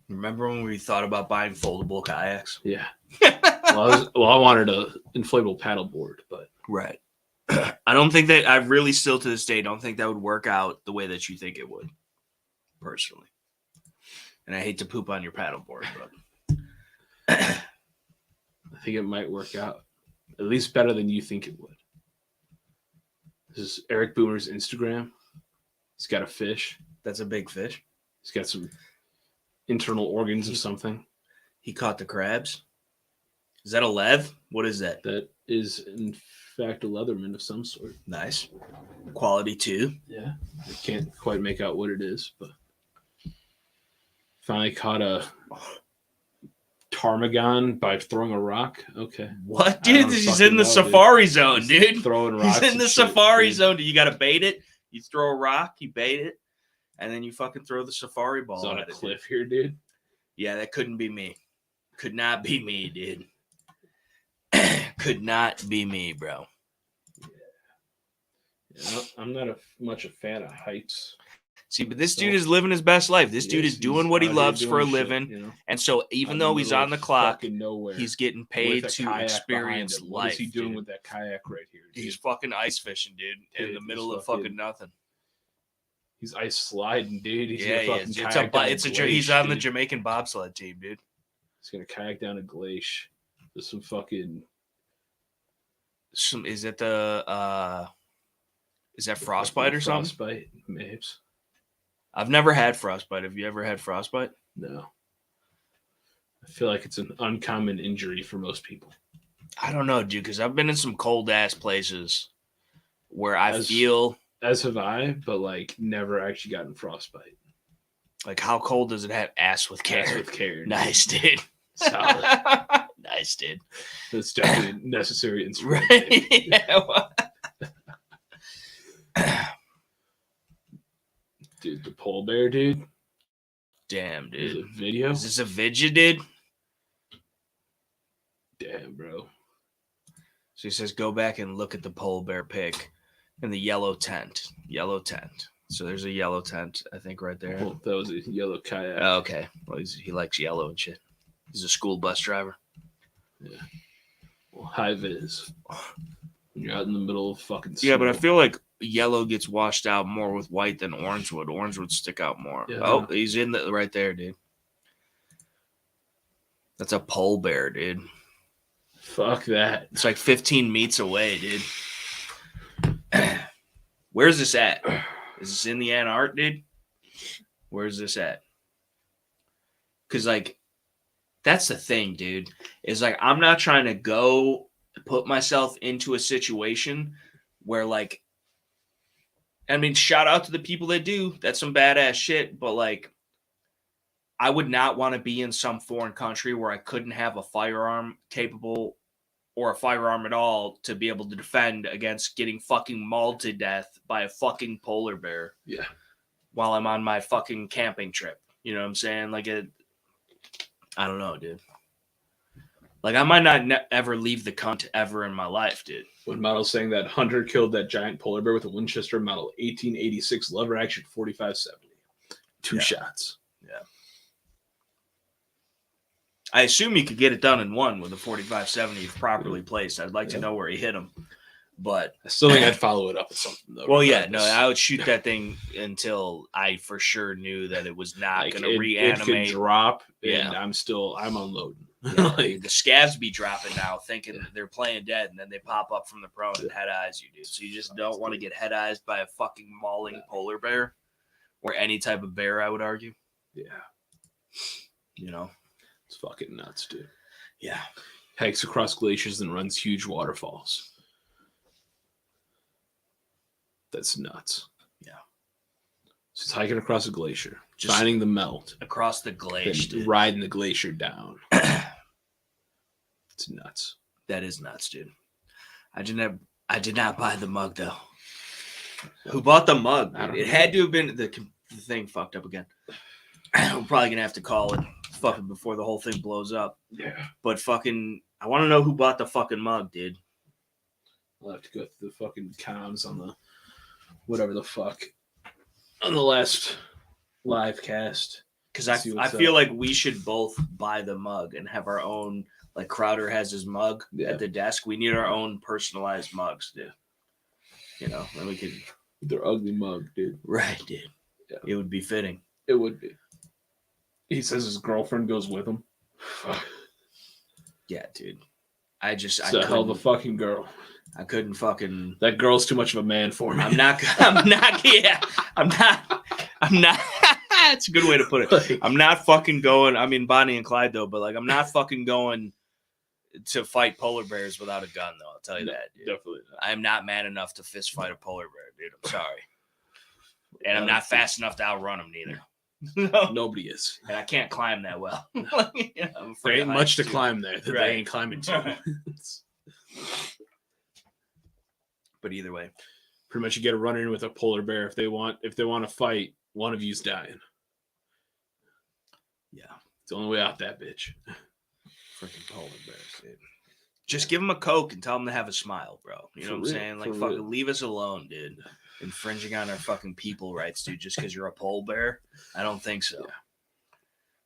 Remember when we thought about buying foldable kayaks? Yeah. I wanted an inflatable paddleboard, but right. I don't think that I really still to this day don't think that would work out the way that you think it would, personally. And I hate to poop on your paddleboard, but I think it might work out at least better than you think it would. This is Eric Boomer's Instagram. He's got a fish. That's a big fish. He's got some internal organs of something. He caught the crabs. Is that a lev? What is that? That is, in fact, a Leatherman of some sort. Nice. Quality too. Yeah. I can't quite make out what it is, but finally caught a ptarmigan by throwing a rock. Okay. What, dude? He's in the safari zone, dude. Throwing rocks. He's in the safari zone. You got to bait it. You throw a rock, you bait it, and then you fucking throw the safari ball on at a cliff here, dude. Yeah, that couldn't be me. Could not be me, dude. Could not be me, bro. Yeah, I'm not much a fan of heights. See, but this dude is living his best life. This dude is doing what he loves for a living. Shit, you know? And so even though he's on the clock, nowhere, he's getting paid to experience life. What is he doing dude? with that kayak right here? Dude? He's fucking ice fishing, dude, in the middle of fucking nothing. He's ice sliding, dude. He's he's on the Jamaican bobsled team, dude. He's gonna kayak down a glacier. There's some fucking. Is that the is that frostbite or something? Frostbite, maybe. I've never had frostbite. Have you ever had frostbite? No. I feel like it's an uncommon injury for most people. I don't know, dude, because I've been in some cold ass places where I feel. As have I, but like never actually gotten frostbite. Like, how cold does it have? Ass with care. Ass with care. Nice, dude. Solid. Nice, dude. That's definitely necessary instrument. Right? Yeah. Dude, the pole bear, dude. Damn, dude. Is it a video? Is this a video, dude? Damn, bro. So he says, go back and look at the pole bear pic in the yellow tent. Yellow tent. So there's a yellow tent, I think, right there. Well, that was a yellow kayak. Oh, okay. Well, he likes yellow and shit. He's a school bus driver. Yeah. Well, high vis. When you're out in the middle of fucking snow. Yeah, but I feel like yellow gets washed out more with white than orange would. Orange would stick out more. Yeah. Oh, he's in the right there, dude. That's a pole bear, dude. Fuck that. It's like 15 meets away, dude. Where's this at? Is this in the Antarctic, dude? Where's this at? Because, like, that's the thing, dude. Is like, I'm not trying to go put myself into a situation where, like, I mean, shout out to the people that do. That's some badass shit. But, like, I would not want to be in some foreign country where I couldn't have a firearm capable or a firearm at all to be able to defend against getting fucking mauled to death by a fucking polar bear. Yeah. While I'm on my fucking camping trip. You know what I'm saying? Like, I don't know, dude. Like, I might not ever leave the cunt ever in my life, dude. One model saying that Hunter killed that giant polar bear with a Winchester model 1886 lever action 4570. 2 shots. Yeah. I assume you could get it done in one with a 4570 if properly placed. I'd like to know where he hit him. But I still think I'd follow it up with something, though. Well, yeah, no, I would shoot that thing until I for sure knew that it was not going to reanimate. It could drop, and I'm unloading. Yeah, like, the scavs be dropping now, thinking they're playing dead, and then they pop up from the prone and head eyes you, dude. So you just don't want to get head eyes by a fucking mauling polar bear, or any type of bear, I would argue. Yeah. You know? It's fucking nuts, dude. Yeah. Hikes across glaciers and runs huge waterfalls. That's nuts. Yeah. So it's hiking across a glacier, just finding the melt. Across the glacier. Riding the glacier down. It's nuts. That is nuts, dude. I did not buy the mug, though. Who bought the mug? It had to have been the thing fucked up again. I'm probably going to have to call it fucking before the whole thing blows up. Yeah. But fucking, I want to know who bought the fucking mug, dude. I'll have to go through the fucking comms on the whatever the fuck on the last live cast. Because I feel like we should both buy the mug and have our own, like Crowder has his mug at the desk. We need our own personalized mugs, dude. You know, and we could. They're ugly mug, dude. Right, dude. Yeah. It would be fitting. It would be. He says his girlfriend goes with him. Yeah, dude. It's a hell of a fucking girl. I couldn't fucking. That girl's too much of a man for me. I'm not. That's a good way to put it. I'm not fucking going. I mean, Bonnie and Clyde, though, but like, I'm not fucking going to fight polar bears without a gun, though. I'll tell you that, dude. Definitely not. I'm not man enough to fist fight a polar bear, dude. I'm sorry. And I'm not fast enough to outrun them, neither. Nobody is. And I can't climb that well. There ain't much to climb there that they ain't climbing to. But either way, pretty much you get to run in with a polar bear if they want to fight. One of you's dying. Yeah, it's the only way out that bitch. Freaking polar bears, dude. Just give them a Coke and tell them to have a smile, bro. You know what I'm saying? Like, fucking leave us alone, dude. Infringing on our fucking people rights, dude, just because you're a polar bear? I don't think so. Yeah.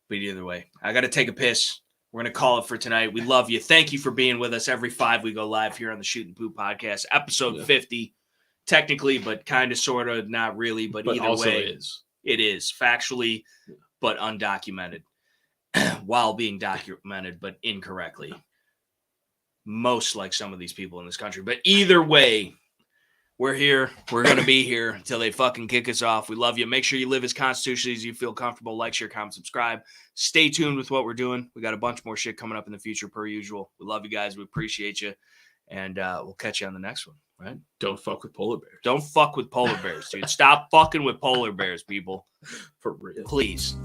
But either way, I got to take a piss. We're going to call it for tonight. We love you. Thank you for being with us. Every 5 we go live here on the Shoot and Poop podcast, episode 50. Technically, but kind of, sort of, not really. But either also way, it is factually, but undocumented, while being documented, but incorrectly. Most like some of these people in this country. But either way, we're here. We're going to be here until they fucking kick us off. We love you. Make sure you live as constitutionally as you feel comfortable. Like, share, comment, subscribe. Stay tuned with what we're doing. We got a bunch more shit coming up in the future, per usual. We love you guys. We appreciate you. And we'll catch you on the next one, right? Don't fuck with polar bears. Don't fuck with polar bears, dude. Stop fucking with polar bears, people. For real. Please.